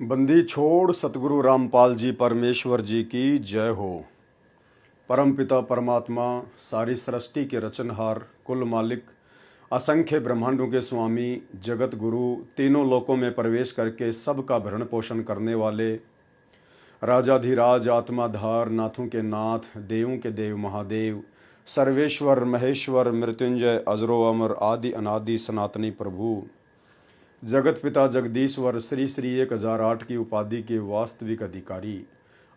बंदी छोड़ सतगुरु रामपाल जी परमेश्वर जी की जय हो। परमपिता परमात्मा, सारी सृष्टि के रचनहार, कुल मालिक, असंख्य ब्रह्मांडों के स्वामी, जगत गुरु, तीनों लोकों में प्रवेश करके सबका भरण पोषण करने वाले, राजाधिराज, आत्माधार, नाथों के नाथ, देवों के देव महादेव, सर्वेश्वर, महेश्वर, मृत्युंजय, अजरो अमर, आदि अनादि सनातनी प्रभु, जगत पिता जगदीश्वर, श्री श्री 1008 की उपाधि के वास्तविक अधिकारी,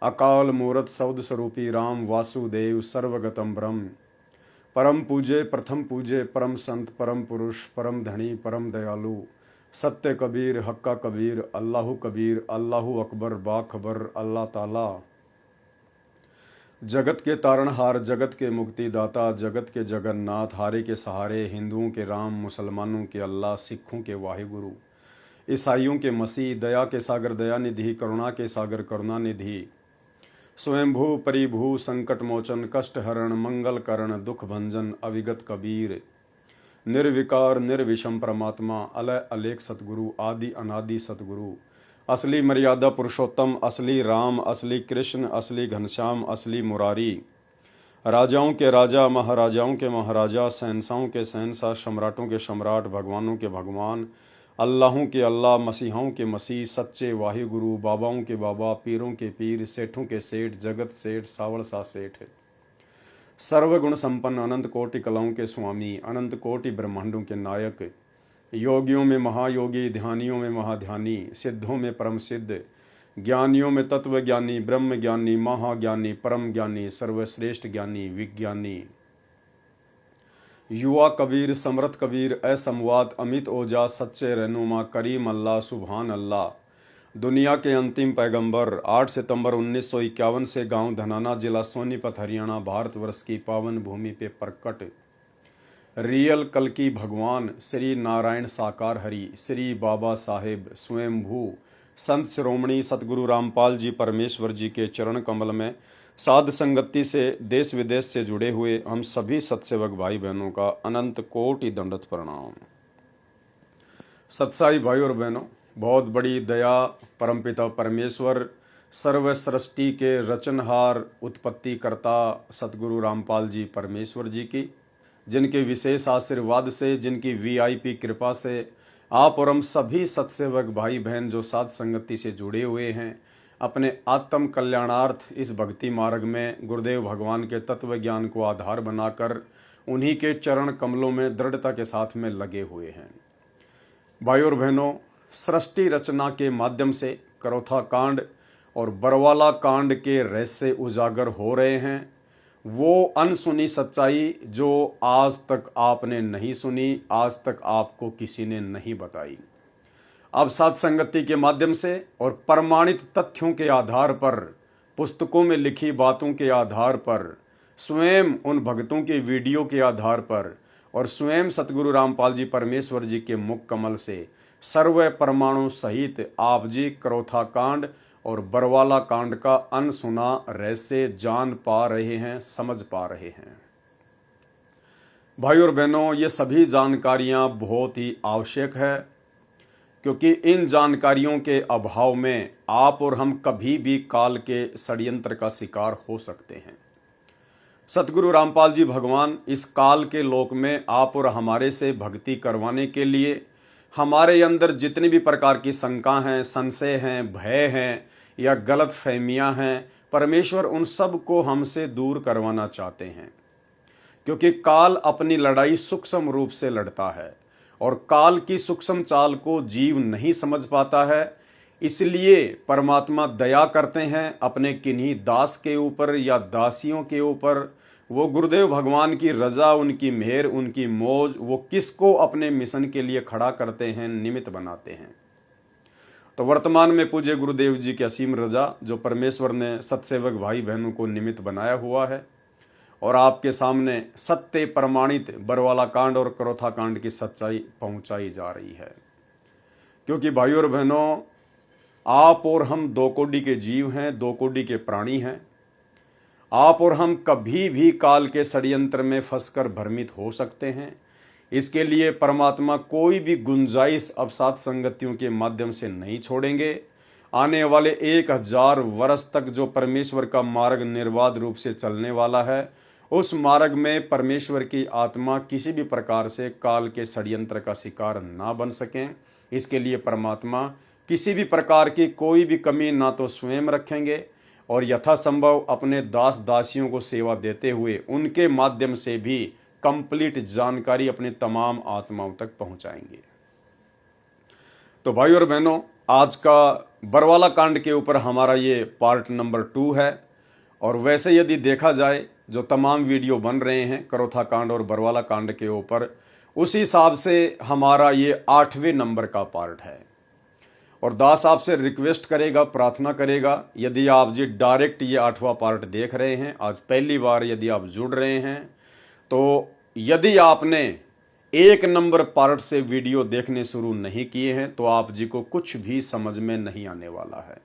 अकाल मूरत शब्द स्वरूपी राम वासुदेव, सर्वगतम ब्रह्म, परम पूजे, प्रथम पूजे, परम संत, परम पुरुष, परम धनी, परम दयालु, सत्य कबीर, हक्का कबीर, अल्लाहु कबीर, अल्लाहु अकबर, बाखबर, अल्लाह ताला, जगत के तारणहार, जगत के मुक्तिदाता, जगत के जगन्नाथ, हारे के सहारे, हिंदुओं के राम, मुसलमानों के अल्लाह, सिखों के वाहिगुरु, ईसाइयों के मसीह, दया के सागर दया निधि, करुणा के सागर करुणा निधि, स्वयंभू परिभू, संकट मोचन, कष्ट हरण, मंगल करण, दुख भंजन, अविगत कबीर, निर्विकार निर्विषम परमात्मा, अलय अलेख सतगुरु, आदि अनादि सतगुरु, असली मर्यादा पुरुषोत्तम, असली राम, असली कृष्ण, असली घनश्याम, असली मुरारी, राजाओं के राजा, महाराजाओं के महाराजा, शहंशाहों के शहंशाह, सम्राटों के सम्राट, भगवानों के भगवान, अल्लाहों के अल्लाह, मसीहों के मसीह, सच्चे वाहिगुरु, बाबाओं के बाबा, पीरों के पीर, सेठों के सेठ, जगत सेठ, सावल सा सेठ, सर्वगुण संपन्न, अनंत कोटि कलाओं के स्वामी, अनंत कोटि ब्रह्मांडों के नायक, योगियों में महायोगी, ध्यानियों में महाध्यानी, सिद्धों में परम सिद्ध, ज्ञानियों में तत्व ज्ञानी, ब्रह्म ज्ञानी, महाज्ञानी, परम ज्ञानी, सर्वश्रेष्ठ ज्ञानी, विज्ञानी, युवा कबीर, समर्थ कबीर, असमवाद, अमित ओजा, सच्चे रहनुमा, करीम अल्लाह, सुभान अल्लाह, दुनिया के अंतिम पैगंबर, 8 सितंबर 1951 से गांव धनाना, जिला सोनीपत, हरियाणा, भारतवर्ष की पावन भूमि पे प्रकट रियल कल की भगवान श्री नारायण साकार हरि, श्री बाबा साहेब स्वयंभू संत शिरोमणि सतगुरु रामपाल जी परमेश्वर जी के चरण कमल में साध संगति से देश विदेश से जुड़े हुए हम सभी सत्सेवक भाई बहनों का अनंत कोटि दंडवत प्रणाम। सत्साई भाई और बहनों, बहुत बड़ी दया परमपिता परमेश्वर, सर्व सृष्टि के रचनहार, उत्पत्ति करता सतगुरु रामपाल जी परमेश्वर जी की, जिनके विशेष आशीर्वाद से, जिनकी वीआईपी कृपा से आप और हम सभी सत्सेवक भाई बहन जो साध संगति से जुड़े हुए हैं, अपने आत्म कल्याणार्थ इस भक्ति मार्ग में गुरुदेव भगवान के तत्व ज्ञान को आधार बनाकर उन्हीं के चरण कमलों में दृढ़ता के साथ में लगे हुए हैं। भाई और बहनों, सृष्टि रचना के माध्यम से करौथा कांड और बरवाला कांड के रहस्य उजागर हो रहे हैं। वो अनसुनी सच्चाई जो आज तक आपने नहीं सुनी, आज तक आपको किसी ने नहीं बताई, अब साध संगति के माध्यम से और प्रमाणित तथ्यों के आधार पर, पुस्तकों में लिखी बातों के आधार पर, स्वयं उन भक्तों के वीडियो के आधार पर और स्वयं सतगुरु रामपाल जी परमेश्वर जी के मुख कमल से सर्व परमाणु सहित आप जी करौथा कांड और बरवाला कांड का अनसुना रहस्य जान पा रहे हैं, समझ पा रहे हैं। भाई और बहनों, ये सभी जानकारियां बहुत ही आवश्यक है, क्योंकि इन जानकारियों के अभाव में आप और हम कभी भी काल के षड्यंत्र का शिकार हो सकते हैं। सतगुरु रामपाल जी भगवान इस काल के लोक में आप और हमारे से भक्ति करवाने के लिए हमारे अंदर जितनी भी प्रकार की शंका हैं, संशय हैं, भय हैं या गलत फहमियाँ हैं, परमेश्वर उन सब को हमसे दूर करवाना चाहते हैं। क्योंकि काल अपनी लड़ाई सूक्ष्म रूप से लड़ता है और काल की सूक्ष्म चाल को जीव नहीं समझ पाता है, इसलिए परमात्मा दया करते हैं अपने किन्हीं दास के ऊपर या दासियों के ऊपर। वो गुरुदेव भगवान की रजा, उनकी मेहर, उनकी मौज, वो किसको अपने मिशन के लिए खड़ा करते हैं, निमित्त बनाते हैं। तो वर्तमान में पूज्य गुरुदेव जी की असीम रजा, जो परमेश्वर ने सत्सेवक भाई बहनों को निमित्त बनाया हुआ है, और आपके सामने सत्य प्रमाणित बरवाला कांड और करौथा कांड की सच्चाई पहुंचाई जा रही है। क्योंकि भाई और बहनों, आप और हम दो कोटि के जीव हैं, दो कोटि के प्राणी हैं। आप और हम कभी भी काल के षड्यंत्र में फंसकर भ्रमित हो सकते हैं। इसके लिए परमात्मा कोई भी गुंजाइश अब सात संगतियों के माध्यम से नहीं छोड़ेंगे। आने वाले 1000 वर्ष तक जो परमेश्वर का मार्ग निर्बाध रूप से चलने वाला है, उस मार्ग में परमेश्वर की आत्मा किसी भी प्रकार से काल के षड्यंत्र का शिकार ना बन सकें। इसके लिए परमात्मा किसी भी प्रकार की कोई भी कमी ना तो स्वयं रखेंगे और यथासंभव अपने दास दासियों को सेवा देते हुए उनके माध्यम से भी कंप्लीट जानकारी अपने तमाम आत्माओं तक पहुंचाएंगे। तो भाई और बहनों, आज का बरवाला कांड के ऊपर हमारा ये पार्ट नंबर 2 है। और वैसे यदि देखा जाए, जो तमाम वीडियो बन रहे हैं करोथा कांड और बरवाला कांड के ऊपर, उसी हिसाब से हमारा ये 8वें नंबर का पार्ट है। और दास आपसे रिक्वेस्ट करेगा, प्रार्थना करेगा, यदि आप जी डायरेक्ट ये 8वां पार्ट देख रहे हैं, आज पहली बार यदि आप जुड़ रहे हैं, तो यदि आपने 1 नंबर पार्ट से वीडियो देखने शुरू नहीं किए हैं तो आप जी को कुछ भी समझ में नहीं आने वाला है,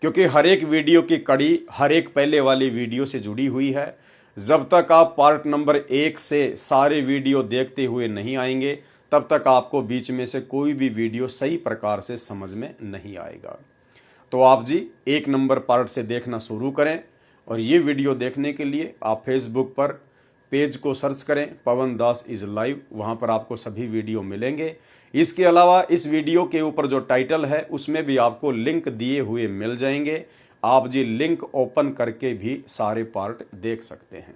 क्योंकि हर एक वीडियो की कड़ी हर एक पहले वाली वीडियो से जुड़ी हुई है। जब तक आप पार्ट नंबर 1 से सारे वीडियो देखते हुए नहीं आएंगे, तब तक आपको बीच में से कोई भी वीडियो सही प्रकार से समझ में नहीं आएगा। तो आप जी 1 नंबर पार्ट से देखना शुरू करें। और ये वीडियो देखने के लिए आप फेसबुक पर पेज को सर्च करें, पवन दास इज लाइव, वहां पर आपको सभी वीडियो मिलेंगे। इसके अलावा इस वीडियो के ऊपर जो टाइटल है उसमें भी आपको लिंक दिए हुए मिल जाएंगे। आप जी लिंक ओपन करके भी सारे पार्ट देख सकते हैं।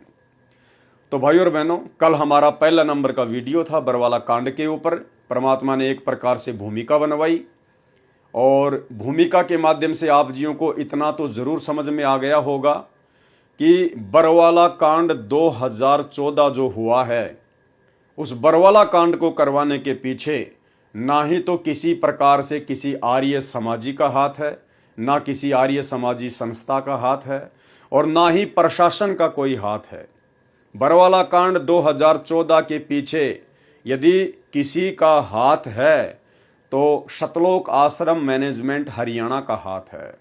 तो भाई और बहनों, कल हमारा पहला नंबर का वीडियो था बरवाला कांड के ऊपर। परमात्मा ने एक प्रकार से भूमिका बनवाई और भूमिका के माध्यम से आप जियों को इतना तो जरूर समझ में आ गया होगा कि बरवाला कांड 2014 जो हुआ है, उस बरवाला कांड को करवाने के पीछे ना ही तो किसी प्रकार से किसी आर्य समाजी का हाथ है, ना किसी आर्य समाजी संस्था का हाथ है, और ना ही प्रशासन का कोई हाथ है। बरवाला कांड 2014 के पीछे यदि किसी का हाथ है तो सतलोक आश्रम मैनेजमेंट हरियाणा का हाथ है।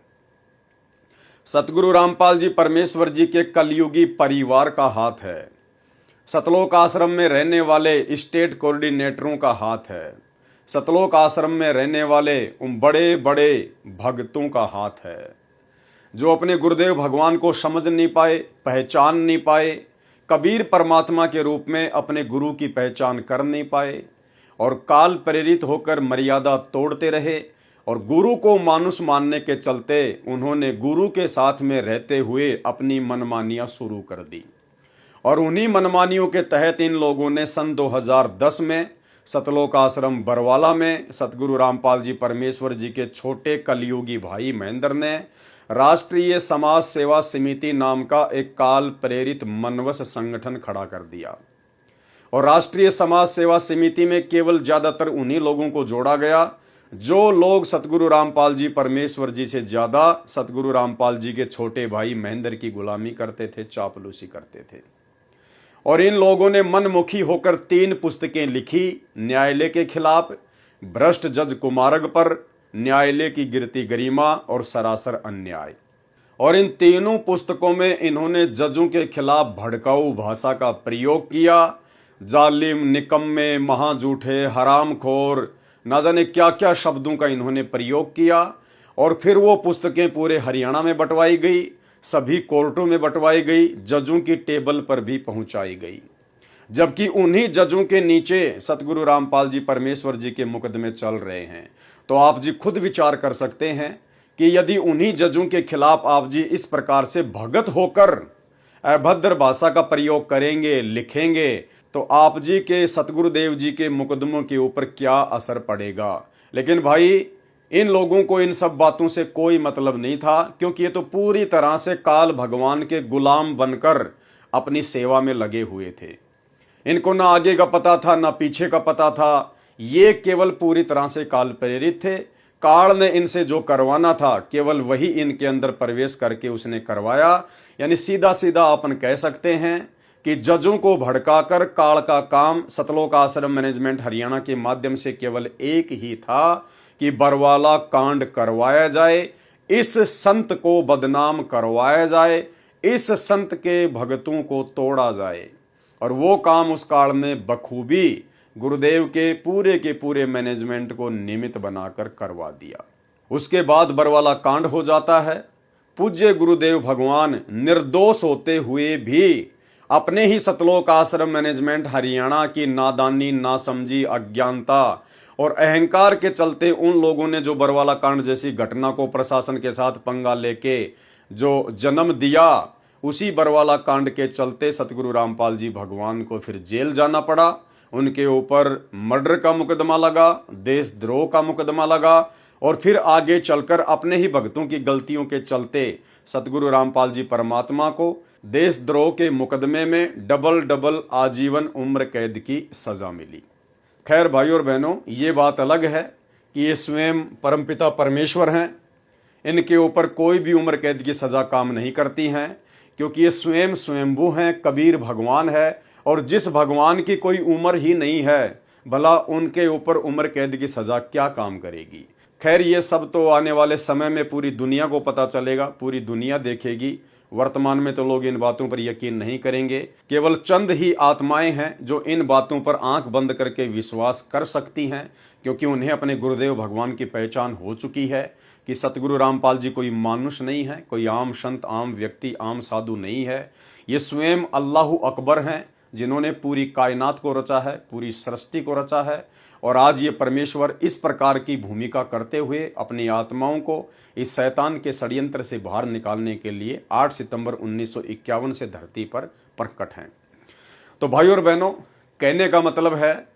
सतगुरु रामपाल जी परमेश्वर जी के कलयुगी परिवार का हाथ है। सतलोक आश्रम में रहने वाले स्टेट कोऑर्डिनेटरों का हाथ है। सतलोक आश्रम में रहने वाले उन बड़े बड़े भक्तों का हाथ है, जो अपने गुरुदेव भगवान को समझ नहीं पाए, पहचान नहीं पाए, कबीर परमात्मा के रूप में अपने गुरु की पहचान कर नहीं पाए और काल प्रेरित होकर मर्यादा तोड़ते रहे। और गुरु को मानुष मानने के चलते उन्होंने गुरु के साथ में रहते हुए अपनी मनमानियां शुरू कर दी। और उन्हीं मनमानियों के तहत इन लोगों ने सन 2010 में सतलोक आश्रम बरवाला में सतगुरु रामपाल जी परमेश्वर जी के छोटे कलयुगी भाई महेंद्र ने राष्ट्रीय समाज सेवा समिति नाम का एक काल प्रेरित मनवस संगठन खड़ा कर दिया। और राष्ट्रीय समाज सेवा समिति में केवल ज्यादातर उन्हीं लोगों को जोड़ा गया जो लोग सतगुरु रामपाल जी परमेश्वर जी से ज्यादा सतगुरु रामपाल जी के छोटे भाई महेंद्र की गुलामी करते थे, चापलूसी करते थे। और इन लोगों ने मनमुखी होकर 3 पुस्तकें लिखी, न्यायालय के खिलाफ, भ्रष्ट जज कुमारग पर, न्यायालय की गिरती गरिमा और सरासर अन्याय। और इन तीनों पुस्तकों में इन्होंने जजों के खिलाफ भड़काऊ भाषा का प्रयोग किया। जालिम, निकम्मे, महाजूठे, हरामखोर, ना जाने क्या क्या शब्दों का इन्होंने प्रयोग किया। और फिर वो पुस्तकें पूरे हरियाणा में बंटवाई गई, सभी कोर्टों में बंटवाई गई, जजों की टेबल पर भी पहुंचाई गई। जबकि उन्हीं जजों के नीचे सतगुरु रामपाल जी परमेश्वर जी के मुकदमे चल रहे हैं। तो आप जी खुद विचार कर सकते हैं कि यदि उन्हीं जजों के खिलाफ आप जी इस प्रकार से भगत होकर अभद्र भाषा का प्रयोग करेंगे, लिखेंगे, तो आप जी के सतगुरुदेव जी के मुकदमों के ऊपर क्या असर पड़ेगा। लेकिन भाई इन लोगों को इन सब बातों से कोई मतलब नहीं था, क्योंकि ये तो पूरी तरह से काल भगवान के गुलाम बनकर अपनी सेवा में लगे हुए थे। इनको ना आगे का पता था ना पीछे का पता था, ये केवल पूरी तरह से काल प्रेरित थे। काल ने इनसे जो करवाना था केवल वही इनके अंदर प्रवेश करके उसने करवाया। यानी सीधा सीधा अपन कह सकते हैं कि जजों को भड़काकर काल का काम सतलोक आश्रम मैनेजमेंट हरियाणा के माध्यम से केवल एक ही था कि बरवाला कांड करवाया जाए, इस संत को बदनाम करवाया जाए, इस संत के भगतों को तोड़ा जाए। और वो काम उस काल ने बखूबी गुरुदेव के पूरे मैनेजमेंट को निमित्त बनाकर करवा दिया। उसके बाद बरवाला कांड हो जाता है। पूज्य गुरुदेव भगवान निर्दोष होते हुए भी अपने ही सतलोक आश्रम मैनेजमेंट हरियाणा की नादानी, नासमझी, अज्ञानता और अहंकार के चलते उन लोगों ने जो बरवाला कांड जैसी घटना को प्रशासन के साथ पंगा लेके जो जन्म दिया, उसी बरवाला कांड के चलते सतगुरु रामपाल जी भगवान को फिर जेल जाना पड़ा। उनके ऊपर मर्डर का मुकदमा लगा, देशद्रोह का मुकदमा लगा और फिर आगे चलकर अपने ही भक्तों की गलतियों के चलते सतगुरु रामपाल जी परमात्मा को देशद्रोह के मुकदमे में डबल आजीवन उम्र कैद की सजा मिली। खैर भाई और बहनों, ये बात अलग है कि ये स्वयं परमपिता परमेश्वर हैं, इनके ऊपर कोई भी उम्र कैद की सजा काम नहीं करती हैं, क्योंकि ये स्वयं स्वयंभू हैं, कबीर भगवान है और जिस भगवान की कोई उम्र ही नहीं है, भला उनके ऊपर उम्र कैद की सजा क्या काम करेगी। खैर ये सब तो आने वाले समय में पूरी दुनिया को पता चलेगा, पूरी दुनिया देखेगी। वर्तमान में तो लोग इन बातों पर यकीन नहीं करेंगे। केवल चंद ही आत्माएं हैं जो इन बातों पर आंख बंद करके विश्वास कर सकती हैं, क्योंकि उन्हें अपने गुरुदेव भगवान की पहचान हो चुकी है कि सतगुरु रामपाल जी कोई मानुष नहीं है, कोई आम संत, आम व्यक्ति, आम साधु नहीं है। ये स्वयं अल्लाह अकबर हैं, जिन्होंने पूरी कायनात को रचा है, पूरी सृष्टि को रचा है। और आज ये परमेश्वर इस प्रकार की भूमिका करते हुए अपनी आत्माओं को इस शैतान के षड्यंत्र से बाहर निकालने के लिए 8 सितंबर 1951 से धरती पर प्रकट हैं। तो भाई और बहनों, कहने का मतलब है,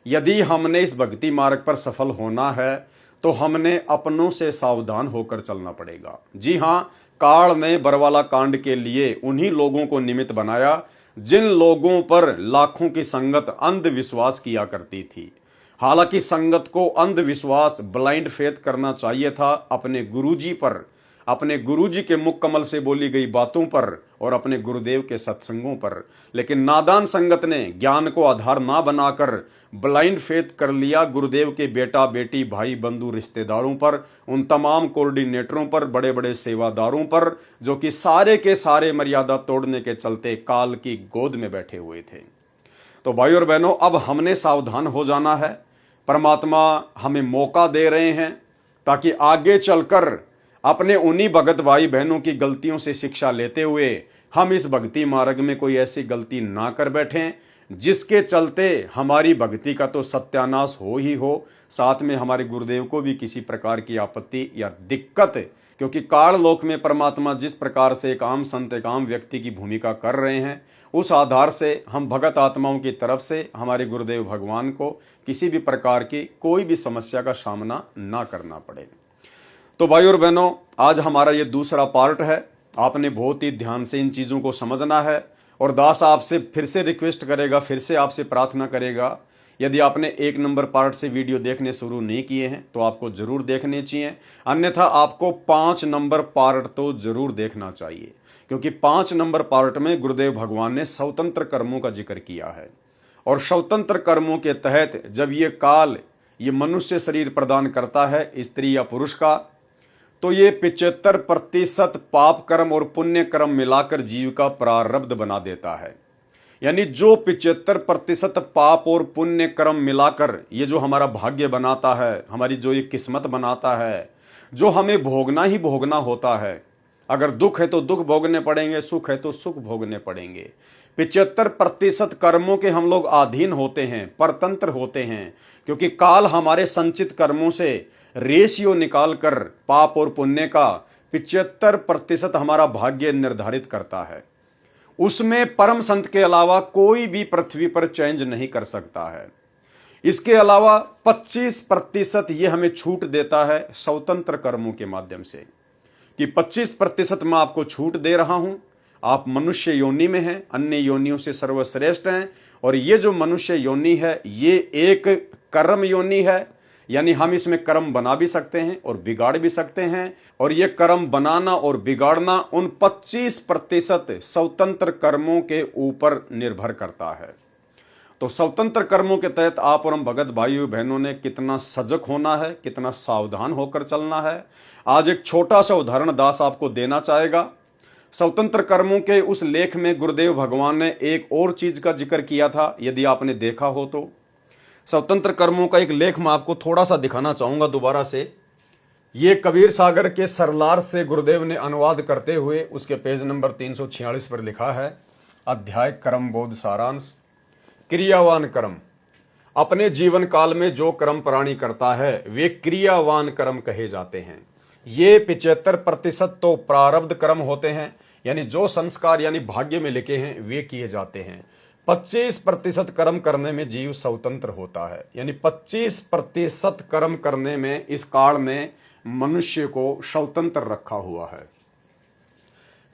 यदि हमने इस भक्ति मार्ग पर सफल होना है तो हमने अपनों से सावधान होकर चलना पड़ेगा। जी हाँ, काल ने बरवाला कांड के लिए उन्हीं लोगों को निमित्त बनाया जिन लोगों पर लाखों की संगत अंधविश्वास किया करती थी। हालांकि संगत को अंधविश्वास, ब्लाइंड फेथ करना चाहिए था अपने गुरुजी पर, अपने गुरुजी के मुख कमल से बोली गई बातों पर और अपने गुरुदेव के सत्संगों पर। लेकिन नादान संगत ने ज्ञान को आधार ना बनाकर ब्लाइंड फेथ कर लिया गुरुदेव के बेटा बेटी, भाई बंधु, रिश्तेदारों पर, उन तमाम कोऑर्डिनेटरों पर, बड़े बड़े सेवादारों पर, जो कि सारे के सारे मर्यादा तोड़ने के चलते काल की गोद में बैठे हुए थे। तो भाई और बहनों, अब हमने सावधान हो जाना है। परमात्मा हमें मौका दे रहे हैं ताकि आगे चलकर अपने उन्हीं भगत भाई बहनों की गलतियों से शिक्षा लेते हुए हम इस भक्ति मार्ग में कोई ऐसी गलती ना कर बैठें जिसके चलते हमारी भक्ति का तो सत्यानाश हो ही हो, साथ में हमारे गुरुदेव को भी किसी प्रकार की आपत्ति या दिक्कत। क्योंकि काल लोक में परमात्मा जिस प्रकार से एक आम संत, एक आम व्यक्ति की भूमिका कर रहे हैं, उस आधार से हम भगत आत्माओं की तरफ से हमारे गुरुदेव भगवान को किसी भी प्रकार की कोई भी समस्या का सामना ना करना पड़े। तो भाई और बहनों, आज हमारा ये दूसरा पार्ट है। आपने बहुत ही ध्यान से इन चीज़ों को समझना है और दास आपसे फिर से रिक्वेस्ट करेगा, फिर से आपसे प्रार्थना करेगा, यदि आपने 1 नंबर पार्ट से वीडियो देखने शुरू नहीं किए हैं तो आपको जरूर देखने चाहिए, अन्यथा आपको 5 नंबर पार्ट तो जरूर देखना चाहिए, क्योंकि 5 नंबर पार्ट में गुरुदेव भगवान ने स्वतंत्र कर्मों का जिक्र किया है। और स्वतंत्र कर्मों के तहत जब ये काल ये मनुष्य शरीर प्रदान करता है स्त्री या पुरुष का, तो ये 75% पाप कर्म और पुण्य कर्म मिलाकर जीव का प्रारब्ध बना देता है। यानी जो 75% पाप और पुण्य कर्म मिलाकर ये जो हमारा भाग्य बनाता है, हमारी जो ये किस्मत बनाता है, जो हमें भोगना ही भोगना होता है। अगर दुख है तो दुख भोगने पड़ेंगे, सुख है तो सुख भोगने पड़ेंगे। 75% कर्मों के हम लोग अधीन होते हैं, परतंत्र होते हैं, क्योंकि काल हमारे संचित कर्मों से रेशियो निकालकर पाप और पुण्य का 75% हमारा भाग्य निर्धारित करता है। उसमें परम संत के अलावा कोई भी पृथ्वी पर चेंज नहीं कर सकता है। इसके अलावा 25% ये हमें छूट देता है स्वतंत्र कर्मों के माध्यम से, कि 25% मैं आपको छूट दे रहा हूं। आप मनुष्य योनि में हैं, अन्य योनियों से सर्वश्रेष्ठ हैं, और ये जो मनुष्य योनि है ये एक कर्म योनि है, यानी हम इसमें कर्म बना भी सकते हैं और बिगाड़ भी सकते हैं। और ये कर्म बनाना और बिगाड़ना उन 25% स्वतंत्र कर्मों के ऊपर निर्भर करता है। तो स्वतंत्र कर्मों के तहत आप और हम भगत भाइयों बहनों ने कितना सजग होना है, कितना सावधान होकर चलना है। आज एक छोटा सा उदाहरण दास आपको देना चाहेगा। स्वतंत्र कर्मों के उस लेख में गुरुदेव भगवान ने एक और चीज का जिक्र किया था, यदि आपने देखा हो तो। स्वतंत्र कर्मों का एक लेख मैं आपको थोड़ा सा दिखाना चाहूंगा दोबारा से। ये कबीर सागर के सरलार से गुरुदेव ने अनुवाद करते हुए उसके पेज नंबर 346 पर लिखा है, अध्याय कर्म बोध सारांश। क्रियावान कर्म। अपने जीवन काल में जो कर्म प्राणी करता है वे क्रियावान कर्म कहे जाते हैं। ये 75% तो प्रारब्ध कर्म होते हैं, यानी जो संस्कार यानी भाग्य में लिखे हैं वे किए जाते हैं। 25% कर्म करने में जीव स्वतंत्र होता है, यानी 25% कर्म करने में इस काल ने मनुष्य को स्वतंत्र रखा हुआ है।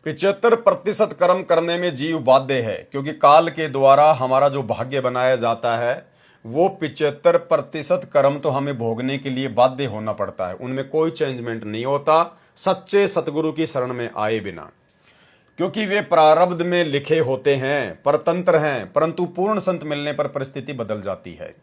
75% कर्म करने में जीव बाध्य है, क्योंकि काल के द्वारा हमारा जो भाग्य बनाया जाता है वो 75% कर्म तो हमें भोगने के लिए बाध्य होना पड़ता है, उनमें कोई चेंजमेंट नहीं होता सच्चे सतगुरु की शरण में आए बिना, क्योंकि वे प्रारब्ध में लिखे होते हैं, परतंत्र हैं। परंतु पूर्ण संत मिलने पर परिस्थिति बदल जाती है।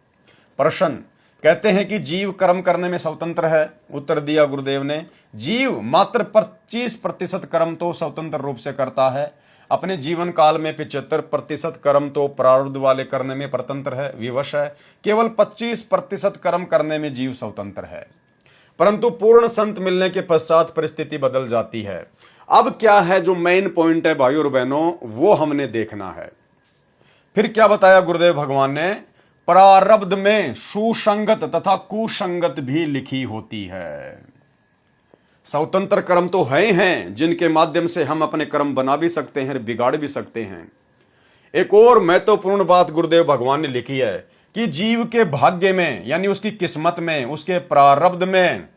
प्रश्न कहते हैं कि जीव कर्म करने में स्वतंत्र है। उत्तर दिया गुरुदेव ने, जीव मात्र 25% कर्म तो स्वतंत्र रूप से करता है। अपने जीवन काल में 75% कर्म तो प्रारब्ध वाले करने में परतंत्र है, विवश है। केवल 25% कर्म करने में जीव स्वतंत्र है। परंतु पूर्ण संत मिलने के पश्चात परिस्थिति बदल जाती है। अब क्या है जो मेन पॉइंट है भाइयों और बहनों, वो हमने देखना है। फिर क्या बताया गुरुदेव भगवान ने, प्रारब्ध में सुसंगत तथा कुसंगत भी लिखी होती है। स्वतंत्र कर्म तो हैं जिनके माध्यम से हम अपने कर्म बना भी सकते हैं, बिगाड़ भी सकते हैं। एक और महत्वपूर्ण बात गुरुदेव भगवान ने लिखी है कि जीव के भाग्य में यानी उसकी किस्मत में, उसके प्रारब्ध में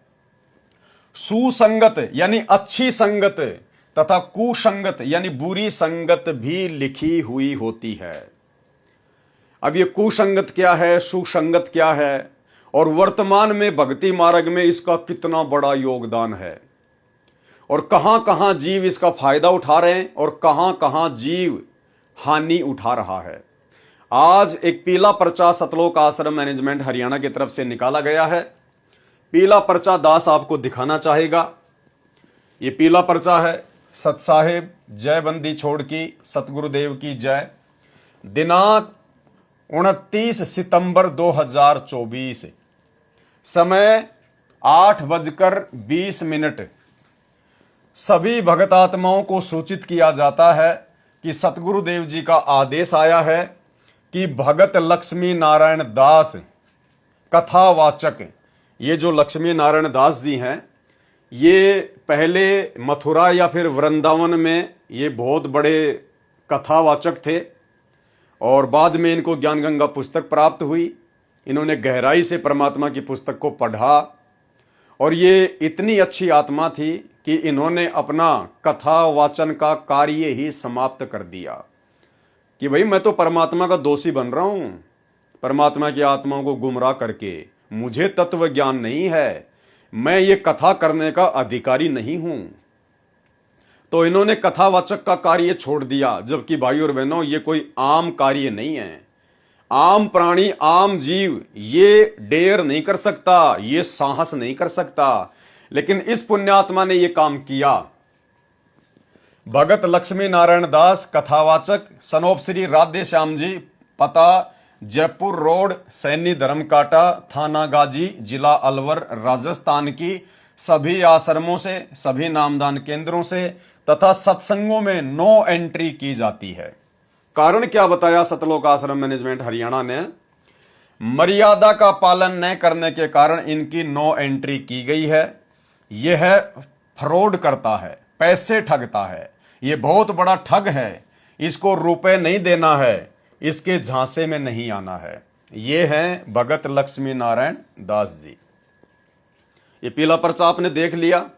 सुसंगत यानी अच्छी संगत तथा कुसंगत यानी बुरी संगत भी लिखी हुई होती है। अब ये कुसंगत क्या है, सुसंगत क्या है, और वर्तमान में भक्ति मार्ग में इसका कितना बड़ा योगदान है, और कहां कहां जीव इसका फायदा उठा रहे हैं और कहां कहां जीव हानि उठा रहा है। आज एक पीला पर्चा सतलोक आश्रम मैनेजमेंट हरियाणा की तरफ से निकाला गया है। पीला पर्चा दास आपको दिखाना चाहेगा। ये पीला पर्चा है, सत साहेब जय बंदी छोड़ की सतगुरुदेव की जय। दिनांक 29 सितंबर 2024, समय 8:20। सभी भगत आत्माओं को सूचित किया जाता है कि सतगुरुदेव जी का आदेश आया है कि भगत लक्ष्मी नारायण दास कथावाचक, ये जो लक्ष्मी नारायण दास जी हैं, ये पहले मथुरा या फिर वृंदावन में ये बहुत बड़े कथावाचक थे, और बाद में इनको ज्ञान गंगा पुस्तक प्राप्त हुई। इन्होंने गहराई से परमात्मा की पुस्तक को पढ़ा, और ये इतनी अच्छी आत्मा थी कि इन्होंने अपना कथा वाचन का कार्य ही समाप्त कर दिया कि भाई मैं तो परमात्मा का दोषी बन रहा हूं, परमात्मा की आत्माओं को गुमराह करके। मुझे तत्व ज्ञान नहीं है, मैं ये कथा करने का अधिकारी नहीं हूं। तो इन्होंने कथावाचक का कार्य छोड़ दिया, जबकि भाई और बहनों ये कोई आम कार्य नहीं है। आम प्राणी, आम जीव ये डेयर नहीं कर सकता, ये साहस नहीं कर सकता, लेकिन इस पुण्यात्मा ने ये काम किया। भगत लक्ष्मी नारायण दास कथावाचक, सनोप श्री राधे श्याम जी, पता जयपुर रोड, सैनी धर्मकाटा, थाना गाजी, जिला अलवर, राजस्थान की सभी आश्रमों से, सभी नामदान केंद्रों से तथा सत्संगों में नो एंट्री की जाती है। कारण क्या बताया सतलोक आश्रम मैनेजमेंट हरियाणा ने, मर्यादा का पालन न करने के कारण इनकी नो एंट्री की गई है। यह फ्रॉड करता है, पैसे ठगता है, ये बहुत बड़ा ठग है। इसको रुपए नहीं देना है, इसके झांसे में नहीं आना है। ये हैं भगत लक्ष्मी नारायण दास जी। ये पीला पर्चा आपने देख लिया।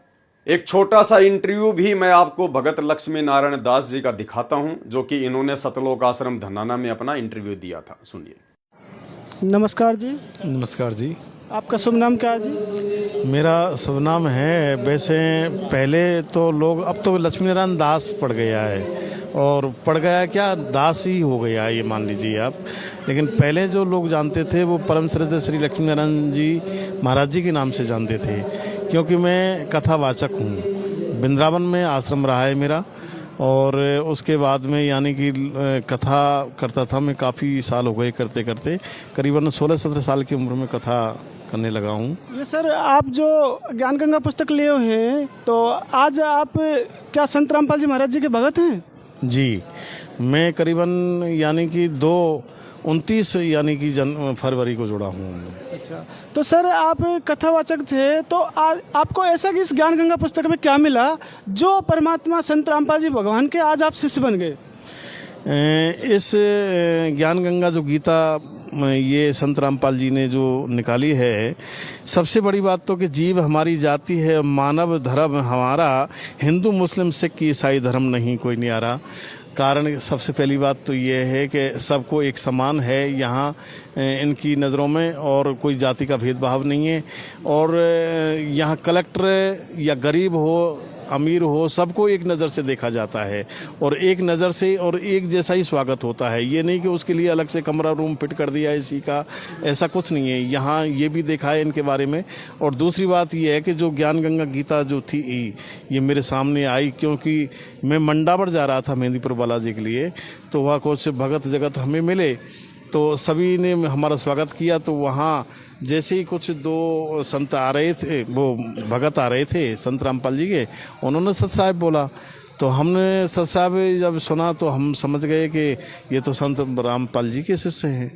एक छोटा सा इंटरव्यू भी मैं आपको भगत लक्ष्मी नारायण दास जी का दिखाता हूं, जो कि इन्होंने सतलोक आश्रम धनाना में अपना इंटरव्यू दिया था। सुनिए। नमस्कार जी। नमस्कार जी। आपका शुभ नाम क्या है जी? मेरा शुभ नाम है, वैसे पहले तो लोग, अब तो लक्ष्मी नारायण दास पड़ गया है, और पड़ गया क्या, दास ही हो गया है, ये मान लीजिए आप। लेकिन पहले जो लोग जानते थे वो परम श्रद्धेय श्री लक्ष्मी नारायण जी महाराज जी के नाम से जानते थे, क्योंकि मैं कथावाचक हूँ। वृंदावन में आश्रम रहा है मेरा, और उसके बाद में यानी कि कथा करता था मैं, काफ़ी साल हो गए करते करते, करीबन 16-17 साल की उम्र में कथा करने लगा हूँ। ये सर आप जो ज्ञान गंगा पुस्तक लिए हुए हैं तो आज आप क्या संत रामपाल जी महाराज जी के भगत हैं? जी, मैं करीबन यानी कि 29 यानी कि फरवरी को जुड़ा हूँ। अच्छा, तो सर आप कथावाचक थे, तो आपको ऐसा कि इस ज्ञान गंगा पुस्तक में क्या मिला जो परमात्मा संत रामपाल जी भगवान के आज आप शिष्य बन गए? इस ज्ञान गंगा जो गीता ये संत रामपाल जी ने जो निकाली है, सबसे बड़ी बात तो कि जीव हमारी जाति है, मानव धर्म हमारा, हिंदू मुस्लिम सिख ईसाई धर्म नहीं कोई न्यारा। कारण सबसे पहली बात तो ये है कि सबको एक समान है यहाँ इनकी नज़रों में, और कोई जाति का भेदभाव नहीं है। और यहाँ कलेक्टर या गरीब हो अमीर हो, सबको एक नज़र से देखा जाता है, और एक नज़र से और एक जैसा ही स्वागत होता है। ये नहीं कि उसके लिए अलग से कमरा रूम फिट कर दिया इसी का, ऐसा कुछ नहीं है। यहाँ ये भी देखा है इनके बारे में। और दूसरी बात ये है कि जो ज्ञान गंगा गीता जो थी ये मेरे सामने आई, क्योंकि मैं मंडावर जा रहा था मेहंदीपुर बालाजी के लिए, तो वहाँ कुछ भगत जगत हमें मिले, तो सभी ने हमारा स्वागत किया। तो वहाँ जैसे ही कुछ 2 संत आ रहे थे, वो भगत आ रहे थे संत रामपाल जी के, उन्होंने सत साहब बोला, तो हमने सत साहब जब सुना तो हम समझ गए कि ये तो संत रामपाल जी के शिष्य हैं,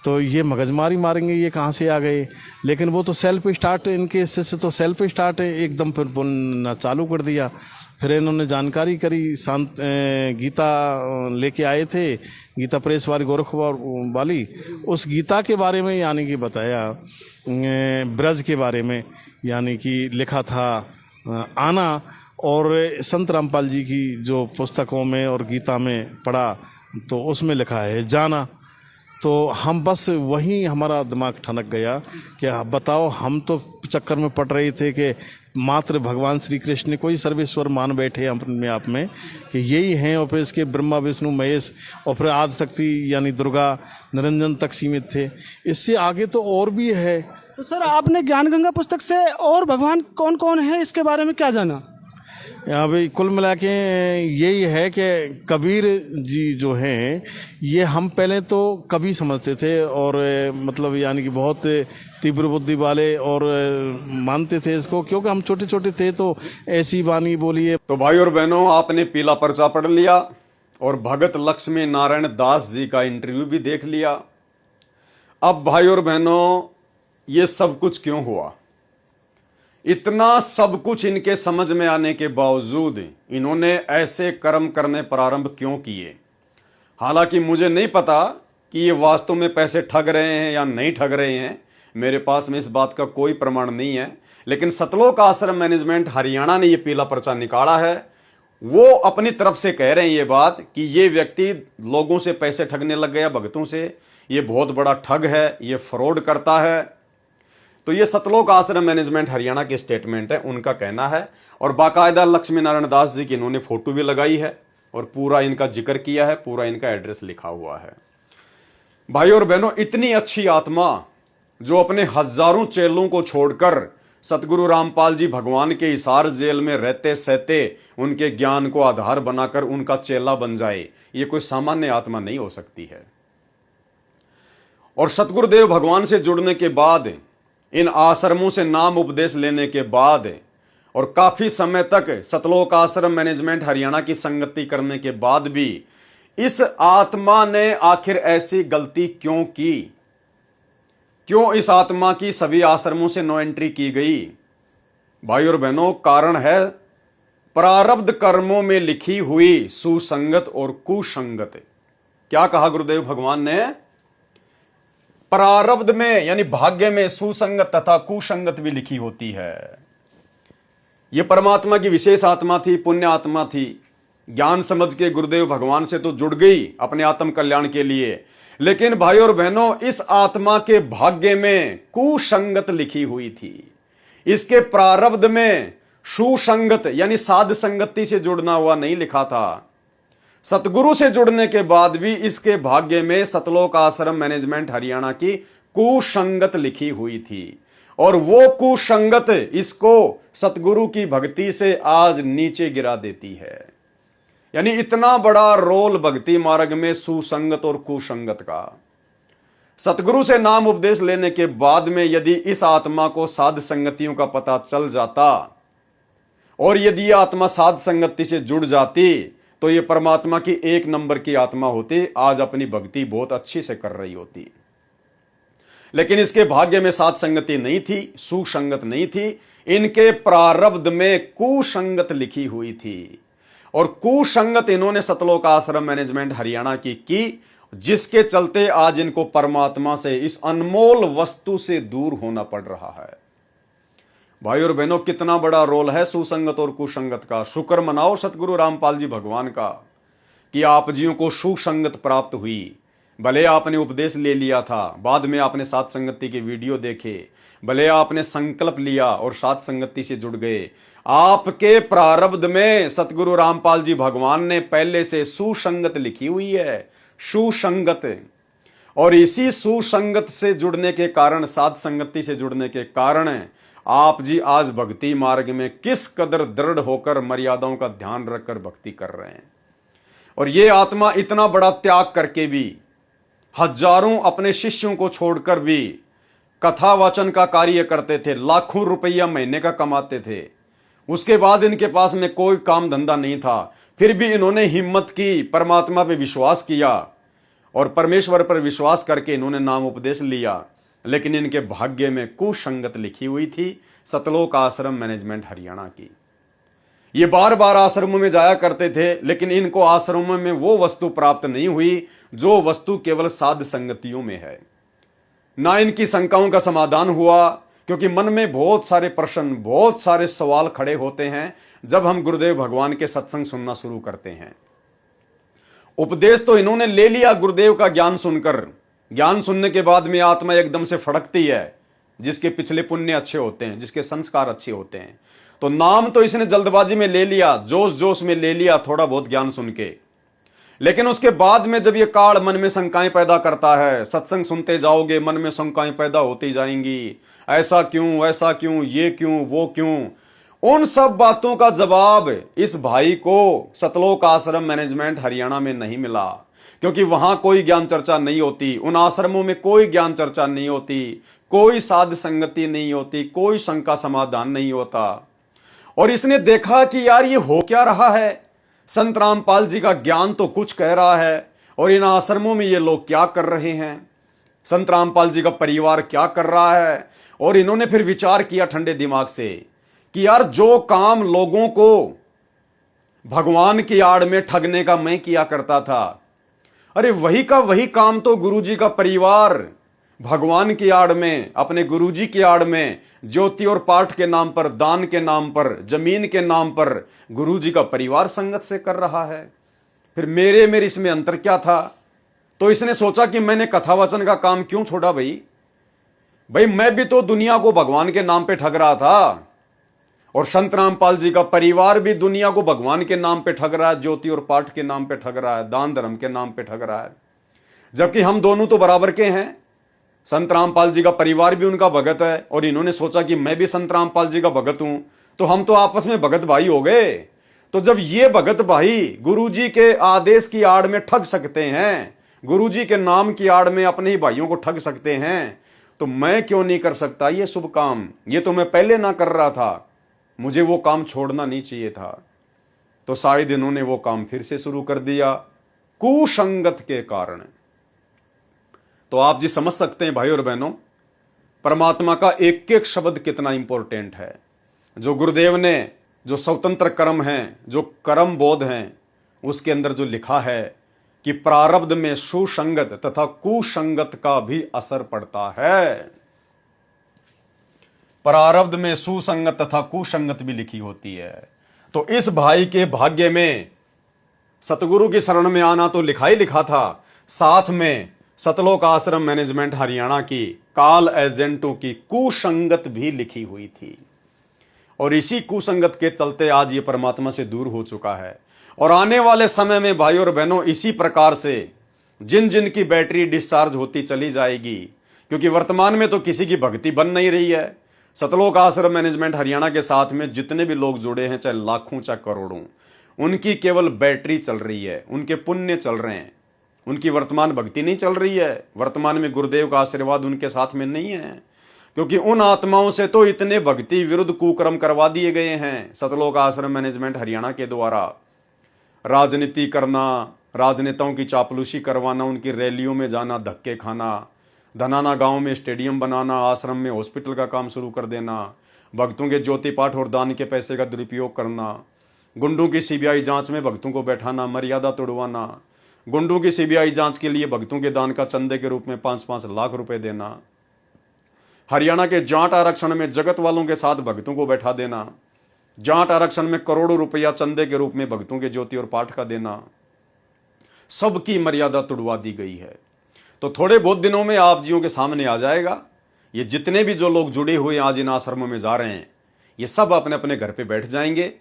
तो ये मगजमारी मारेंगे, ये कहाँ से आ गए। लेकिन वो तो सेल्फ स्टार्ट, इनके शिष्य तो सेल्फ स्टार्ट है एकदम, फिर बोलना चालू कर दिया। फिर इन्होंने जानकारी करी, शांत गीता लेके आए थे, गीता प्रेस वाली गोरखपुर वाली, उस गीता के बारे में यानी कि बताया, ब्रज के बारे में यानी कि लिखा था आना, और संत रामपाल जी की जो पुस्तकों में और गीता में पढ़ा तो उसमें लिखा है जाना। तो हम बस वहीं हमारा दिमाग ठनक गया कि बताओ, हम तो चक्कर में पड़ रहे थे कि मात्र भगवान श्री कृष्ण ने कोई सर्वेश्वर मान बैठे अपने आप में कि यही हैं, और फिर इसके ब्रह्मा विष्णु महेश और फिर आदि शक्ति यानी दुर्गा निरंजन तक सीमित थे। इससे आगे तो और भी है। तो सर आपने ज्ञान गंगा पुस्तक से और भगवान कौन कौन है इसके बारे में क्या जाना? अभी कुल मिला के यही है कि कबीर जी जो हैं, ये हम पहले तो कवि समझते थे, और मतलब यानी कि बहुत तीव्र बुद्धि वाले, और मानते थे इसको, क्योंकि हम छोटे छोटे थे तो ऐसी वाणी बोली है। तो भाई और बहनों, आपने पीला पर्चा पढ़ लिया और भगत लक्ष्मी नारायण दास जी का इंटरव्यू भी देख लिया। अब भाई और बहनों, ये सब कुछ क्यों हुआ? इतना सब कुछ इनके समझ में आने के बावजूद इन्होंने ऐसे कर्म करने प्रारंभ क्यों किए? हालांकि मुझे नहीं पता कि ये वास्तव में पैसे ठग रहे हैं या नहीं ठग रहे हैं, मेरे पास में इस बात का कोई प्रमाण नहीं है। लेकिन सतलोक आश्रम मैनेजमेंट हरियाणा ने ये पीला पर्चा निकाला है। वो अपनी तरफ से कह रहे हैं ये बात कि ये व्यक्ति लोगों से पैसे ठगने लग गया, भक्तों से, ये बहुत बड़ा ठग है, ये फ्रॉड करता है। तो ये सतलोक आश्रम मैनेजमेंट हरियाणा की स्टेटमेंट है, उनका कहना है। और बाकायदा लक्ष्मी नारायण दास जी की इन्होंने फोटो भी लगाई है और पूरा इनका जिक्र किया है, पूरा इनका एड्रेस लिखा हुआ है। भाई और बहनों, इतनी अच्छी आत्मा जो अपने हजारों चेलों को छोड़कर सतगुरु रामपाल जी भगवान के हिसार जेल में रहते सहते उनके ज्ञान को आधार बनाकर उनका चेला बन जाए, ये कोई सामान्य आत्मा नहीं हो सकती है। और सतगुरुदेव भगवान से जुड़ने के बाद, इन आश्रमों से नाम उपदेश लेने के बाद और काफी समय तक सतलोक आश्रम मैनेजमेंट हरियाणा की संगति करने के बाद भी इस आत्मा ने आखिर ऐसी गलती क्यों की? क्यों इस आत्मा की सभी आश्रमों से नो एंट्री की गई? भाई और बहनों, कारण है प्रारब्ध कर्मों में लिखी हुई सुसंगत और कुसंगत। क्या कहा गुरुदेव भगवान ने? प्रारब्ध में यानी भाग्य में सुसंगत तथा कुसंगत भी लिखी होती है। यह परमात्मा की विशेष आत्मा थी, पुण्य आत्मा थी। ज्ञान समझ के गुरुदेव भगवान से तो जुड़ गई अपने आत्म कल्याण के लिए, लेकिन भाई और बहनों, इस आत्मा के भाग्य में कुसंगत लिखी हुई थी। इसके प्रारब्ध में सुसंगत यानी साध संगति से जुड़ना हुआ नहीं लिखा था। सतगुरु से जुड़ने के बाद भी इसके भाग्य में सतलोक आश्रम मैनेजमेंट हरियाणा की कुसंगत लिखी हुई थी, और वो कुसंगत इसको सतगुरु की भक्ति से आज नीचे गिरा देती है। यानी इतना बड़ा रोल भक्ति मार्ग में सुसंगत और कुसंगत का। सतगुरु से नाम उपदेश लेने के बाद में यदि इस आत्मा को साध संगतियों का पता चल जाता और यदि यह आत्मा साध संगति से जुड़ जाती तो ये परमात्मा की एक नंबर की आत्मा होती, आज अपनी भक्ति बहुत अच्छी से कर रही होती। लेकिन इसके भाग्य में साध संगति नहीं थी, सुसंगत नहीं थी, इनके प्रारब्ध में कुसंगत लिखी हुई थी। और कुसंगत इन्होंने सतलोक आश्रम मैनेजमेंट हरियाणा की, जिसके चलते आज इनको परमात्मा से, इस अनमोल वस्तु से दूर होना पड़ रहा है। भाई और बहनों, कितना बड़ा रोल है सुसंगत और कुसंगत का। शुक्र मनाओ सतगुरु रामपाल जी भगवान का कि आप जियों को सुसंगत प्राप्त हुई। भले आपने उपदेश ले लिया था, बाद में आपने साथ संगति के वीडियो देखे, भले आपने संकल्प लिया और साथ संगति से जुड़ गए, आपके प्रारब्ध में सतगुरु रामपाल जी भगवान ने पहले से सुसंगत लिखी हुई है, सुसंगत। और इसी सुसंगत से जुड़ने के कारण, साध संगति से जुड़ने के कारण आप जी आज भक्ति मार्ग में किस कदर दृढ़ होकर मर्यादाओं का ध्यान रखकर भक्ति कर रहे हैं। और ये आत्मा इतना बड़ा त्याग करके भी, हजारों अपने शिष्यों को छोड़कर भी कथा वाचन का कार्य करते थे, लाखों रुपया महीने का कमाते थे। उसके बाद इनके पास में कोई काम धंधा नहीं था, फिर भी इन्होंने हिम्मत की, परमात्मा पे विश्वास किया और परमेश्वर पर विश्वास करके इन्होंने नाम उपदेश लिया। लेकिन इनके भाग्य में कुसंगत लिखी हुई थी सतलोक आश्रम मैनेजमेंट हरियाणा की। ये बार बार आश्रमों में जाया करते थे, लेकिन इनको आश्रमों में वो वस्तु प्राप्त नहीं हुई जो वस्तु केवल साध संगतियों में है। ना इनकी शंकाओं का समाधान हुआ, क्योंकि मन में बहुत सारे प्रश्न, बहुत सारे सवाल खड़े होते हैं जब हम गुरुदेव भगवान के सत्संग सुनना शुरू करते हैं। उपदेश तो इन्होंने ले लिया गुरुदेव का ज्ञान सुनकर, ज्ञान सुनने के बाद में आत्मा एकदम से फड़कती है, जिसके पिछले पुण्य अच्छे होते हैं, जिसके संस्कार अच्छे होते हैं। तो नाम तो इसने जल्दबाजी में ले लिया, जोश जोश में ले लिया थोड़ा बहुत ज्ञान सुन के, लेकिन उसके बाद में जब ये काल मन में शंकाएं पैदा करता है, सत्संग सुनते जाओगे मन में शंकाएं पैदा होती जाएंगी, ऐसा क्यों, वैसा क्यों, ये क्यों, वो क्यों। उन सब बातों का जवाब इस भाई को सतलोक आश्रम मैनेजमेंट हरियाणा में नहीं मिला, क्योंकि वहां कोई ज्ञान चर्चा नहीं होती, उन आश्रमों में कोई ज्ञान चर्चा नहीं होती, कोई साध संगति नहीं होती, कोई शंका समाधान नहीं होता। और इसने देखा कि यार ये हो क्या रहा है, संत रामपाल जी का ज्ञान तो कुछ कह रहा है और इन आश्रमों में ये लोग क्या कर रहे हैं, संत रामपाल जी का परिवार क्या कर रहा है। और इन्होंने फिर विचार किया ठंडे दिमाग से कि यार जो काम लोगों को भगवान की आड़ में ठगने का मैं किया करता था, अरे वही का वही काम तो गुरुजी का परिवार भगवान की आड़ में, अपने गुरुजी की आड़ में, ज्योति और पाठ के नाम पर, दान के नाम पर, जमीन के नाम पर गुरुजी का परिवार संगत से कर रहा है। फिर मेरे इसमें अंतर क्या था। तो इसने सोचा कि मैंने कथा वचन का काम क्यों छोड़ा। भाई मैं भी तो दुनिया को भगवान के नाम पे ठग रहा था, और संत रामपाल जी का परिवार भी दुनिया को भगवान के नाम पे ठग रहा है, ज्योति और पाठ के नाम पे ठग रहा है, दान धर्म के नाम पे ठग रहा है, जबकि हम दोनों तो बराबर के हैं। संत रामपाल जी का परिवार भी उनका भगत है और इन्होंने सोचा कि मैं भी संत रामपाल जी का भगत हूं, तो हम तो आपस में भगत भाई हो गए। तो जब ये भगत भाई गुरुजी के आदेश की आड़ में ठग सकते हैं, गुरुजी के नाम की आड़ में अपने ही भाइयों को ठग सकते हैं, तो मैं क्यों नहीं कर सकता ये शुभ काम। ये तो मैं पहले ना कर रहा था, मुझे वो काम छोड़ना नहीं चाहिए था। तो शायद इन्होंने वो काम फिर से शुरू कर दिया कुसंगत के कारण। तो आप जी समझ सकते हैं भाई और बहनों, परमात्मा का एक एक शब्द कितना इंपॉर्टेंट है। जो गुरुदेव ने जो स्वतंत्र कर्म हैं, जो कर्म बोध हैं, उसके अंदर जो लिखा है कि प्रारब्ध में सुसंगत तथा कुसंगत का भी असर पड़ता है। प्रारब्ध में सुसंगत तथा कुसंगत भी लिखी होती है। तो इस भाई के भाग्य में सतगुरु की शरण में आना तो लिखा ही लिखा था, साथ में सतलोक आश्रम मैनेजमेंट हरियाणा की काल एजेंटों की कुसंगत भी लिखी हुई थी। और इसी कुसंगत के चलते आज ये परमात्मा से दूर हो चुका है। और आने वाले समय में भाई और बहनों इसी प्रकार से जिन जिन की बैटरी डिस्चार्ज होती चली जाएगी, क्योंकि वर्तमान में तो किसी की भक्ति बन नहीं रही है। सतलोक आश्रम मैनेजमेंट हरियाणा के साथ में जितने भी लोग जुड़े हैं, चाहे लाखों चाहे करोड़ों, उनकी केवल बैटरी चल रही है, उनके पुण्य चल रहे हैं, उनकी वर्तमान भक्ति नहीं चल रही है, वर्तमान में गुरुदेव का आशीर्वाद उनके साथ में नहीं है, क्योंकि उन आत्माओं से तो इतने भक्ति विरुद्ध कुकर्म करवा दिए गए हैं सतलोक आश्रम मैनेजमेंट हरियाणा के द्वारा। राजनीति करना, राजनेताओं की चापलूसी करवाना, उनकी रैलियों में जाना, धक्के खाना, धनाना गांव में स्टेडियम बनाना, आश्रम में हॉस्पिटल का काम शुरू कर देना, भक्तों के ज्योति पाठ और दान के पैसे का दुरुपयोग करना, गुंडों की सीबीआई जांच में भक्तों को बैठाना, मर्यादा तोड़वाना, गुंडों की सीबीआई जांच के लिए भक्तों के दान का चंदे के रूप में 5-5 लाख रुपए देना, हरियाणा के जाट आरक्षण में जगत वालों के साथ भक्तों को बैठा देना, जाट आरक्षण में करोड़ों रुपया चंदे के रूप में भक्तों के ज्योति और पाठ का देना, सबकी मर्यादा तोड़वा दी गई है। तो थोड़े बहुत दिनों में आप जियों के सामने आ जाएगा, ये जितने भी जो लोग जुड़े हुए आज इन आश्रमों में जा रहे हैं, ये सब अपने अपने घर पे बैठ जाएंगे।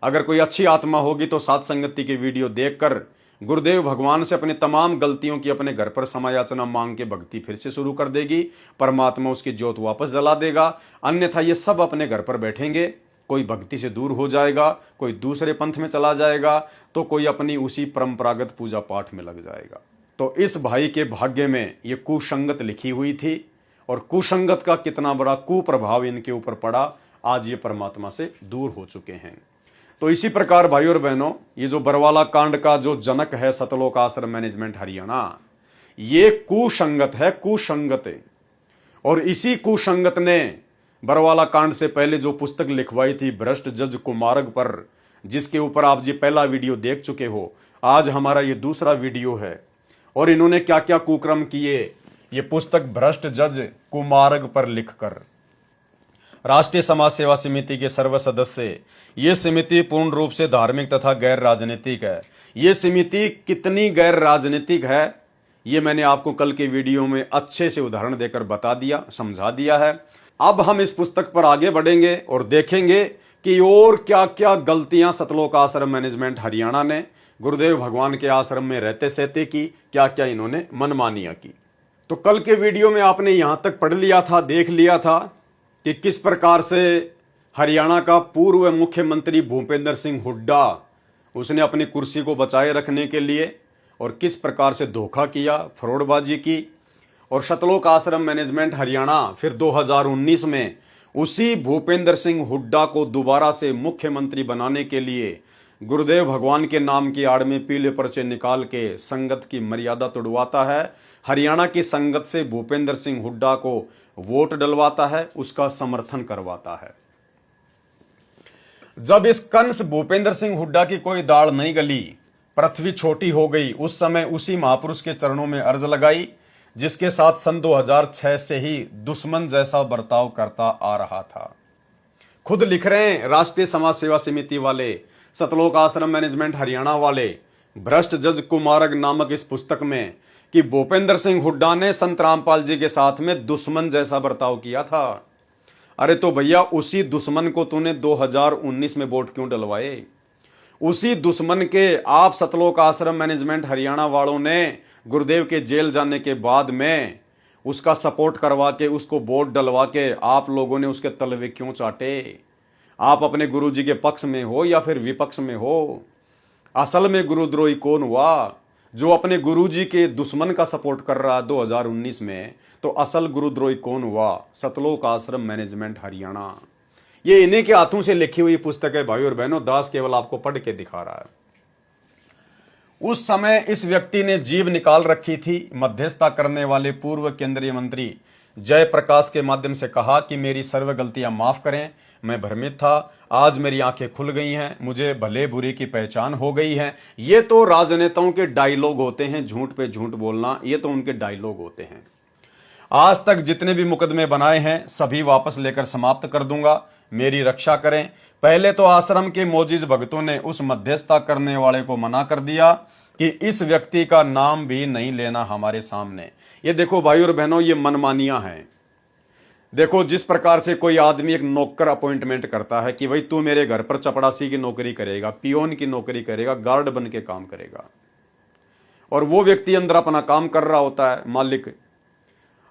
अगर कोई अच्छी आत्मा होगी तो सात संगति की वीडियो देखकर गुरुदेव भगवान से अपनी तमाम गलतियों की अपने घर पर समायाचना मांग के भक्ति फिर से शुरू कर देगी, परमात्मा उसकी ज्योत वापस जला देगा। अन्यथा ये सब अपने घर पर बैठेंगे, कोई भक्ति से दूर हो जाएगा, कोई दूसरे पंथ में चला जाएगा, तो कोई अपनी उसी परंपरागत पूजा पाठ में लग जाएगा। तो इस भाई के भाग्य में ये कुसंगत लिखी हुई थी, और कुसंगत का कितना बड़ा कुप्रभाव इनके ऊपर पड़ा, आज ये परमात्मा से दूर हो चुके हैं। तो इसी प्रकार भाई और बहनों, ये जो बरवाला कांड का जो जनक है सतलोक आश्रम मैनेजमेंट हरियाणा, ये कुसंगत है, कुसंगत। और इसी कुसंगत ने बरवाला कांड से पहले जो पुस्तक लिखवाई थी भ्रष्ट जज कुमारग पर, जिसके ऊपर आप जी पहला वीडियो देख चुके हो, आज हमारा ये दूसरा वीडियो है। और इन्होंने क्या क्या कुकर्म किए, ये पुस्तक भ्रष्ट जज कुमारग पर लिखकर राष्ट्रीय समाज सेवा समिति के सर्व सदस्य, ये समिति पूर्ण रूप से धार्मिक तथा गैर राजनीतिक है। ये समिति कितनी गैर राजनीतिक है, ये मैंने आपको कल के वीडियो में अच्छे से उदाहरण देकर बता दिया, समझा दिया है। अब हम इस पुस्तक पर आगे बढ़ेंगे और देखेंगे कि और क्या क्या गलतियां सतलोक आश्रम मैनेजमेंट हरियाणा ने गुरुदेव भगवान के आश्रम में रहते सहते की, क्या क्या इन्होंने मनमानियां की। तो कल के वीडियो में आपने यहां तक पढ़ लिया था, देख लिया था कि किस प्रकार से हरियाणा का पूर्व मुख्यमंत्री भूपेंद्र सिंह हुड्डा, उसने अपनी कुर्सी को बचाए रखने के लिए और किस प्रकार से धोखा किया, फ्रॉडबाजी की। और सतलोक आश्रम मैनेजमेंट हरियाणा फिर 2019 में उसी भूपेंद्र सिंह हुड्डा को दोबारा से मुख्यमंत्री बनाने के लिए गुरुदेव भगवान के नाम की आड़ में पीले पर्चे निकाल के संगत की मर्यादा तोड़वाता है, हरियाणा की संगत से भूपेंद्र सिंह हुड्डा को वोट डलवाता है, उसका समर्थन करवाता है। जब इस कंस भूपेंद्र सिंह हुड्डा की कोई दाढ़ नहीं गली, पृथ्वी छोटी हो गई, उस समय उसी महापुरुष के चरणों में अर्ज लगाई, जिसके साथ सन 2006 से ही दुश्मन जैसा बर्ताव करता आ रहा था। खुद लिख रहे हैं राष्ट्रीय समाज सेवा समिति वाले, सतलोक आश्रम मैनेजमेंट हरियाणा वाले, भ्रष्ट जज कुमारग नामक इस पुस्तक में कि भूपेंद्र सिंह हुड्डा ने संत रामपाल जी के साथ में दुश्मन जैसा बर्ताव किया था। अरे तो भैया, उसी दुश्मन को तूने 2019 में वोट क्यों डलवाए? उसी दुश्मन के आप सतलोक आश्रम मैनेजमेंट हरियाणा वालों ने गुरुदेव के जेल जाने के बाद में उसका सपोर्ट करवा के, उसको वोट डलवा के आप लोगों ने उसके तलवे क्यों चाटे? आप अपने गुरुजी के पक्ष में हो या फिर विपक्ष में हो? असल में गुरुद्रोही कौन हुआ? जो अपने गुरुजी के दुश्मन का सपोर्ट कर रहा है 2019 में, तो असल गुरुद्रोही कौन हुआ? सतलोक आश्रम मैनेजमेंट हरियाणा। ये इन्हीं के हाथों से लिखी हुई पुस्तक है भाई और बहनों, दास केवल आपको पढ़ के दिखा रहा है। उस समय इस व्यक्ति ने जीभ निकाल रखी थी। मध्यस्थता करने वाले पूर्व केंद्रीय मंत्री जयप्रकाश के माध्यम से कहा कि मेरी सर्व गलतियां माफ करें, मैं भ्रमित था, आज मेरी आंखें खुल गई हैं, मुझे भले बुरे की पहचान हो गई है। ये तो राजनेताओं के डायलॉग होते हैं, झूठ पे झूठ बोलना, ये तो उनके डायलॉग होते हैं। आज तक जितने भी मुकदमे बनाए हैं सभी वापस लेकर समाप्त कर दूंगा, मेरी रक्षा करें। पहले तो आश्रम के मोजिज भक्तों ने उस मध्यस्थता करने वाले को मना कर दिया कि इस व्यक्ति का नाम भी नहीं लेना हमारे सामने। ये देखो भाई और बहनों, ये मनमानियां हैं। देखो, जिस प्रकार से कोई आदमी एक नौकर अपॉइंटमेंट करता है कि भाई तू मेरे घर पर चपड़ासी की नौकरी करेगा, पियोन की नौकरी करेगा, गार्ड बन के काम करेगा, और वो व्यक्ति अंदर अपना काम कर रहा होता है, मालिक।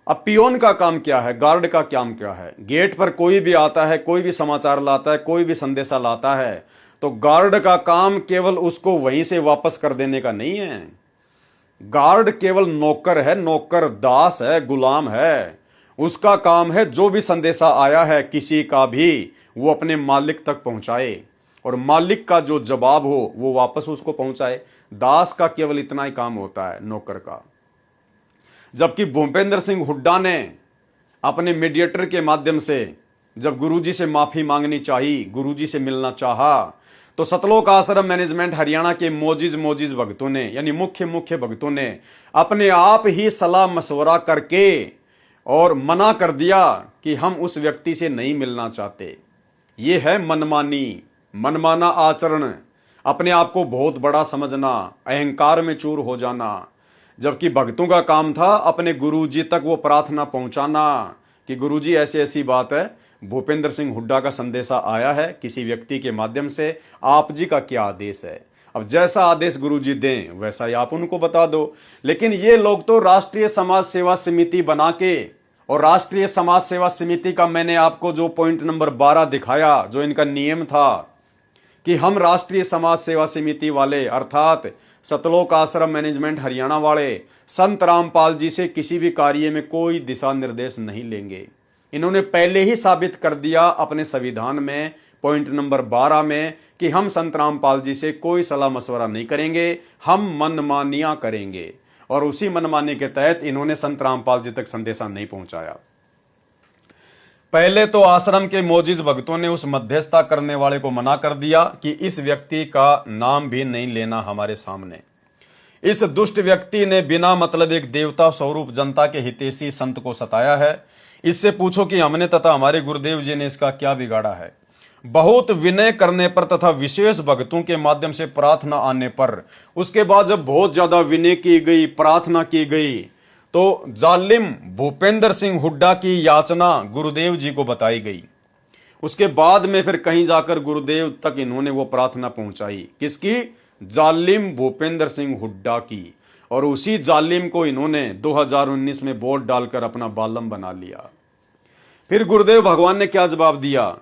अब पियोन का काम क्या है, गार्ड का काम क्या है? गेट पर कोई भी आता है, कोई भी समाचार लाता है, कोई भी संदेशा लाता है, तो गार्ड का काम केवल उसको वहीं से वापस कर देने का नहीं है। गार्ड केवल नौकर है, नौकर दास है, गुलाम है। उसका काम है जो भी संदेशा आया है किसी का भी, वो अपने मालिक तक पहुंचाए और मालिक का जो जवाब हो वो वापस उसको पहुंचाए। दास का केवल इतना ही काम होता है, नौकर का। जबकि भूपेंद्र सिंह हुड्डा ने अपने मीडिएटर के माध्यम से जब गुरुजी से माफी मांगनी चाहिए, गुरुजी से मिलना चाहा, तो सतलोक आश्रम मैनेजमेंट हरियाणा के मोजिज भक्तों ने, यानी मुख्य भक्तों ने अपने आप ही सलाह मशवरा करके और मना कर दिया कि हम उस व्यक्ति से नहीं मिलना चाहते। ये है मनमाना आचरण, अपने आप को बहुत बड़ा समझना, अहंकार में चूर हो जाना। जबकि भक्तों का काम था अपने गुरुजी तक वो प्रार्थना पहुंचाना कि गुरुजी ऐसी ऐसी बात है, भूपेंद्र सिंह हुड्डा का संदेशा आया है किसी व्यक्ति के माध्यम से, आप जी का क्या आदेश है। अब जैसा आदेश गुरुजी दें वैसा ही आप उनको बता दो। लेकिन ये लोग तो राष्ट्रीय समाज सेवा समिति बना के, और राष्ट्रीय समाज सेवा समिति का मैंने आपको जो पॉइंट नंबर 12 दिखाया, जो इनका नियम था कि हम राष्ट्रीय समाज सेवा समिति वाले अर्थात सतलोक आश्रम मैनेजमेंट हरियाणा वाले संत रामपाल जी से किसी भी कार्य में कोई दिशा निर्देश नहीं लेंगे। इन्होंने पहले ही साबित कर दिया अपने संविधान में पॉइंट नंबर 12 में कि हम संत रामपाल जी से कोई सलाह मशवरा नहीं करेंगे, हम मनमानियां करेंगे। और उसी मनमानी के तहत इन्होंने संत रामपाल जी तक संदेशा नहीं पहुंचाया। पहले तो आश्रम के मोजिज भक्तों ने उस मध्यस्थता करने वाले को मना कर दिया कि इस व्यक्ति का नाम भी नहीं लेना हमारे सामने। इस दुष्ट व्यक्ति ने बिना मतलब एक देवता स्वरूप जनता के हितैषी संत को सताया है। इससे पूछो कि हमने तथा हमारे गुरुदेव जी ने इसका क्या बिगाड़ा है। बहुत विनय करने पर तथा विशेष भक्तों के माध्यम से प्रार्थना आने पर, उसके बाद जब बहुत ज्यादा विनय की गई, प्रार्थना की गई, तो जालिम भूपेंद्र सिंह हुड्डा की याचना गुरुदेव जी को बताई गई। उसके बाद में फिर कहीं जाकर गुरुदेव तक इन्होंने वो प्रार्थना पहुंचाई, किसकी? जालिम भूपेंद्र सिंह हुड्डा की। और उसी जालिम को इन्होंने 2019 में वोट डालकर अपना बालम बना लिया। फिर गुरुदेव भगवान ने क्या जवाब दिया?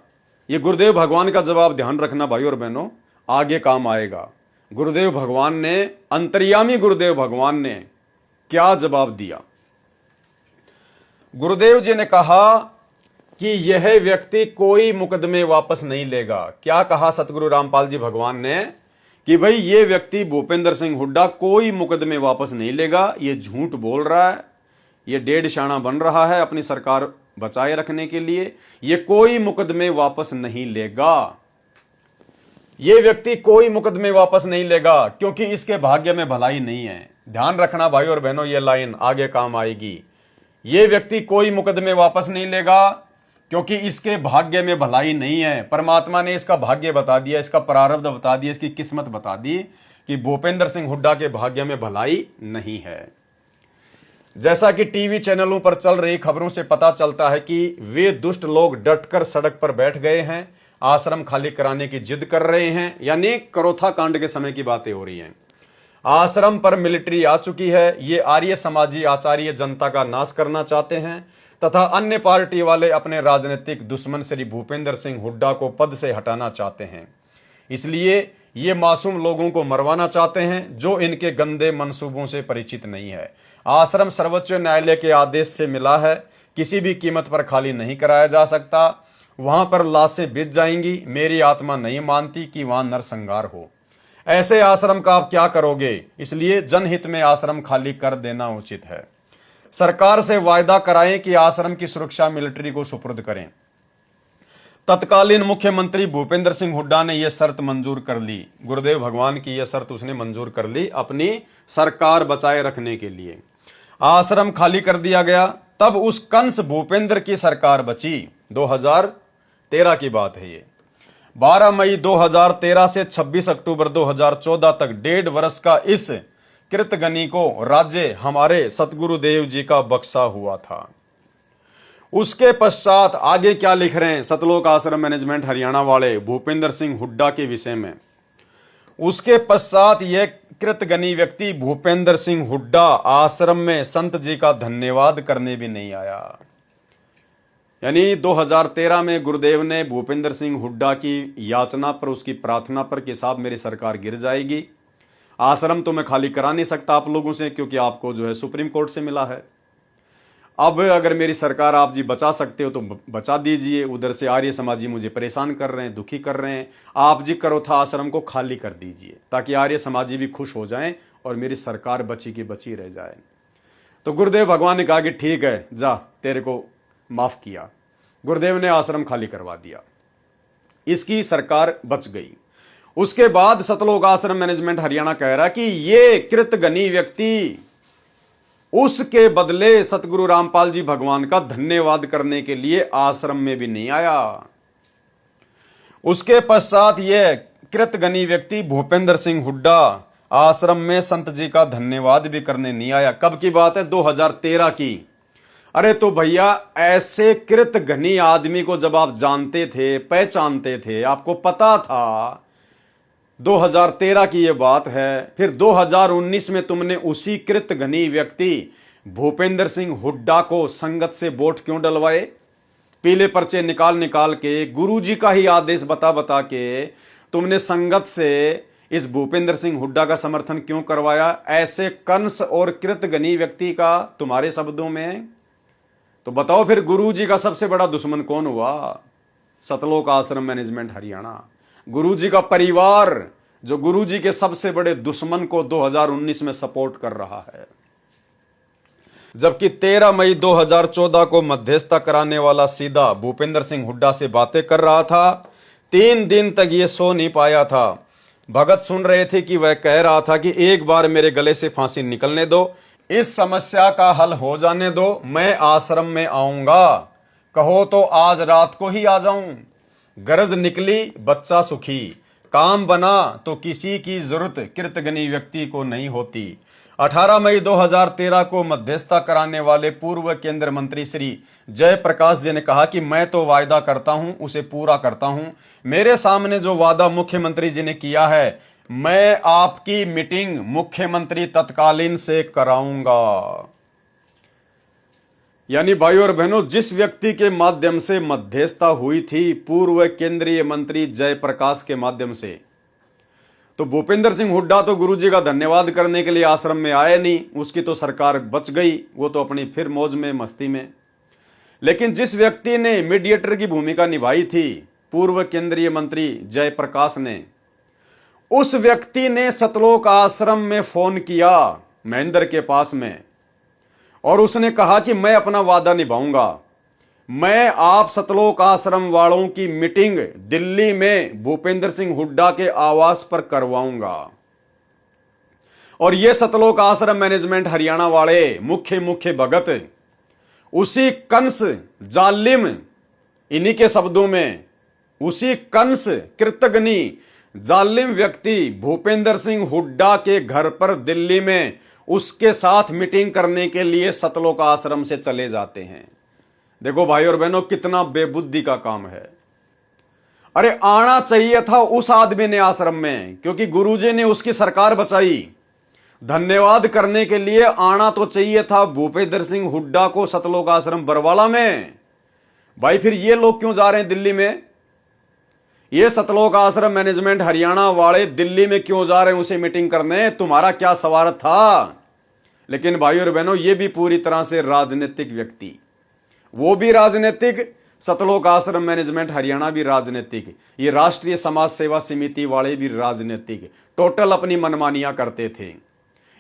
ये गुरुदेव भगवान का जवाब ध्यान रखना भाई और बहनों, आगे काम आएगा। गुरुदेव भगवान ने, अंतर्यामी गुरुदेव भगवान ने क्या जवाब दिया? गुरुदेव जी ने कहा कि यह व्यक्ति कोई मुकदमे वापस नहीं लेगा। क्या कहा सतगुरु रामपाल जी भगवान ने? कि भाई ये व्यक्ति भूपेंद्र सिंह हुड्डा कोई मुकदमे वापस नहीं लेगा, ये झूठ बोल रहा है, ये डेढ़ शाना बन रहा है अपनी सरकार बचाए रखने के लिए, ये कोई मुकदमे वापस नहीं लेगा। ये व्यक्ति कोई मुकदमे वापस नहीं लेगा क्योंकि इसके भाग्य में भलाई नहीं है। ध्यान रखना भाई और बहनों, ये लाइन आगे काम आएगी। ये व्यक्ति कोई मुकदमे वापस नहीं लेगा क्योंकि इसके भाग्य में भलाई नहीं है। परमात्मा ने इसका भाग्य बता दिया, इसका प्रारब्ध बता दिया, इसकी किस्मत बता दी कि भूपेंद्र सिंह हुड्डा के भाग्य में भलाई नहीं है। जैसा कि टीवी चैनलों पर चल रही खबरों से पता चलता है कि वे दुष्ट लोग डटकर सड़क पर बैठ गए हैं, आश्रम खाली कराने की जिद कर रहे हैं। यानी करोथा कांड के समय की बातें हो रही हैं। आश्रम पर मिलिट्री आ चुकी है। ये आर्य समाजी आचार्य जनता का नाश करना चाहते हैं तथा अन्य पार्टी वाले अपने राजनीतिक दुश्मन श्री भूपेंद्र सिंह हुड्डा को पद से हटाना चाहते हैं। इसलिए ये मासूम लोगों को मरवाना चाहते हैं जो इनके गंदे मंसूबों से परिचित नहीं है। आश्रम सर्वोच्च न्यायालय के आदेश से मिला है, किसी भी कीमत पर खाली नहीं कराया जा सकता। वहां पर लाशें बिछ जाएंगी। मेरी आत्मा नहीं मानती कि वहां नरसंहार हो। ऐसे आश्रम का आप क्या करोगे? इसलिए जनहित में आश्रम खाली कर देना उचित है। सरकार से वायदा कराएं कि आश्रम की सुरक्षा मिलिट्री को सुपुर्द करें। तत्कालीन मुख्यमंत्री भूपेंद्र सिंह हुड्डा ने यह शर्त मंजूर कर ली। गुरुदेव भगवान की यह शर्त उसने मंजूर कर ली अपनी सरकार बचाए रखने के लिए। आश्रम खाली कर दिया गया। तब उस कंस भूपेंद्र की सरकार बची। 2013 की बात है ये। 12 मई 2013 से 26 अक्टूबर 2014 तक 1.5 वर्ष का इस कृतगनी को राज्य हमारे सतगुरुदेव जी का बख्शा हुआ था। उसके पश्चात आगे क्या लिख रहे हैं सतलोक आश्रम मैनेजमेंट हरियाणा वाले भूपेंद्र सिंह हुड्डा के विषय में? उसके पश्चात यह कृतगनी व्यक्ति भूपेंद्र सिंह हुड्डा आश्रम में संत जी का धन्यवाद करने भी नहीं आया। यानी 2013 में गुरुदेव ने भूपेंद्र सिंह हुड्डा की याचना पर, उसकी प्रार्थना पर कि साहब मेरी सरकार गिर जाएगी, आश्रम तो मैं खाली करा नहीं सकता आप लोगों से, क्योंकि आपको जो है सुप्रीम कोर्ट से मिला है। अब अगर मेरी सरकार आप जी बचा सकते हो तो बचा दीजिए। उधर से आर्य समाजी मुझे परेशान कर रहे हैं, दुखी कर रहे हैं। आप जी करोथा आश्रम को खाली कर दीजिए ताकि आर्य समाजी भी खुश हो जाएं और मेरी सरकार बची की बची रह जाए। तो गुरुदेव भगवान ने कहा कि ठीक है, जा, तेरे को माफ किया। गुरुदेव ने आश्रम खाली करवा दिया, इसकी सरकार बच गई। उसके बाद सतलोक आश्रम मैनेजमेंट हरियाणा कह रहा कि ये कृतघ्नी व्यक्ति उसके बदले सतगुरु रामपाल जी भगवान का धन्यवाद करने के लिए आश्रम में भी नहीं आया। उसके पश्चात यह कृतघ्नी व्यक्ति भूपेंद्र सिंह हुड्डा आश्रम में संत जी का धन्यवाद भी करने नहीं आया। कब की बात है? 2013 की। अरे तो भैया, ऐसे कृतघ्नी आदमी को जब आप जानते थे, पहचानते थे, आपको पता था, 2013 की यह बात है, फिर 2019 में तुमने उसी कृतघ्नी व्यक्ति भूपेंद्र सिंह हुड्डा को संगत से वोट क्यों डलवाए? पीले पर्चे निकाल निकाल के, गुरुजी का ही आदेश बता बता के तुमने संगत से इस भूपेंद्र सिंह हुड्डा का समर्थन क्यों करवाया? ऐसे कंस और कृतघ्नी व्यक्ति का तुम्हारे शब्दों में। तो बताओ फिर गुरुजी का सबसे बड़ा दुश्मन कौन हुआ? सतलोक आश्रम मैनेजमेंट हरियाणा। गुरुजी का परिवार जो गुरुजी के सबसे बड़े दुश्मन को 2019 में सपोर्ट कर रहा है। जबकि 13 मई 2014 को मध्यस्थता कराने वाला सीधा भूपेंद्र सिंह हुड्डा से बातें कर रहा था। 3 दिन तक ये सो नहीं पाया था। भगत सुन रहे थे कि वह कह रहा था कि एक बार मेरे गले से फांसी निकलने दो, इस समस्या का हल हो जाने दो, मैं आश्रम में आऊंगा, कहो तो आज रात को ही आ जाऊं। गरज निकली, बच्चा सुखी, काम बना तो किसी की जरूरत कृतघ्नी व्यक्ति को नहीं होती। 18 मई 2013 को मध्यस्थता कराने वाले पूर्व केंद्रीय मंत्री श्री जयप्रकाश जी ने कहा कि मैं तो वायदा करता हूं, उसे पूरा करता हूं। मेरे सामने जो वादा मुख्यमंत्री जी ने किया है, मैं आपकी मीटिंग मुख्यमंत्री तत्कालीन से कराऊंगा। यानी भाइयों और बहनों, जिस व्यक्ति के माध्यम से मध्यस्थता हुई थी पूर्व केंद्रीय मंत्री जयप्रकाश के माध्यम से, तो भूपेंद्र सिंह हुड्डा तो गुरुजी का धन्यवाद करने के लिए आश्रम में आए नहीं, उसकी तो सरकार बच गई, वो तो अपनी फिर मौज में, मस्ती में। लेकिन जिस व्यक्ति ने मीडिएटर की भूमिका निभाई थी पूर्व केंद्रीय मंत्री जयप्रकाश ने, उस व्यक्ति ने सतलोक आश्रम में फोन किया महेंद्र के पास में, और उसने कहा कि मैं अपना वादा निभाऊंगा, मैं आप सतलोक आश्रम वालों की मीटिंग दिल्ली में भूपेंद्र सिंह हुड्डा के आवास पर करवाऊंगा। और ये सतलोक आश्रम मैनेजमेंट हरियाणा वाले मुख्य भगत, उसी कंस जालिम, इन्हीं के शब्दों में, उसी कंस कृतघ्नी जालिम व्यक्ति भूपेंद्र सिंह हुड्डा के घर पर दिल्ली में उसके साथ मीटिंग करने के लिए सतलोक आश्रम से चले जाते हैं। देखो भाई और बहनों, कितना बेबुद्धि का काम है। अरे आना चाहिए था उस आदमी ने आश्रम में, क्योंकि गुरुजी ने उसकी सरकार बचाई। धन्यवाद करने के लिए आना तो चाहिए था भूपेंद्र सिंह हुड्डा को सतलोक आश्रम बरवाला में। भाई फिर ये लोग क्यों जा रहे हैं दिल्ली में? ये सतलोक आश्रम मैनेजमेंट हरियाणा वाले दिल्ली में क्यों जा रहे हैं उसे मीटिंग करने? तुम्हारा क्या स्वार्थ था? लेकिन भाई और बहनों, ये भी पूरी तरह से राजनीतिक व्यक्ति, वो भी राजनीतिक, सतलोक आश्रम मैनेजमेंट हरियाणा भी राजनीतिक, ये राष्ट्रीय समाज सेवा समिति वाले भी राजनीतिक, टोटल अपनी मनमानियां करते थे।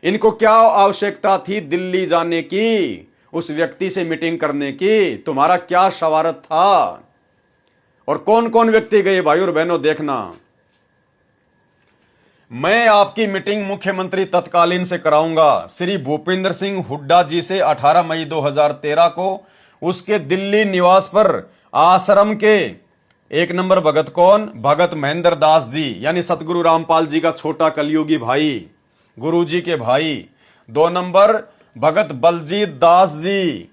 इनको क्या आवश्यकता थी दिल्ली जाने की, उस व्यक्ति से मीटिंग करने की? तुम्हारा क्या स्वार्थ था? और कौन कौन व्यक्ति गए भाई और बहनों, देखना। मैं आपकी मीटिंग मुख्यमंत्री तत्कालीन से कराऊंगा श्री भूपेंद्र सिंह हुड्डा जी से 18 मई 2013 को उसके दिल्ली निवास पर आश्रम के 1 नंबर भगत कौन? भगत महेंद्र दास जी, यानी सतगुरु रामपाल जी का छोटा कलयुगी भाई, गुरुजी के भाई। 2 नंबर भगत बलजीत दास जी,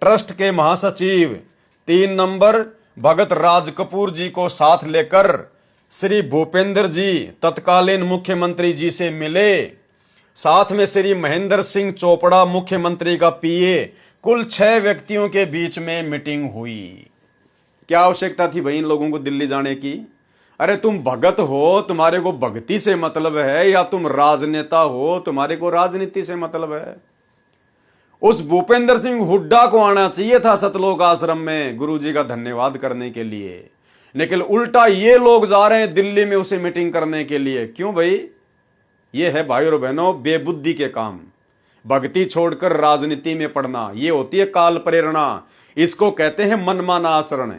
ट्रस्ट के महासचिव। 3 नंबर भगत राज कपूर जी को साथ लेकर श्री भूपेंद्र जी तत्कालीन मुख्यमंत्री जी से मिले। साथ में श्री महेंद्र सिंह चोपड़ा मुख्यमंत्री का पीए। कुल 6 व्यक्तियों के बीच में मीटिंग हुई। क्या आवश्यकता थी भाई इन लोगों को दिल्ली जाने की? अरे तुम भगत हो, तुम्हारे को भक्ति से मतलब है, या तुम राजनेता हो, तुम्हारे को राजनीति से मतलब है। उस भूपेंद्र सिंह हुड्डा को आना चाहिए था सतलोक आश्रम में गुरुजी का धन्यवाद करने के लिए, लेकिन उल्टा ये लोग जा रहे हैं दिल्ली में उसे मीटिंग करने के लिए। क्यों भाई? ये है भाई और बहनों बेबुद्धि के काम। भक्ति छोड़कर राजनीति में पड़ना, ये होती है काल प्रेरणा। इसको कहते हैं मनमाना आचरण।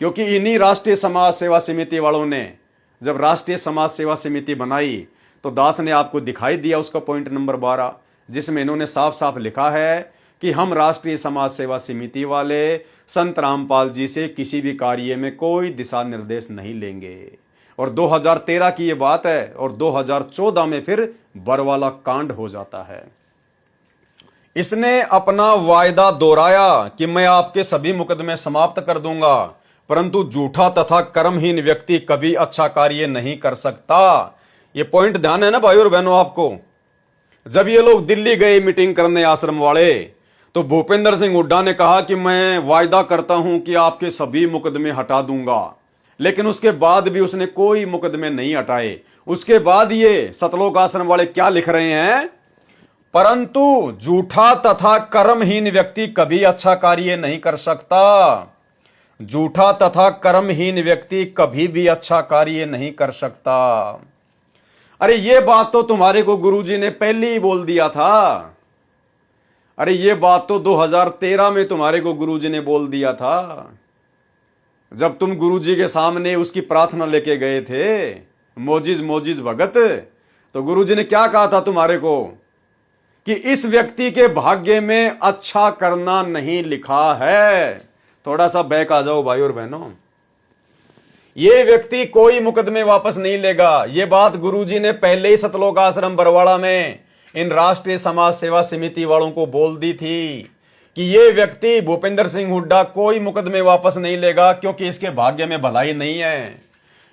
क्योंकि इन्हीं राष्ट्रीय समाज सेवा समिति वालों ने जब राष्ट्रीय समाज सेवा समिति बनाई तो दास ने आपको दिखाई दिया उसका पॉइंट नंबर 12, जिसमें इन्होंने साफ साफ लिखा है कि हम राष्ट्रीय समाज सेवा समिति वाले संत रामपाल जी से किसी भी कार्य में कोई दिशा निर्देश नहीं लेंगे। और 2013 की ये बात है, और 2014 में फिर बरवाला कांड हो जाता है। इसने अपना वायदा दोहराया कि मैं आपके सभी मुकदमे समाप्त कर दूंगा, परंतु झूठा तथा कर्महीन व्यक्ति कभी अच्छा कार्य नहीं कर सकता। ये पॉइंट ध्यान है ना भाई और बहनों आपको? जब ये लोग दिल्ली गए मीटिंग करने आश्रम वाले, तो भूपेंद्र सिंह हुड्डा ने कहा कि मैं वायदा करता हूं कि आपके सभी मुकदमे हटा दूंगा, लेकिन उसके बाद भी उसने कोई मुकदमे नहीं हटाए। उसके बाद ये सतलोक आश्रम वाले क्या लिख रहे हैं? परंतु झूठा तथा कर्महीन व्यक्ति कभी अच्छा कार्य नहीं कर सकता। झूठा तथा कर्महीन व्यक्ति कभी भी अच्छा कार्य नहीं कर सकता। अरे ये बात तो तुम्हारे को गुरुजी ने पहले ही बोल दिया था। अरे ये बात तो 2013 में तुम्हारे को गुरुजी ने बोल दिया था, जब तुम गुरुजी के सामने उसकी प्रार्थना लेके गए थे, मोजिज मोजिज भगत। तो गुरुजी ने क्या कहा था तुम्हारे को कि इस व्यक्ति के भाग्य में अच्छा करना नहीं लिखा है। थोड़ा सा बैक आ जाओ भाई और बहनों। ये व्यक्ति कोई मुकदमे वापस नहीं लेगा। ये बात गुरुजी ने पहले ही सतलोक आश्रम बरवाड़ा में इन राष्ट्रीय समाज सेवा समिति वालों को बोल दी थी कि ये व्यक्ति भूपेंद्र सिंह हुड्डा कोई मुकदमे वापस नहीं लेगा, क्योंकि इसके भाग्य में भलाई नहीं है।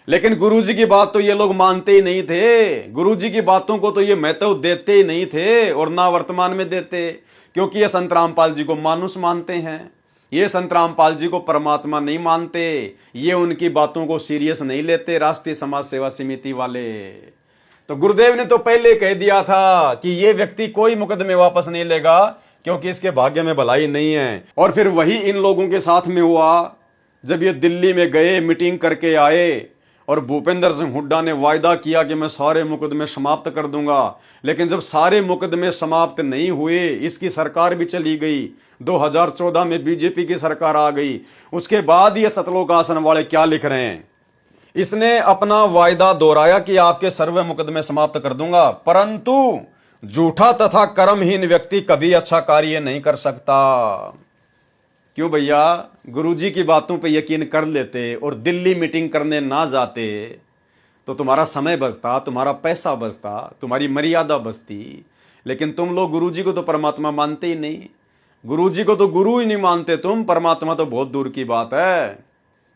लेकिन गुरुजी की बात तो ये लोग मानते ही नहीं थे। गुरुजी की बातों को तो ये महत्व देते ही नहीं थे, और ना वर्तमान में देते, क्योंकि ये संत रामपाल जी को मानुष मानते हैं। ये संत रामपाल जी को परमात्मा नहीं मानते। ये उनकी बातों को सीरियस नहीं लेते राष्ट्रीय समाज सेवा समिति वाले। तो गुरुदेव ने तो पहले कह दिया था कि ये व्यक्ति कोई मुकदमे वापस नहीं लेगा, क्योंकि इसके भाग्य में भलाई नहीं है। और फिर वही इन लोगों के साथ में हुआ, जब ये दिल्ली में गए मीटिंग करके आए, और भूपेंद्र सिंह हुड्डा ने वायदा किया कि मैं सारे मुकदमे समाप्त कर दूंगा। लेकिन जब सारे मुकदमे समाप्त नहीं हुए, इसकी सरकार भी चली गई, 2014 में बीजेपी की सरकार आ गई। उसके बाद ये सतलोक आश्रम वाले क्या लिख रहे हैं? इसने अपना वायदा दोहराया कि आपके सर्वे मुकदमे समाप्त कर दूंगा, परंतु झूठा तथा कर्महीन व्यक्ति कभी अच्छा कार्य नहीं कर सकता। क्यों भैया? गुरुजी की बातों पे यकीन कर लेते और दिल्ली मीटिंग करने ना जाते तो तुम्हारा समय बचता, तुम्हारा पैसा बचता, तुम्हारी मर्यादा बचती। लेकिन तुम लोग गुरुजी को तो परमात्मा मानते ही नहीं। गुरुजी को तो गुरु ही नहीं मानते तुम, परमात्मा तो बहुत दूर की बात है।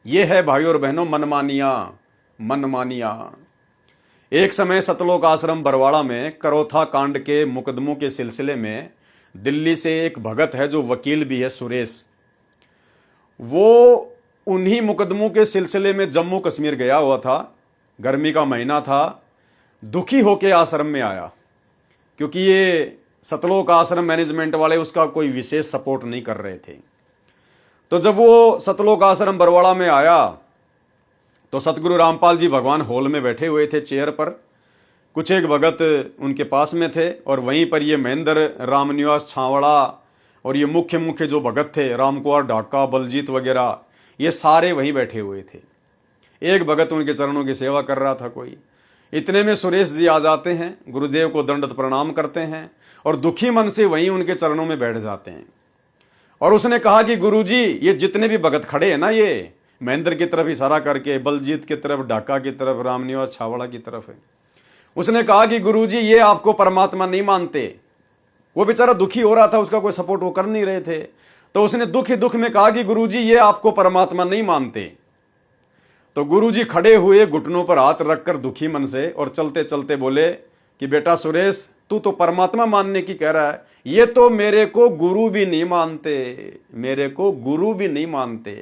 ये है भाई और बहनों मनमानिया। एक समय सतलोक आश्रम बरवाड़ा में करोथा कांड के मुकदमों के सिलसिले में दिल्ली से एक भगत है जो वकील भी है, सुरेश। वो उन्हीं मुकदमों के सिलसिले में जम्मू कश्मीर गया हुआ था। गर्मी का महीना था। दुखी होके आश्रम में आया, क्योंकि ये सतलोक आश्रम मैनेजमेंट वाले उसका कोई विशेष सपोर्ट नहीं कर रहे थे। तो जब वो सतलोक आश्रम बरवाड़ा में आया तो सतगुरु रामपाल जी भगवान हॉल में बैठे हुए थे चेयर पर। कुछ एक भगत उनके पास में थे, और वहीं पर ये महेंद्र रामनिवास छावड़ा और ये मुख्य जो भगत थे, रामकुमार ढाका, बलजीत वगैरह, ये सारे वहीं बैठे हुए थे। एक भगत उनके चरणों की सेवा कर रहा था कोई। इतने में सुरेश जी आ जाते हैं, गुरुदेव को दंडवत प्रणाम करते हैं और दुखी मन से वहीं उनके चरणों में बैठ जाते हैं। और उसने कहा कि गुरुजी, ये जितने भी भगत खड़े हैं ना, ये महेंद्र की तरफ इशारा करके, बलजीत की तरफ, ढाका की तरफ, रामनिवास छावड़ा की तरफ है। उसने कहा कि गुरुजी, ये आपको परमात्मा नहीं मानते। वो बेचारा दुखी हो रहा था, उसका कोई सपोर्ट वो कर नहीं रहे थे। तो उसने दुख में कहा कि गुरुजी, ये आपको परमात्मा नहीं मानते। तो गुरुजी खड़े हुए, घुटनों पर हाथ रखकर दुखी मन से, और चलते चलते बोले कि बेटा सुरेश, तू तो परमात्मा मानने की कह रहा है, ये तो मेरे को गुरु भी नहीं मानते, मेरे को गुरु भी नहीं मानते।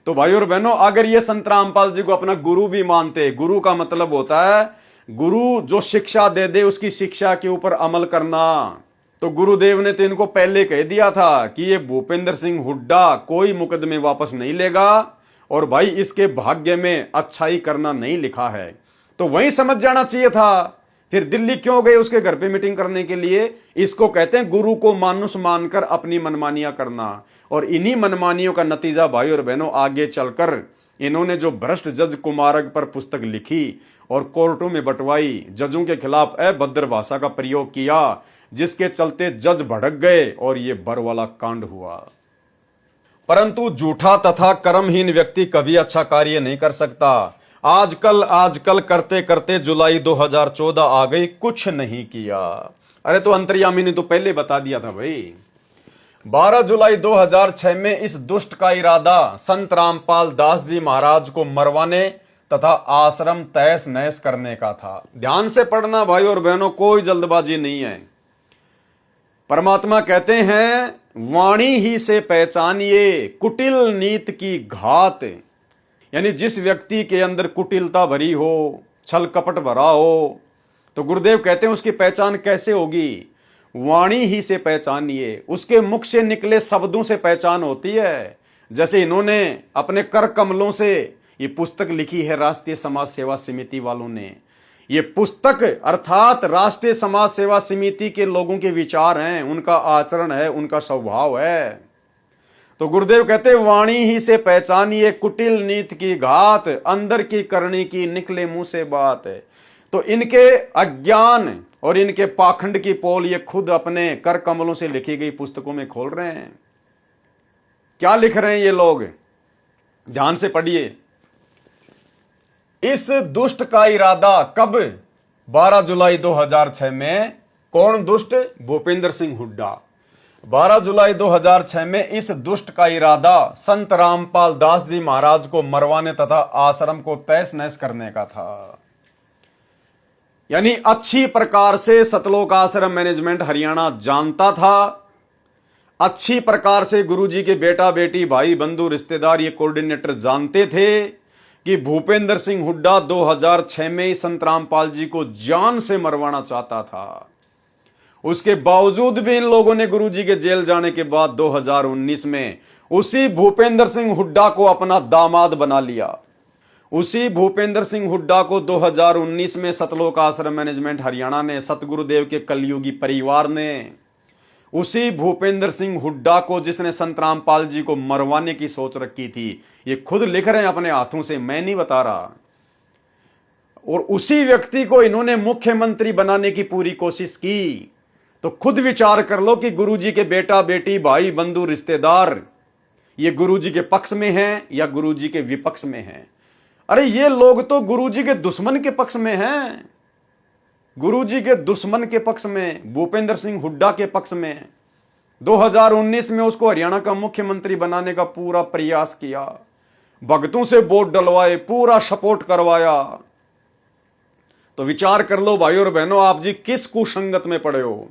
तो भाई और बहनों, अगर ये संत रामपाल जी को अपना गुरु भी मानते, गुरु का मतलब होता है गुरु जो शिक्षा दे दे उसकी शिक्षा के ऊपर अमल करना, तो गुरुदेव ने तो इनको पहले कह दिया था कि ये भूपेंद्र सिंह हुड्डा कोई मुकदमे वापस नहीं लेगा और भाई इसके भाग्य में अच्छाई करना नहीं लिखा है। तो वहीं समझ जाना चाहिए था। फिर दिल्ली क्यों गए उसके घर पे मीटिंग करने के लिए? इसको कहते हैं गुरु को मानुष मानकर अपनी मनमानियां करना। और इन्हीं मनमानियों का नतीजा भाई और बहनों आगे चलकर इन्होंने जो भ्रष्ट जज कुमारक पर पुस्तक लिखी और कोर्टों में बंटवाई, जजों के खिलाफ अभद्र भाषा का प्रयोग किया, जिसके चलते जज भड़क गए और ये बर वाला कांड हुआ। परंतु झूठा तथा कर्महीन व्यक्ति कभी अच्छा कार्य नहीं कर सकता। आजकल करते करते जुलाई 2014 आ गई, कुछ नहीं किया। अरे तो अंतर्यामी ने तो पहले बता दिया था भाई। 12 जुलाई 2006 में इस दुष्ट का इरादा संत रामपाल दास जी महाराज को मरवाने तथा आश्रम तहस नहस करने का था। ध्यान से पढ़ना भाई और बहनों, कोई जल्दबाजी नहीं है। परमात्मा कहते हैं वाणी ही से पहचानिए कुटिल नीत की घात। यानी जिस व्यक्ति के अंदर कुटिलता भरी हो, छल कपट भरा हो, तो गुरुदेव कहते हैं उसकी पहचान कैसे होगी? वाणी ही से पहचानिए, उसके मुख से निकले शब्दों से पहचान होती है। जैसे इन्होंने अपने कर कमलों से ये पुस्तक लिखी है, राष्ट्रीय समाज सेवा समिति वालों ने। ये पुस्तक अर्थात राष्ट्रीय समाज सेवा समिति के लोगों के विचार हैं, उनका आचरण है, उनका स्वभाव है। तो गुरुदेव कहते वाणी ही से पहचानिए कुटिल नीत की घात, अंदर की करनी की निकले मुंह से बात। तो इनके अज्ञान और इनके पाखंड की पोल ये खुद अपने कर कमलों से लिखी गई पुस्तकों में खोल रहे हैं। क्या लिख रहे हैं ये लोग? ध्यान से पढ़िए। इस दुष्ट का इरादा कब? 12 जुलाई 2006 में। कौन दुष्ट? भूपेंद्र सिंह हुड्डा। 12 जुलाई 2006 में इस दुष्ट का इरादा संत रामपाल दास जी महाराज को मरवाने तथा आश्रम को तहस नहस करने का था। यानी अच्छी प्रकार से सतलोक आश्रम मैनेजमेंट हरियाणा जानता था, अच्छी प्रकार से गुरुजी के बेटा बेटी भाई बंधु रिश्तेदार ये कोऑर्डिनेटर जानते थे कि भूपेंद्र सिंह हुड्डा 2006 में ही संत रामपाल जी को जान से मरवाना चाहता था। उसके बावजूद भी इन लोगों ने गुरुजी के जेल जाने के बाद 2019 में उसी भूपेंद्र सिंह हुड्डा को अपना दामाद बना लिया। उसी भूपेंद्र सिंह हुड्डा को 2019 में सतलोक आश्रम मैनेजमेंट हरियाणा ने, सतगुरुदेव के कलयुगी परिवार ने, उसी भूपेंद्र सिंह हुड्डा को जिसने संत रामपाल जी को मरवाने की सोच रखी थी, ये खुद लिख रहे हैं अपने हाथों से, मैं नहीं बता रहा। और उसी व्यक्ति को इन्होंने मुख्यमंत्री बनाने की पूरी कोशिश की। तो खुद विचार कर लो कि गुरुजी के बेटा बेटी भाई बंधु रिश्तेदार ये गुरुजी के पक्ष में हैं या गुरुजी के विपक्ष में हैं। अरे ये लोग तो गुरुजी के दुश्मन के पक्ष में हैं, गुरुजी के दुश्मन के पक्ष में, भूपेंद्र सिंह हुड्डा के पक्ष में। 2019 में उसको हरियाणा का मुख्यमंत्री बनाने का पूरा प्रयास किया, भक्तों से वोट डलवाए, पूरा सपोर्ट करवाया। तो विचार कर लो भाई और बहनों, आप जी किस कुसंगत में पड़े हो?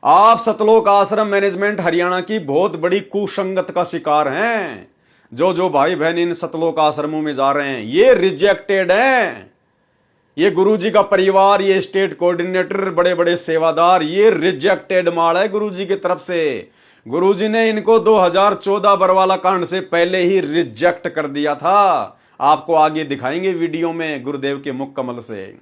आप सतलोक आश्रम मैनेजमेंट हरियाणा की बहुत बड़ी कुसंगत का शिकार हैं। जो भाई बहन इन सतलोक आश्रमों में जा रहे हैं ये रिजेक्टेड हैं। ये गुरुजी का परिवार, ये स्टेट कोऑर्डिनेटर, बड़े बड़े सेवादार, ये रिजेक्टेड माल है गुरुजी की तरफ से। गुरुजी ने इनको 2014 बरवाला कांड से पहले ही रिजेक्ट कर दिया था। आपको आगे दिखाएंगे वीडियो में गुरुदेव के मुख कमल से।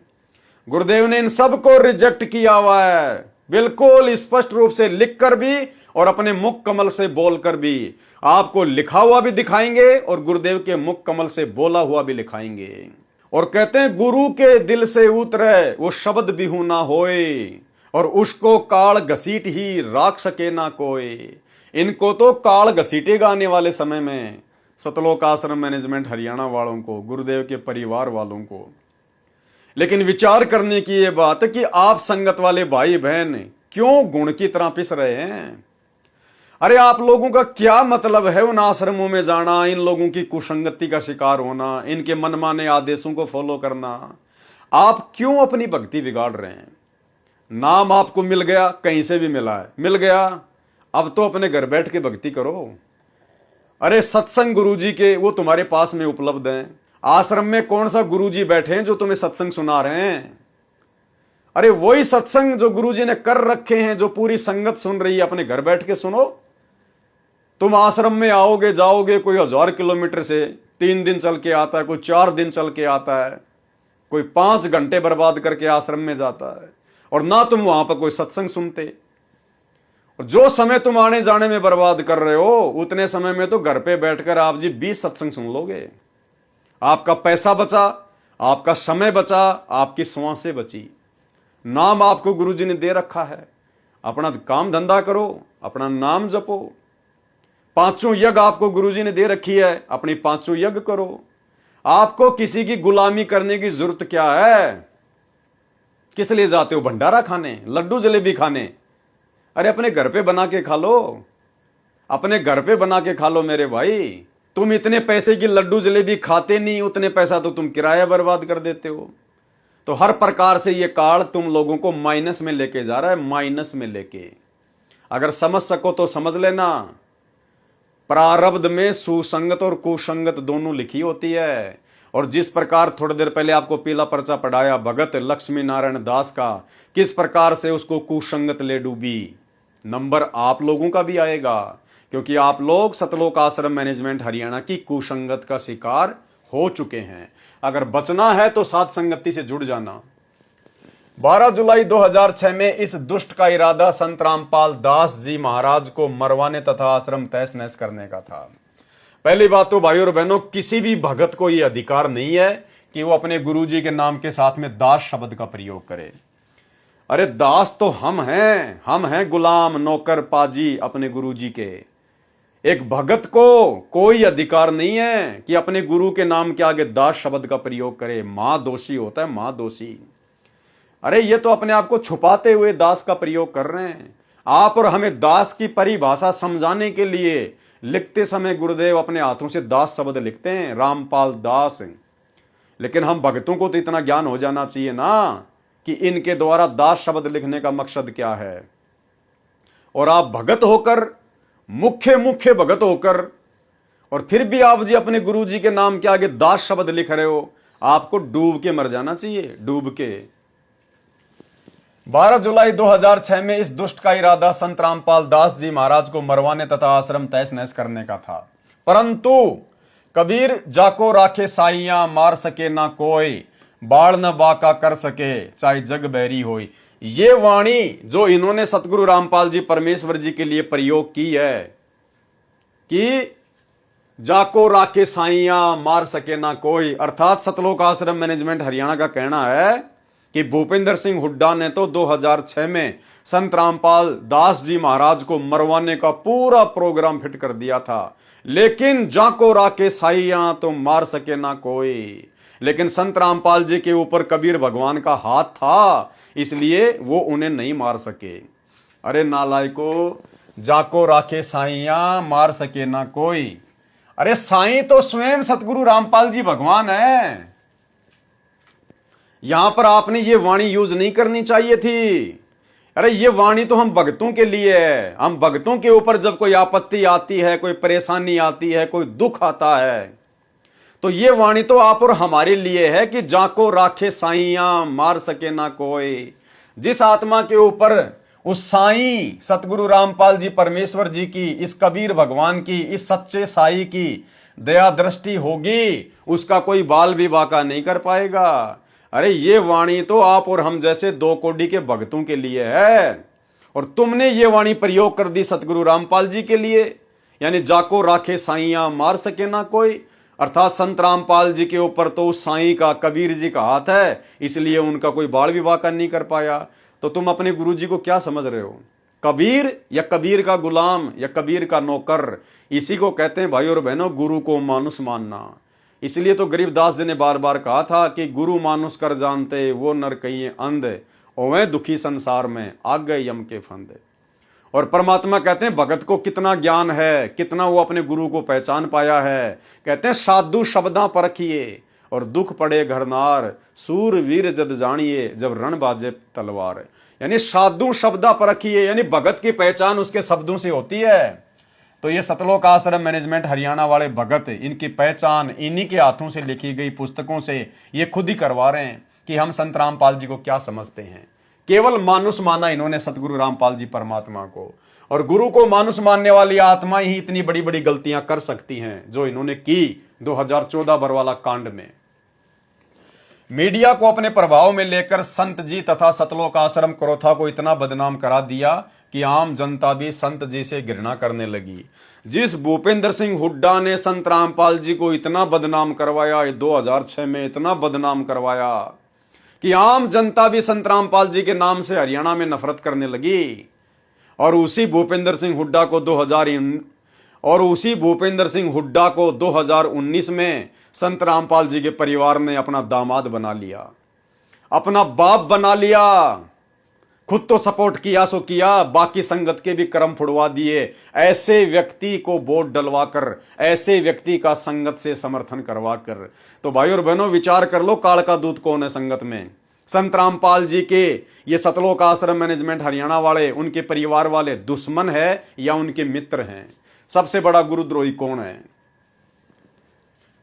गुरुदेव ने इन सबको रिजेक्ट किया हुआ है, बिल्कुल स्पष्ट रूप से लिखकर भी और अपने मुख कमल से बोलकर भी। आपको लिखा हुआ भी दिखाएंगे और गुरुदेव के मुख कमल से बोला हुआ भी दिखाएंगे। और कहते हैं गुरु के दिल से उतरे वो शब्द बिहू ना होए, और उसको काल घसीट ही राख सके ना कोई। इनको तो काल घसीटेगा आने वाले समय में, सतलोक आश्रम मैनेजमेंट हरियाणा वालों को, गुरुदेव के परिवार वालों को। लेकिन विचार करने की यह बात है कि आप संगत वाले भाई बहन क्यों गुण की तरह पिस रहे हैं? अरे आप लोगों का क्या मतलब है उन आश्रमों में जाना, इन लोगों की कुसंगति का शिकार होना, इनके मनमाने आदेशों को फॉलो करना? आप क्यों अपनी भक्ति बिगाड़ रहे हैं? नाम आपको मिल गया, कहीं से भी मिला है, मिल गया, अब तो अपने घर बैठ के भक्ति करो। अरे सत्संग गुरुजी के वो तुम्हारे पास में उपलब्ध हैं। आश्रम में कौन सा गुरुजी बैठे हैं जो तुम्हें सत्संग सुना रहे हैं? अरे वही सत्संग जो गुरुजी ने कर रखे हैं, जो पूरी संगत सुन रही है, अपने घर बैठ के सुनो। तुम आश्रम में आओगे जाओगे, कोई 1000 किलोमीटर से 3 दिन चल के आता है, कोई 4 दिन चल के आता है, कोई 5 घंटे बर्बाद करके आश्रम में जाता है, और ना तुम वहां पर कोई सत्संग सुनते। और जो समय तुम आने जाने में बर्बाद कर रहे हो, उतने समय में तो घर पे बैठकर आप जी 20 सत्संग सुन लोगे। आपका पैसा बचा, आपका समय बचा, आपकी सांसें बची। नाम आपको गुरुजी ने दे रखा है, अपना काम धंधा करो, अपना नाम जपो। 5 यज्ञ आपको गुरुजी ने दे रखी है, अपनी 5 यज्ञ करो। आपको किसी की गुलामी करने की जरूरत क्या है? किस लिए जाते हो? भंडारा खाने, लड्डू जलेबी खाने? अरे अपने घर पे बना के खा लो, अपने घर पे बना के खा लो मेरे भाई। तुम इतने पैसे की लड्डू जलेबी खाते नहीं, उतने पैसा तो तुम किराया बर्बाद कर देते हो। तो हर प्रकार से ये काल तुम लोगों को माइनस में लेके जा रहा है, माइनस में लेके। अगर समझ सको तो समझ लेना, प्रारब्ध में सुसंगत और कुसंगत दोनों लिखी होती है। और जिस प्रकार थोड़ी देर पहले आपको पीला पर्चा पढ़ाया भगत लक्ष्मी नारायण दास का, किस प्रकार से उसको कुसंगत ले डूबी, नंबर आप लोगों का भी आएगा, क्योंकि आप लोग सतलोक आश्रम मैनेजमेंट हरियाणा की कुसंगत का शिकार हो चुके हैं। अगर बचना है तो साथ संगति से जुड़ जाना। 12 जुलाई 2006 में इस दुष्ट का इरादा संत रामपाल दास जी महाराज को मरवाने तथा आश्रम तहस नहस करने का था। पहली बात तो भाइयों और बहनों, किसी भी भगत को यह अधिकार नहीं है कि वो अपने गुरुजी के नाम के साथ में दास शब्द का प्रयोग करे। अरे दास तो हम हैं गुलाम नौकर पाजी अपने गुरुजी के। एक भगत को कोई अधिकार नहीं है कि अपने गुरु के नाम के आगे दास शब्द का प्रयोग करे। मां दोषी होता है, मां दोषी। अरे ये तो अपने आप को छुपाते हुए दास का प्रयोग कर रहे हैं। आप और हमें दास की परिभाषा समझाने के लिए लिखते समय गुरुदेव अपने हाथों से दास शब्द लिखते हैं, रामपाल दास। लेकिन हम भक्तों को तो इतना ज्ञान हो जाना चाहिए ना कि इनके द्वारा दास शब्द लिखने का मकसद क्या है। और आप भगत होकर, मुख्य भगत होकर, और फिर भी आप जी अपने गुरुजी के नाम के आगे दास शब्द लिख रहे हो, आपको डूब के मर जाना चाहिए, डूब के। 12 जुलाई 2006 में इस दुष्ट का इरादा संत रामपाल दास जी महाराज को मरवाने तथा आश्रम तहस नहस करने का था। परंतु कबीर जाको राखे साइयां, मार सके ना कोई, बाढ़ न बाका कर सके चाहे जग बैरी होई। ये वाणी जो इन्होंने सतगुरु रामपाल जी परमेश्वर जी के लिए प्रयोग की है कि जाको राखे साइयां, मार सके ना कोई, अर्थात सतलोक आश्रम मैनेजमेंट हरियाणा का कहना है कि भूपेंद्र सिंह हुड्डा ने तो 2006 में संत रामपाल दास जी महाराज को मरवाने का पूरा प्रोग्राम फिट कर दिया था। लेकिन जाको राखे साइयां तो मार सके ना कोई। लेकिन संत रामपाल जी के ऊपर कबीर भगवान का हाथ था, इसलिए वो उन्हें नहीं मार सके। अरे नालायको, जाको राखे साइयां, मार सके ना कोई। अरे साईं तो स्वयं सतगुरु रामपाल जी भगवान है। यहां पर आपने ये वाणी यूज नहीं करनी चाहिए थी। अरे ये वाणी तो हम भक्तों के लिए है। हम भक्तों के ऊपर जब कोई आपत्ति आती है, कोई परेशानी आती है, कोई दुख आता है, तो ये वाणी तो आप और हमारे लिए है कि जाको राखे साइयां, मार सके ना कोई। जिस आत्मा के ऊपर उस साईं सतगुरु रामपाल जी परमेश्वर जी की, इस कबीर भगवान की, इस सच्चे साई की दया दृष्टि होगी, उसका कोई बाल भी बाका नहीं कर पाएगा। अरे ये वाणी तो आप और हम जैसे 2 कोड़ी के भक्तों के लिए है, और तुमने ये वाणी प्रयोग कर दी सतगुरु रामपाल जी के लिए, यानी जाको राखे साइयां, मार सके ना कोई। अर्थात संत रामपाल जी के ऊपर तो उस साईं का, कबीर जी का हाथ है, इसलिए उनका कोई बाल भी बाका नहीं कर पाया। तो तुम अपने गुरु जी को क्या समझ रहे हो? कबीर या कबीर का गुलाम या कबीर का नौकर, इसी को कहते हैं भाई और बहनों गुरु को मानुष मानना। इसलिए तो गरीबदास जी ने बार बार कहा था कि गुरु मानुष कर जानते, वो नर कहिए अंध, ओवे दुखी संसार में आग गए यम के फंदे। और परमात्मा कहते हैं भगत को कितना ज्ञान है, कितना वो अपने गुरु को पहचान पाया है। कहते हैं साधु शब्दा परखिए और दुख पड़े घरनार, सूर वीर जद जानिए जब रण बाजे तलवार। यानी साधु शब्दा परखिए, यानी भगत की पहचान उसके शब्दों से होती है। तो ये सतलोक आश्रम मैनेजमेंट हरियाणा वाले भगत, इनकी पहचान इन्हीं के हाथों से लिखी गई पुस्तकों से ये खुद ही करवा रहे हैं कि हम संत रामपाल जी को क्या समझते हैं। केवल मानुष माना इन्होंने सतगुरु रामपाल जी परमात्मा को, और गुरु को मानुष मानने वाली आत्मा ही इतनी बड़ी बड़ी गलतियां कर सकती हैं जो इन्होंने की 2014 बरवाला कांड में। मीडिया को अपने प्रभाव में लेकर संत जी तथा सतलोक आश्रम करोथा को इतना बदनाम करा दिया कि आम जनता भी संत जी से घृणा करने लगी। जिस भूपेंद्र सिंह हुड्डा ने संत रामपाल जी को इतना बदनाम करवाया, 2006 में इतना बदनाम करवाया कि आम जनता भी संत रामपाल जी के नाम से हरियाणा में नफरत करने लगी। और उसी भूपेंद्र सिंह हुड्डा को 2019 में संत रामपाल जी के परिवार ने अपना दामाद बना लिया, अपना बाप बना लिया। खुद तो सपोर्ट किया सो किया, बाकी संगत के भी कर्म फुड़वा दिए। ऐसे व्यक्ति को वोट डलवाकर, ऐसे व्यक्ति का संगत से समर्थन करवाकर। तो भाई और बहनों, विचार कर लो काल का दूत कौन है संगत में। संत रामपाल जी के ये सतलोक आश्रम मैनेजमेंट हरियाणा वाले, उनके परिवार वाले दुश्मन है या उनके मित्र हैं? सबसे बड़ा गुरुद्रोही कौन है?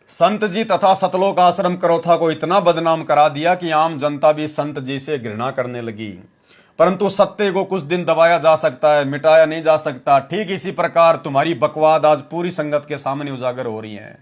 संत जी तथा सतलोक आश्रम करोथा को इतना बदनाम करा दिया कि आम जनता भी संत जी से घृणा करने लगी। परंतु सत्य को कुछ दिन दबाया जा सकता है, मिटाया नहीं जा सकता। ठीक इसी प्रकार तुम्हारी बकवाद आज पूरी संगत के सामने उजागर हो रही है।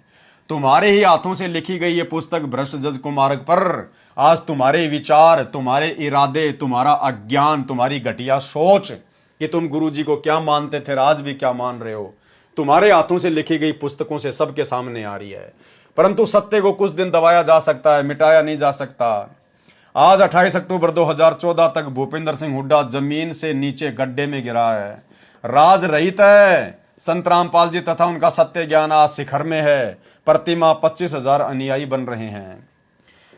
तुम्हारे ही हाथों से लिखी गई ये पुस्तक भ्रष्ट जज कुमार्ग पर आज तुम्हारे विचार, तुम्हारे इरादे, तुम्हारा अज्ञान, तुम्हारी घटिया सोच कि तुम गुरुजी को क्या मानते थे, आज भी क्या मान रहे हो, तुम्हारे हाथों से लिखी गई पुस्तकों से सबके सामने आ रही है। परंतु सत्य को कुछ दिन दबाया जा सकता है, मिटाया नहीं जा सकता। आज 28 अक्टूबर 2014 तक भूपेंद्र सिंह हुड्डा जमीन से नीचे गड्ढे में गिरा है। राज रहित है। संत रामपाल जी तथा उनका सत्य ज्ञान आज शिखर में है। प्रतिमा 25,000 अनुयायी बन रहे हैं।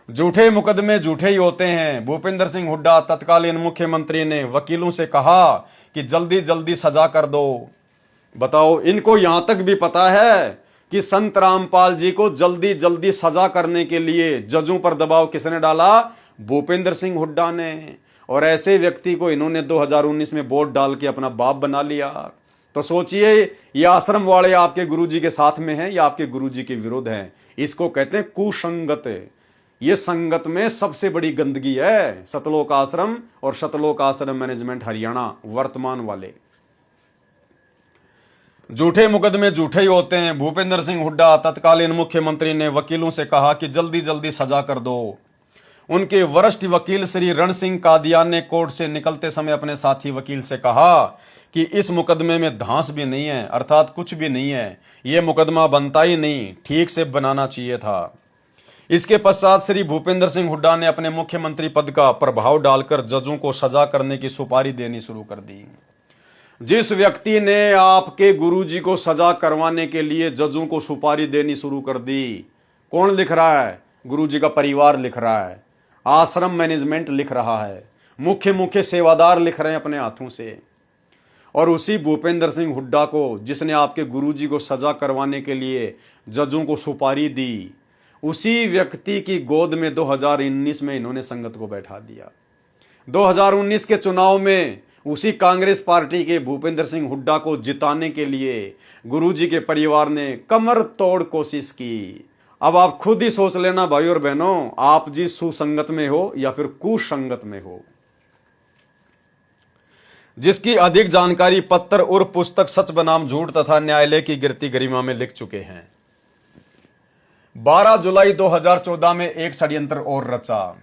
झूठे मुकदमे झूठे ही होते हैं। भूपेंद्र सिंह हुड्डा तत्कालीन मुख्यमंत्री ने वकीलों से कहा कि जल्दी जल्दी सजा कर दो। बताओ, इनको यहां तक भी पता है कि संत रामपाल जी को जल्दी जल्दी सजा करने के लिए जजों पर दबाव किसने डाला? भूपेंद्र सिंह हुड्डा ने। और ऐसे व्यक्ति को इन्होंने 2019 में वोट डाल के अपना बाप बना लिया। तो सोचिए, ये आश्रम वाले आपके गुरुजी के साथ में हैं या आपके गुरुजी के विरुद्ध हैं? इसको कहते हैं कुसंगत। ये संगत में सबसे बड़ी गंदगी है सतलोक आश्रम और सतलोक आश्रम मैनेजमेंट हरियाणा वर्तमान वाले। झूठे मुकदमे झूठे ही होते हैं। भूपेंद्र सिंह हुड्डा तत्कालीन मुख्यमंत्री ने वकीलों से कहा कि जल्दी जल्दी सजा कर दो। उनके वरिष्ठ वकील श्री रण सिंह कादियान ने कोर्ट से निकलते समय अपने साथी वकील से कहा कि इस मुकदमे में धांस भी नहीं है, अर्थात कुछ भी नहीं है, यह मुकदमा बनता ही नहीं, ठीक से बनाना चाहिए था। इसके पश्चात श्री भूपेंद्र सिंह हुड्डा ने अपने मुख्यमंत्री पद का प्रभाव डालकर जजों को सजा करने की सुपारी देनी शुरू कर दी। जिस व्यक्ति ने आपके गुरुजी को सजा करवाने के लिए जजों को सुपारी देनी शुरू कर दी, कौन लिख रहा है? गुरुजी का परिवार लिख रहा है, आश्रम मैनेजमेंट लिख रहा है, मुख्य सेवादार लिख रहे हैं अपने हाथों से। और उसी भूपेंद्र सिंह हुड्डा को, जिसने आपके गुरुजी को सजा करवाने के लिए जजों को सुपारी दी, उसी व्यक्ति की गोद में 2019 में इन्होंने संगत को बैठा दिया। 2019 के चुनाव में उसी कांग्रेस पार्टी के भूपेंद्र सिंह हुड्डा को जिताने के लिए गुरुजी के परिवार ने कमर तोड़ कोशिश की। अब आप खुद ही सोच लेना भाई और बहनों, आप जी सुसंगत में हो या फिर कुसंगत में हो। जिसकी अधिक जानकारी पत्र और पुस्तक सच बनाम झूठ तथा न्यायालय की गिरती गरिमा में लिख चुके हैं। 12 जुलाई 2014 में एक षड्यंत्र और रचा।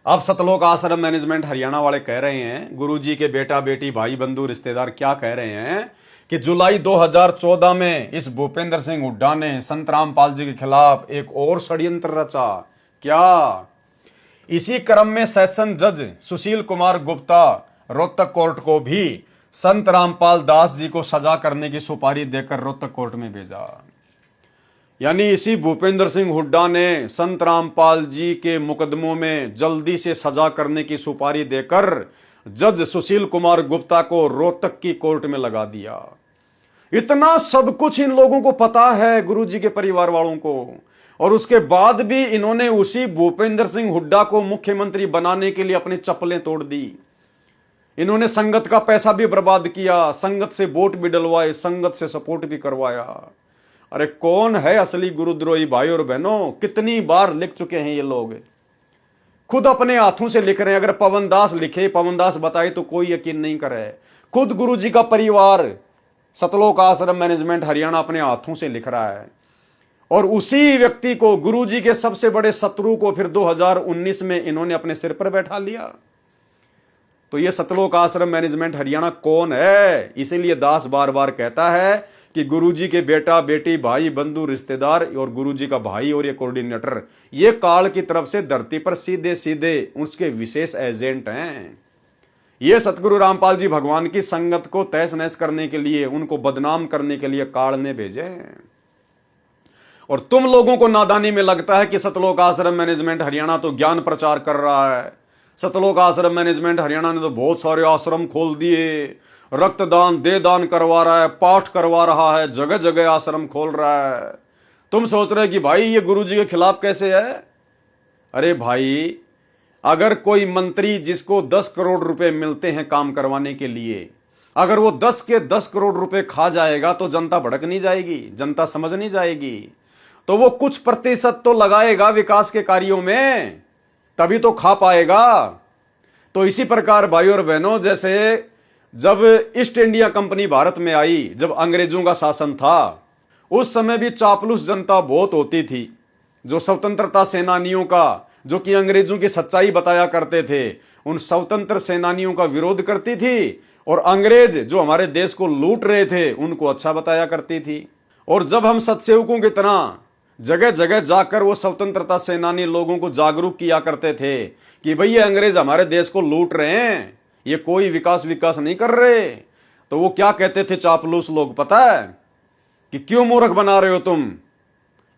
अब सतलोक आश्रम मैनेजमेंट हरियाणा वाले कह रहे हैं, गुरुजी के बेटा बेटी भाई बंधु रिश्तेदार क्या कह रहे हैं कि जुलाई 2014 में इस भूपेंद्र सिंह हुड्डा ने संत रामपाल जी के खिलाफ एक और षड्यंत्र रचा। क्या? इसी क्रम में सेशन जज सुशील कुमार गुप्ता रोहतक कोर्ट को भी संत रामपाल दास जी को सजा करने की सुपारी देकर रोहतक कोर्ट में भेजा। यानी इसी भूपेंद्र सिंह हुड्डा ने संत रामपाल जी के मुकदमों में जल्दी से सजा करने की सुपारी देकर जज सुशील कुमार गुप्ता को रोहतक की कोर्ट में लगा दिया। इतना सब कुछ इन लोगों को पता है, गुरुजी के परिवार वालों को, और उसके बाद भी इन्होंने उसी भूपेंद्र सिंह हुड्डा को मुख्यमंत्री बनाने के लिए अपनी चप्पलें तोड़ दी। इन्होंने संगत का पैसा भी बर्बाद किया, संगत से वोट भी डलवाए, संगत से सपोर्ट भी करवाया। अरे कौन है असली गुरुद्रोही भाई और बहनों? कितनी बार लिख चुके हैं ये लोग, खुद अपने हाथों से लिख रहे हैं। अगर पवन दास लिखे, पवन दास बताए तो कोई यकीन नहीं करे। खुद गुरुजी का परिवार सतलोक आश्रम मैनेजमेंट हरियाणा अपने हाथों से लिख रहा है, और उसी व्यक्ति को, गुरुजी के सबसे बड़े शत्रु को, फिर 2019 में इन्होंने अपने सिर पर बैठा लिया। तो ये सतलोक आश्रम मैनेजमेंट हरियाणा कौन है? इसीलिए दास बार बार कहता है कि गुरुजी के बेटा बेटी भाई बंधु रिश्तेदार और गुरुजी का भाई और ये कोऑर्डिनेटर, ये काल की तरफ से धरती पर सीधे सीधे उसके विशेष एजेंट हैं। ये सतगुरु रामपाल जी भगवान की संगत को तहस नहस करने के लिए, उनको बदनाम करने के लिए काल ने भेजे। और तुम लोगों को नादानी में लगता है कि सतलोक आश्रम मैनेजमेंट हरियाणा तो ज्ञान प्रचार कर रहा है। सतलोक आश्रम मैनेजमेंट हरियाणा ने तो बहुत सारे आश्रम खोल दिए, रक्तदान दे दान करवा रहा है, पाठ करवा रहा है, जगह जगह आश्रम खोल रहा है। तुम सोच रहे कि भाई ये गुरुजी के खिलाफ कैसे है? अरे भाई, अगर कोई मंत्री जिसको 10 करोड़ रुपए मिलते हैं काम करवाने के लिए, अगर वो 10 के 10 करोड़ रुपए खा जाएगा तो जनता भड़क नहीं जाएगी, जनता समझ नहीं जाएगी? तो वो कुछ प्रतिशत तो लगाएगा विकास के कार्यों में, तभी तो खा पाएगा। तो इसी प्रकार भाई और बहनों, जैसे जब ईस्ट इंडिया कंपनी भारत में आई, जब अंग्रेजों का शासन था, उस समय भी चापलूस जनता बहुत होती थी, जो स्वतंत्रता सेनानियों का, जो कि अंग्रेजों की सच्चाई बताया करते थे, उन स्वतंत्र सेनानियों का विरोध करती थी, और अंग्रेज जो हमारे देश को लूट रहे थे उनको अच्छा बताया करती थी। और जब हम सत्सेवकों की तरह जगह जगह जाकर वो स्वतंत्रता सेनानी लोगों को जागरूक किया करते थे कि भाई ये अंग्रेज हमारे देश को लूट रहे हैं, ये कोई विकास नहीं कर रहे, तो वो क्या कहते थे चापलूस लोग पता है? कि क्यों मूर्ख बना रहे हो तुम?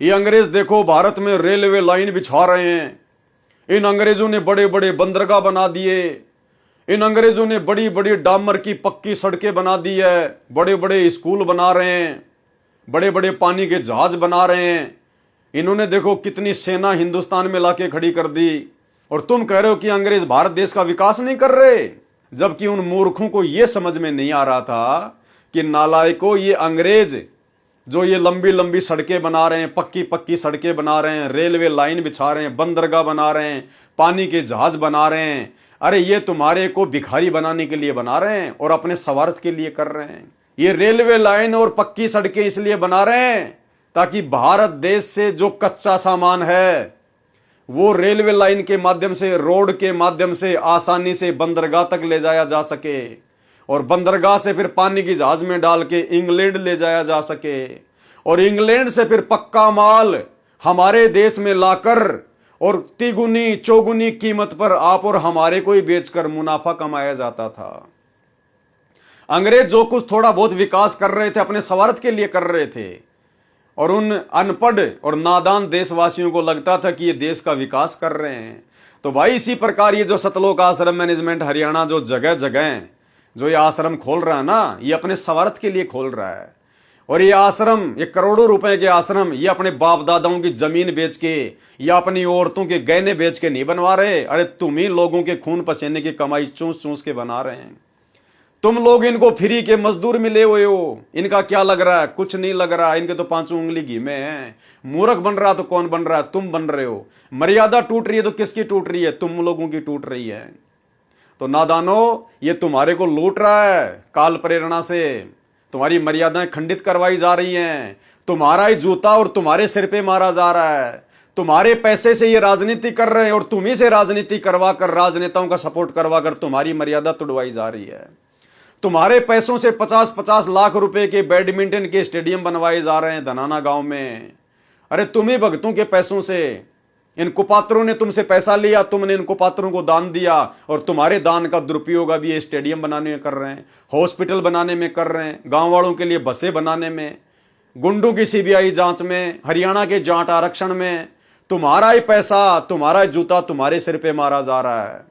ये अंग्रेज देखो भारत में रेलवे लाइन बिछा रहे हैं, इन अंग्रेजों ने बड़े बड़े बंदरगाह बना दिए, इन अंग्रेजों ने बड़ी बड़ी डामर की पक्की सड़कें बना दी है, बड़े बड़े स्कूल बना रहे हैं, बड़े बड़े पानी के जहाज बना रहे हैं, इन्होंने देखो कितनी सेना हिंदुस्तान में लाके खड़ी कर दी, और तुम कह रहे हो कि अंग्रेज भारत देश का विकास नहीं कर रहे। जबकि उन मूर्खों को यह समझ में नहीं आ रहा था कि नालायकों, ये अंग्रेज जो ये लंबी लंबी सड़कें बना रहे हैं, पक्की पक्की सड़कें बना रहे हैं, रेलवे लाइन बिछा रहे हैं, बंदरगाह बना रहे हैं, पानी के जहाज बना रहे हैं, अरे ये तुम्हारे को भिखारी बनाने के लिए बना रहे हैं और अपने स्वार्थ के लिए कर रहे हैं। ये रेलवे लाइन और पक्की सड़कें इसलिए बना रहे हैं ताकि भारत देश से जो कच्चा सामान है वो रेलवे लाइन के माध्यम से, रोड के माध्यम से आसानी से बंदरगाह तक ले जाया जा सके, और बंदरगाह से फिर पानी की जहाज में डाल के इंग्लैंड ले जाया जा सके, और इंग्लैंड से फिर पक्का माल हमारे देश में लाकर और तिगुनी चौगुनी कीमत पर आप और हमारे को ही बेचकर मुनाफा कमाया जाता था। अंग्रेज जो कुछ थोड़ा बहुत विकास कर रहे थे अपने स्वार्थ के लिए कर रहे थे, और उन अनपढ़ और नादान देशवासियों को लगता था कि ये देश का विकास कर रहे हैं। तो भाई इसी प्रकार ये जो सतलोक आश्रम मैनेजमेंट हरियाणा जो जगह जगह जो ये आश्रम खोल रहा है ना, ये अपने स्वार्थ के लिए खोल रहा है। और ये आश्रम, ये करोड़ों रुपए के आश्रम, ये अपने बाप दादाओं की जमीन बेच के या अपनी औरतों के गहने बेच के नहीं बनवा रहे। अरे तुम ही लोगों के खून पसीने की कमाई चूस चूस के बना रहे हैं। तुम लोग इनको फ्री के मजदूर मिले हुए हो। इनका क्या लग रहा है? कुछ नहीं लग रहा। इनके तो पांचों उंगली घी में है। मूर्ख बन रहा तो कौन बन रहा है? तुम बन रहे हो। मर्यादा टूट रही है तो किसकी टूट रही है? तुम लोगों की टूट रही है। तो नादानो, ये तुम्हारे को लूट रहा है काल प्रेरणा से। तुम्हारी मर्यादाएं खंडित करवाई जा रही हैं। तुम्हारा ही जूता और तुम्हारे सिर पे मारा जा रहा है। तुम्हारे पैसे से ये राजनीति कर रहे हैं और तुम्ही से राजनीति करवा कर, राजनेताओं का सपोर्ट करवा कर तुम्हारी मर्यादा तुड़वाई जा रही है। तुम्हारे पैसों से 50-50 लाख रुपए के बैडमिंटन के स्टेडियम बनवाए जा रहे हैं धनाना गांव में। अरे तुम्ही भक्तों के पैसों से, इन कुपात्रों ने तुमसे पैसा लिया, तुमने इन कुपात्रों को दान दिया और तुम्हारे दान का दुरुपयोग अभी ये स्टेडियम बनाने में कर रहे हैं, हॉस्पिटल बनाने में कर रहे हैं, गांव वालों के लिए बसें बनाने में, गुंडों की सीबीआई जांच में, हरियाणा के जाट आरक्षण में। तुम्हारा ही पैसा, तुम्हारा ही जूता तुम्हारे सिर पे मारा जा रहा है।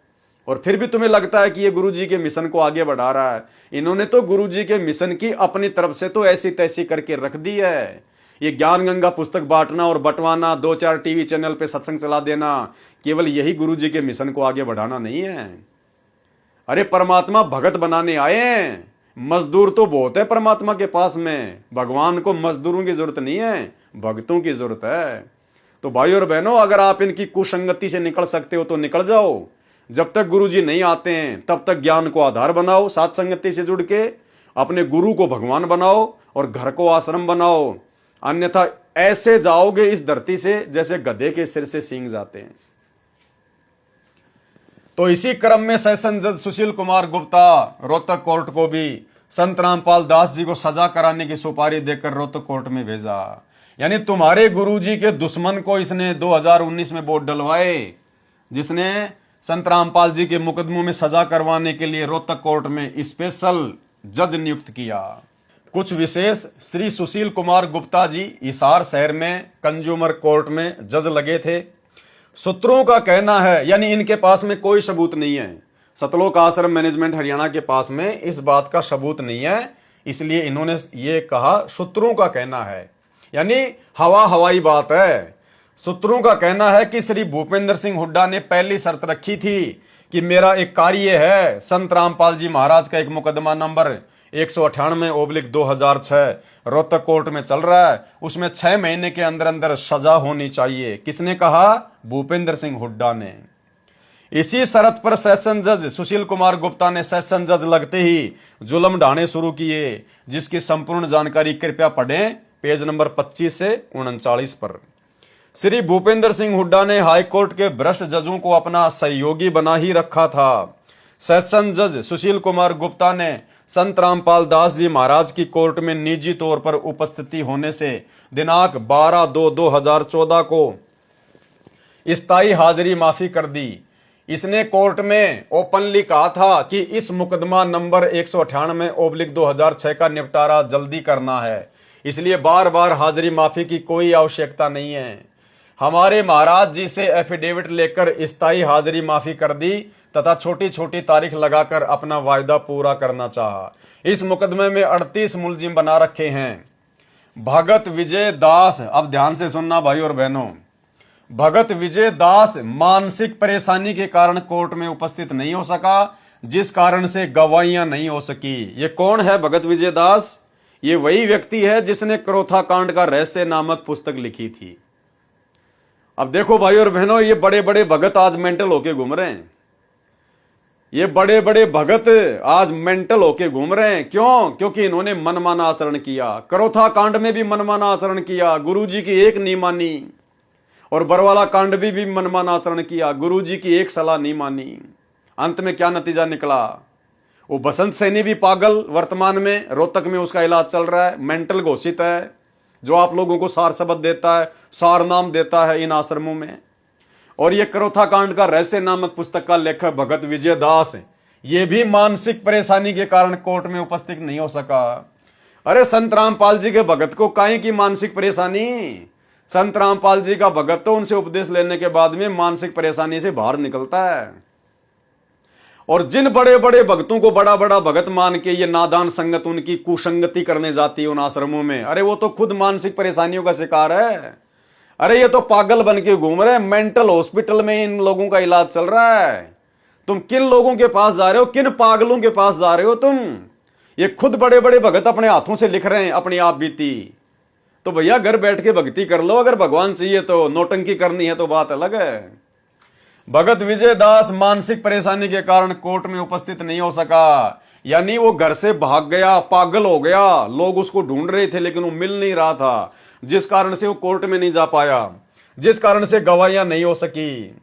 और फिर भी तुम्हें लगता है कि ये गुरुजी के मिशन को आगे बढ़ा रहा है। इन्होंने तो गुरुजी के मिशन की अपनी तरफ से तो ऐसी तैसी करके रख दी है। ये ज्ञान गंगा पुस्तक बांटना और बंटवाना, 2-4 टीवी चैनल पे सत्संग चला देना, केवल यही गुरुजी के मिशन को आगे बढ़ाना नहीं है। अरे परमात्मा भगत बनाने आए हैं, मजदूर तो बहुत है परमात्मा के पास में। भगवान को मजदूरों की जरूरत नहीं है, भक्तों की जरूरत है। तो भाई और बहनों, अगर आप इनकी कुसंगति से निकल सकते हो तो निकल जाओ। जब तक गुरुजी नहीं आते हैं तब तक ज्ञान को आधार बनाओ, साथ संगति से जुड़ के अपने गुरु को भगवान बनाओ और घर को आश्रम बनाओ। अन्यथा ऐसे जाओगे इस धरती से जैसे गधे के सिर से सींग जाते हैं। तो इसी क्रम में सेशन जज सुशील कुमार गुप्ता रोहतक कोर्ट को भी संत रामपाल दास जी को सजा कराने की सुपारी देकर रोहतक कोर्ट में भेजा। यानी तुम्हारे गुरुजी के दुश्मन को इसने 2019 में वोट डलवाए, जिसने संत रामपाल जी के मुकदमों में सजा करवाने के लिए रोहतक कोर्ट में स्पेशल जज नियुक्त किया। कुछ विशेष श्री सुशील कुमार गुप्ता जी हिसार शहर में कंज्यूमर कोर्ट में जज लगे थे। सूत्रों का कहना है, यानी इनके पास में कोई सबूत नहीं है, सतलोक आश्रम मैनेजमेंट हरियाणा के पास में इस बात का सबूत नहीं है, इसलिए इन्होंने ये कहा सूत्रों का कहना है, यानी हवाई बात है। सूत्रों का कहना है कि श्री भूपेंद्र सिंह हुड्डा ने पहली शर्त रखी थी कि मेरा एक कार्य है, संत रामपाल जी महाराज का एक मुकदमा नंबर 198/2006 रोहतक कोर्ट में चल रहा है, उसमें 6 महीने के अंदर अंदर सजा होनी चाहिए। किसने कहा? भूपेंद्र सिंह हुड्डा ने। इसी शर्त पर सेशन जज सुशील कुमार गुप्ता ने सेशन जज लगते ही जुल्म ढाने शुरू किए, जिसकी संपूर्ण जानकारी कृपया पढ़ें पेज नंबर 25 से 39 पर। श्री भूपेंद्र सिंह हुड्डा ने हाईकोर्ट के भ्रष्ट जजों को अपना सहयोगी बना ही रखा था। सेशन जज सुशील कुमार गुप्ता ने संत रामपाल दास जी महाराज की कोर्ट में निजी तौर पर उपस्थिति होने से दिनांक 12/2/2014 को स्थायी हाजिरी माफी कर दी। इसने कोर्ट में ओपनली कहा था कि इस मुकदमा नंबर 198/2006 का निपटारा जल्दी करना है, इसलिए बार बार हाजिरी माफी की कोई आवश्यकता नहीं है। हमारे महाराज जी से एफिडेविट लेकर स्थायी हाजिरी माफी कर दी तथा छोटी छोटी तारीख लगाकर अपना वायदा पूरा करना चाहा। इस मुकदमे में 38 मुलजिम बना रखे हैं। भगत विजय दास, अब ध्यान से सुनना भाई और बहनों, भगत विजय दास मानसिक परेशानी के कारण कोर्ट में उपस्थित नहीं हो सका, जिस कारण से गवाहियां नहीं हो सकी। ये कौन है भगत विजय दास? ये वही व्यक्ति है जिसने क्रोथा कांड का रहस्य नामक पुस्तक लिखी थी। अब देखो भाई और बहनों, ये बड़े बड़े भगत आज मेंटल होके घूम रहे हैं। ये बड़े बड़े भगत आज मेंटल होके घूम रहे हैं। क्यों? क्योंकि इन्होंने मनमाना आचरण किया। क्रोथा कांड में भी मनमाना आचरण किया, गुरुजी की एक नहीं मानी, और बरवाला कांड भी मनमाना आचरण किया, गुरुजी की एक सलाह नहीं मानी। अंत में क्या नतीजा निकला? वो बसंत सैनी भी पागल, वर्तमान में रोहतक में उसका इलाज चल रहा है, मेंटल घोषित है, जो आप लोगों को सार शब्द देता है, सार नाम देता है इन आश्रमों में। और ये क्रोथा कांड का रहस्य नामक पुस्तक का लेखक भगत विजय दास, ये भी मानसिक परेशानी के कारण कोर्ट में उपस्थित नहीं हो सका। अरे संत रामपाल जी के भगत को काहे की मानसिक परेशानी? संत रामपाल जी का भगत तो उनसे उपदेश लेने के बाद में मानसिक परेशानी से बाहर निकलता है। और जिन बड़े बड़े भक्तों को बड़ा बड़ा भगत मान के ये नादान संगत उनकी कुसंगति करने जाती है उन आश्रमों में, अरे वो तो खुद मानसिक परेशानियों का शिकार है। अरे ये तो पागल बन के घूम रहे हैं, मेंटल हॉस्पिटल में इन लोगों का इलाज चल रहा है। तुम किन लोगों के पास जा रहे हो? किन पागलों के पास जा रहे हो तुम? ये खुद बड़े बड़े भगत अपने हाथों से लिख रहे हैं अपनी आप बीती। तो भैया घर बैठ के भक्ति कर लो, अगर भगवान चाहिए तो। नौटंकी करनी है तो बात अलग है। भगत विजय दास मानसिक परेशानी के कारण कोर्ट में उपस्थित नहीं हो सका, यानी वो घर से भाग गया, पागल हो गया। लोग उसको ढूंढ रहे थे लेकिन वो मिल नहीं रहा था, जिस कारण से वो कोर्ट में नहीं जा पाया, जिस कारण से गवाहियां नहीं हो सकी।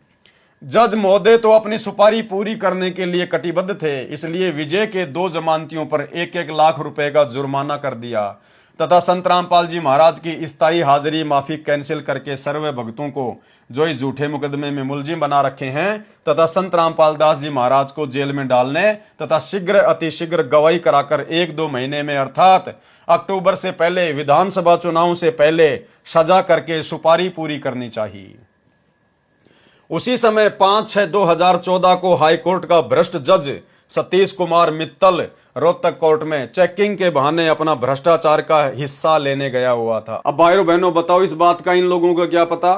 जज महोदय तो अपनी सुपारी पूरी करने के लिए कटिबद्ध थे, इसलिए विजय के 2 जमानतियों पर 1-1 लाख रुपए का जुर्माना कर दिया तथा संत रामपाल जी महाराज की स्थायी हाजिरी माफी कैंसिल करके सर्वे भक्तों को जो इस झूठे मुकदमे में मुलजिम बना रखे हैं तथा संत रामपाल दास जी महाराज को जेल में डालने तथा शीघ्र अतिशीघ्र गवाही कराकर 1-2 महीने में अर्थात अक्टूबर से पहले विधानसभा चुनाव से पहले सजा करके सुपारी पूरी करनी चाहिए। उसी समय 5/6/2014 को हाईकोर्ट का भ्रष्ट जज सतीश कुमार मित्तल रोहतक कोर्ट में चेकिंग के बहाने अपना भ्रष्टाचार का हिस्सा लेने गया हुआ था। अब भाइयों बहनों बताओ, इस बात का इन लोगों को क्या पता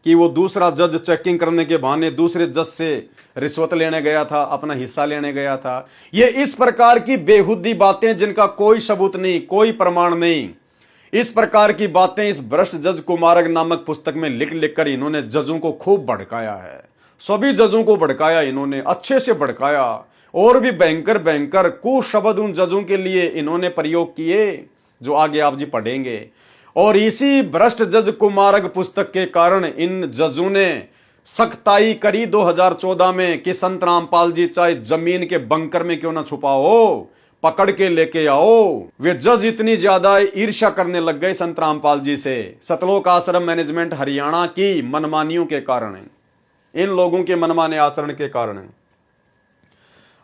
कि वो दूसरा जज चेकिंग करने के बहाने दूसरे जज से रिश्वत लेने गया था, अपना हिस्सा लेने गया था। ये इस प्रकार की बेहुदी बातें जिनका कोई सबूत नहीं, कोई प्रमाण नहीं, इस प्रकार की बातें इस भ्रष्ट जज कुमारक नामक पुस्तक में लिख लिख कर इन्होंने जजों को खूब भड़काया है। सभी जजों को भड़काया इन्होंने, अच्छे से भड़काया, और भी भयंकर भयंकर कुशब्द उन जजों के लिए इन्होंने प्रयोग किए, जो आगे आप जी पढ़ेंगे। और इसी भ्रष्ट जज कुमारक पुस्तक के कारण इन जजों ने सख्ताई करी 2014 में कि संत रामपाल जी चाहे जमीन के बंकर में क्यों ना छुपा हो, पकड़ के लेके आओ। वे जज इतनी ज्यादा ईर्ष्या करने लग गए संत रामपाल जी से, सतलोक आश्रम मैनेजमेंट हरियाणा की मनमानियों के कारण, इन लोगों के मनमाने आचरण के कारण।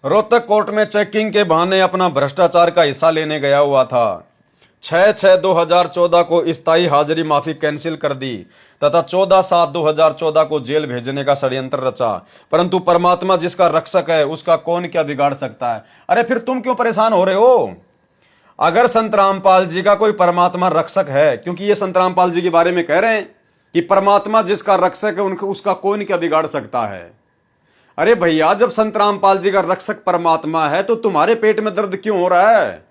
रोहतक कोर्ट में चेकिंग के बहाने अपना भ्रष्टाचार का हिस्सा लेने गया हुआ था। 6/6/2014 को स्थायी हाजिरी माफी कैंसिल कर दी तथा 14/7/2014 को जेल भेजने का षड्यंत्र रचा, परंतु परमात्मा जिसका रक्षक है उसका कौन क्या बिगाड़ सकता है। अरे फिर तुम क्यों परेशान हो रहे हो? अगर संत रामपाल जी का कोई परमात्मा रक्षक है, क्योंकि ये संत रामपाल जी के बारे में कह रहे हैं कि परमात्मा जिसका रक्षक है उनको उसका कौन क्या बिगाड़ सकता है। अरे भैया, जब संत रामपाल जी का रक्षक परमात्मा है तो तुम्हारे पेट में दर्द क्यों हो रहा है?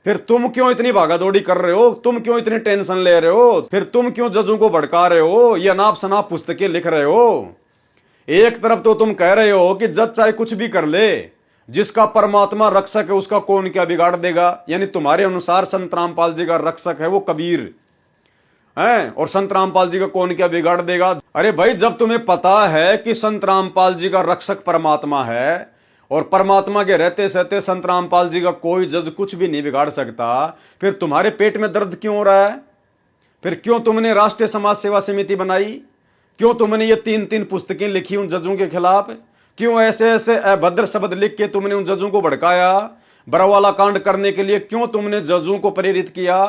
फिर तुम क्यों इतनी भागादौड़ी कर रहे हो? तुम क्यों इतनी टेंशन ले रहे हो? फिर तुम क्यों जजों को भड़का रहे हो? ये अनाप शनाप पुस्तकें लिख रहे हो? एक तरफ तो तुम कह रहे हो कि जज चाहे कुछ भी कर ले, जिसका परमात्मा रक्षक है उसका कौन क्या बिगाड़ देगा। यानी तुम्हारे अनुसार संत रामपाल जी का रक्षक है वो कबीर है, और संत रामपाल जी का कौन क्या बिगाड़ देगा। अरे भाई, जब तुम्हें पता है कि संत रामपाल जी का रक्षक परमात्मा है और परमात्मा के रहते सहते संत रामपाल जी का कोई जज कुछ भी नहीं बिगाड़ सकता, फिर तुम्हारे पेट में दर्द क्यों हो रहा है? फिर क्यों तुमने राष्ट्रीय समाज सेवा समिति बनाई? क्यों तुमने ये 3-3 पुस्तकें लिखी उन जजों के खिलाफ? क्यों ऐसे ऐसे अभद्र शब्द लिख के तुमने उन जजों को भड़काया? बरवाला कांड करने के लिए क्यों तुमने जजों को प्रेरित किया?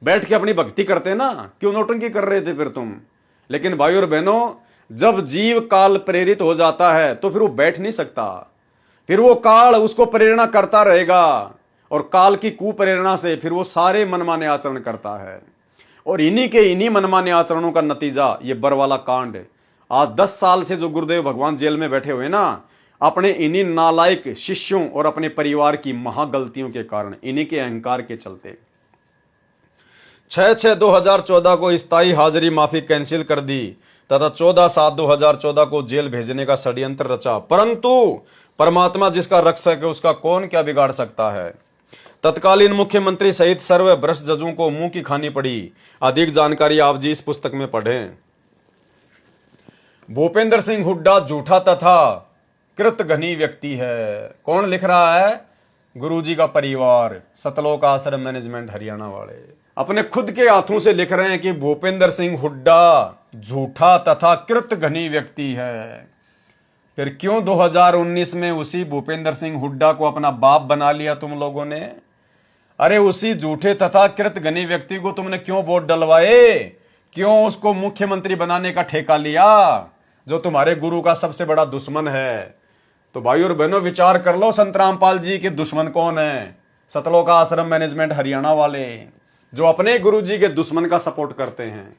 बैठ के अपनी भक्ति करते ना, क्यों नौटंकी कर रहे थे फिर तुम? लेकिन भाई और बहनों, जब जीव काल प्रेरित हो जाता है तो फिर वो बैठ नहीं सकता, फिर वो काल उसको प्रेरणा करता रहेगा, और काल की कुप्रेरणा से फिर वो सारे मनमाने आचरण करता है। और इन्हीं मनमाने आचरणों का नतीजा ये बरवाला कांड। आज 10 साल से जो गुरुदेव भगवान जेल में बैठे हुए ना, अपने इन्हीं नालायक शिष्यों और अपने परिवार की महागलतियों के कारण, इन्हीं के अहंकार के चलते 6/6/2014 को स्थायी हाजिरी माफी कैंसिल कर दी तथा 14/7/2014 को जेल भेजने का षड्यंत्र रचा, परंतु परमात्मा जिसका रक्षक है उसका कौन क्या बिगाड़ सकता है। तत्कालीन मुख्यमंत्री सहित सर्व भ्रष्ट जजों को मुंह की खानी पड़ी। अधिक जानकारी आप जी इस पुस्तक में पढ़ें। भूपेंद्र सिंह हुड्डा झूठा तथा कृतघ्नी व्यक्ति है। कौन लिख रहा है? गुरुजी का परिवार, सतलोक आश्रम मैनेजमेंट हरियाणा वाले अपने खुद के हाथों से लिख रहे हैं कि भूपेंद्र सिंह हुड्डा झूठा तथा कृतघ्नी व्यक्ति है। फिर क्यों 2019 में उसी भूपेंद्र सिंह हुड्डा को अपना बाप बना लिया तुम लोगों ने? अरे उसी झूठे तथा कृतघ्नी व्यक्ति को तुमने क्यों वोट डलवाए? क्यों उसको मुख्यमंत्री बनाने का ठेका लिया, जो तुम्हारे गुरु का सबसे बड़ा दुश्मन है? तो भाई और बहनों, विचार कर लो, संत रामपाल जी के दुश्मन कौन है? सतलोक आश्रम मैनेजमेंट हरियाणा वाले, जो अपने गुरु जी के दुश्मन का सपोर्ट करते हैं।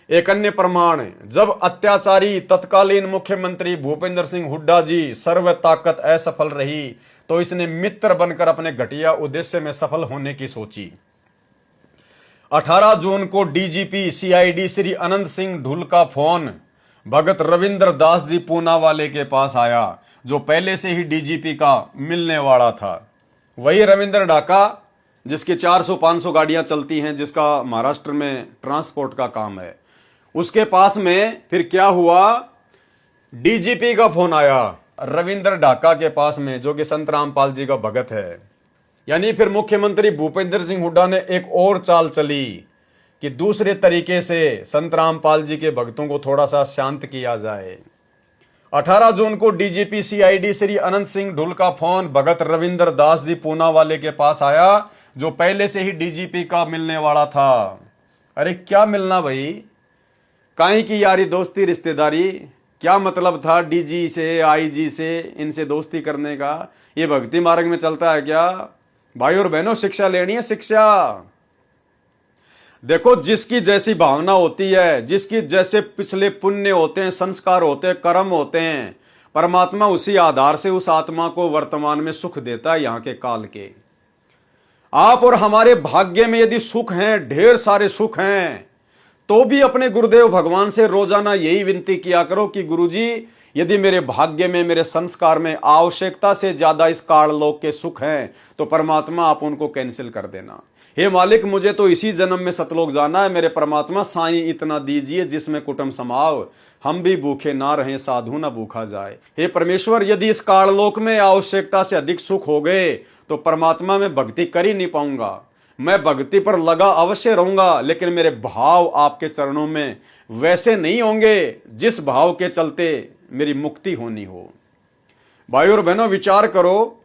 एक अन्य प्रमाण, जब अत्याचारी तत्कालीन मुख्यमंत्री भूपेंद्र सिंह हुड्डा जी सर्व ताकत असफल रही तो इसने मित्र बनकर अपने घटिया उद्देश्य में सफल होने की सोची। 18 जून को डीजीपी सीआईडी श्री अनंत सिंह ढुल का फोन भगत रविंद्र दास जी पूनावाले के पास आया, जो पहले से ही डीजीपी का मिलने वाला था। वही रविंद्र ढाका जिसकी 400-500 गाड़ियां चलती हैं, जिसका महाराष्ट्र में ट्रांसपोर्ट का काम है, उसके पास में फिर क्या हुआ? डीजीपी का फोन आया रविंद्र ढाका के पास में, जो कि संत रामपाल जी का भगत है। यानी फिर मुख्यमंत्री भूपेंद्र सिंह हुड्डा ने एक और चाल चली कि दूसरे तरीके से संत रामपाल जी के भक्तों को थोड़ा सा शांत किया जाए। 18 जून को डीजीपी सीआईडी श्री अनंत सिंह ढुल का फोन भगत रविंद्र दास जी पूनावाले के पास आया, जो पहले से ही डीजीपी का मिलने वाला था। अरे क्या मिलना भाई, काहे की यारी दोस्ती रिश्तेदारी? क्या मतलब था डीजी से, आईजी से, इनसे दोस्ती करने का? ये भक्ति मार्ग में चलता है क्या? भाई और बहनों, शिक्षा लेनी है, शिक्षा। देखो, जिसकी जैसी भावना होती है, जिसकी जैसे पिछले पुण्य होते हैं, संस्कार होते हैं, कर्म होते हैं, परमात्मा उसी आधार से उस आत्मा को वर्तमान में सुख देता है यहाँ के काल के। आप और हमारे भाग्य में यदि सुख हैं, ढेर सारे सुख हैं, तो भी अपने गुरुदेव भगवान से रोजाना यही विनती किया करो कि गुरुजी, यदि मेरे भाग्य में, मेरे संस्कार में आवश्यकता से ज्यादा इस काललोक के सुख हैं, तो परमात्मा आप उनको कैंसिल कर देना। हे मालिक, मुझे तो इसी जन्म में सतलोक जाना है, मेरे परमात्मा साईं इतना दीजिए जिसमें कुटुंब समाव, हम भी भूखे ना रहें, साधु ना भूखा जाए। हे परमेश्वर, यदि इस काललोक में आवश्यकता से अधिक सुख हो गए तो परमात्मा में भक्ति कर ही नहीं पाऊंगा। मैं भक्ति पर लगा अवश्य रहूंगा, लेकिन मेरे भाव आपके चरणों में वैसे नहीं होंगे जिस भाव के चलते मेरी मुक्ति होनी हो। भाई और बहनों, विचार करो,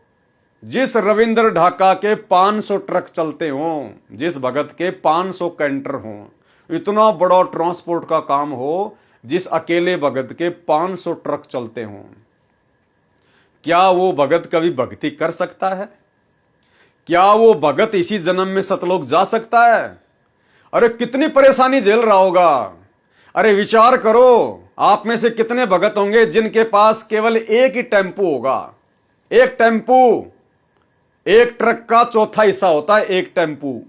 जिस रविंद्र ढाका के 500 ट्रक चलते हों, जिस भगत के 500 कैंटर हों, इतना बड़ा ट्रांसपोर्ट का काम हो, जिस अकेले भगत के 500 ट्रक चलते हों, क्या वो भगत कभी भक्ति कर सकता है? क्या वो भगत इसी जन्म में सतलोक जा सकता है? अरे कितनी परेशानी झेल रहा होगा। अरे विचार करो, आप में से कितने भगत होंगे जिनके पास केवल एक ही टेम्पू होगा। एक टेम्पू, एक ट्रक का चौथा हिस्सा होता है एक टेम्पू।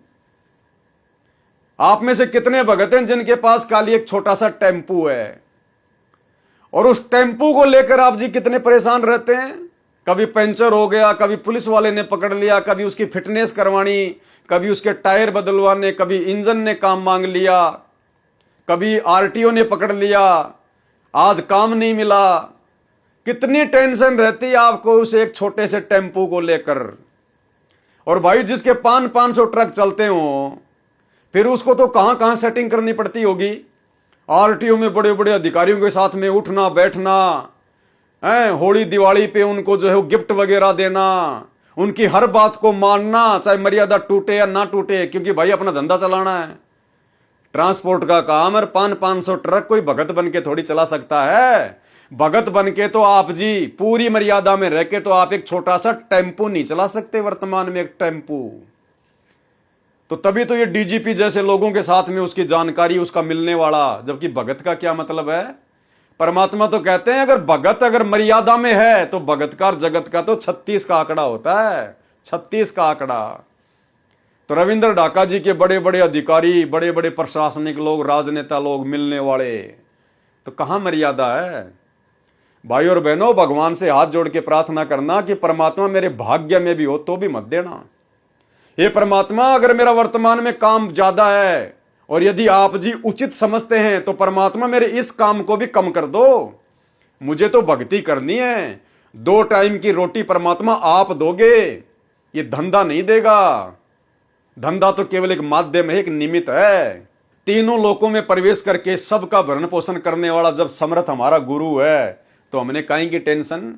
आप में से कितने भगत हैं जिनके पास खाली एक छोटा सा टेम्पू है, और उस टेम्पू को लेकर आप जी कितने परेशान रहते हैं। कभी पंचर हो गया, कभी पुलिस वाले ने पकड़ लिया, कभी उसकी फिटनेस करवानी, कभी उसके टायर बदलवाने, कभी इंजन ने काम मांग लिया, कभी आरटीओ ने पकड़ लिया, आज काम नहीं मिला। कितनी टेंशन रहती है आपको उस एक छोटे से टेम्पू को लेकर। और भाई, जिसके 500 ट्रक चलते हो, फिर उसको तो कहां कहां सेटिंग करनी पड़ती होगी। आरटीओ में बड़े बड़े अधिकारियों के साथ में उठना बैठना है, होली दिवाली पे उनको जो है गिफ्ट वगैरह देना, उनकी हर बात को मानना, चाहे मर्यादा टूटे या ना टूटे, क्योंकि भाई अपना धंधा चलाना है, ट्रांसपोर्ट का काम। और 500 ट्रक कोई भगत बन के थोड़ी चला सकता है। भगत बन के तो आप जी पूरी मर्यादा में रह के तो आप एक छोटा सा टेम्पू नहीं चला सकते वर्तमान में, एक टेम्पू। तो तभी तो ये डीजीपी जैसे लोगों के साथ में उसकी जानकारी उसका मिलने वाला, जबकि भगत का क्या मतलब है। परमात्मा तो कहते हैं अगर भगत अगर मर्यादा में है तो भगत का और जगत का तो 36 का आंकड़ा होता है, 36 का आंकड़ा। तो रविंद्र ढाका जी के बड़े बड़े अधिकारी, बड़े बड़े प्रशासनिक लोग, राजनेता लोग मिलने वाले, तो कहां मर्यादा है। भाई और बहनों, भगवान से हाथ जोड़ के प्रार्थना करना कि परमात्मा मेरे भाग्य में भी हो तो भी मत देना। हे परमात्मा, अगर मेरा वर्तमान में काम ज्यादा है और यदि आप जी उचित समझते हैं तो परमात्मा मेरे इस काम को भी कम कर दो। मुझे तो भक्ति करनी है, 2 टाइम की रोटी परमात्मा आप दोगे, ये धंधा नहीं देगा। धंधा तो केवल एक माध्यम है, एक निमित्त है। तीनों लोकों में प्रवेश करके सबका भरण पोषण करने वाला जब समर्थ हमारा गुरु है तो हमने काहे की टेंशन।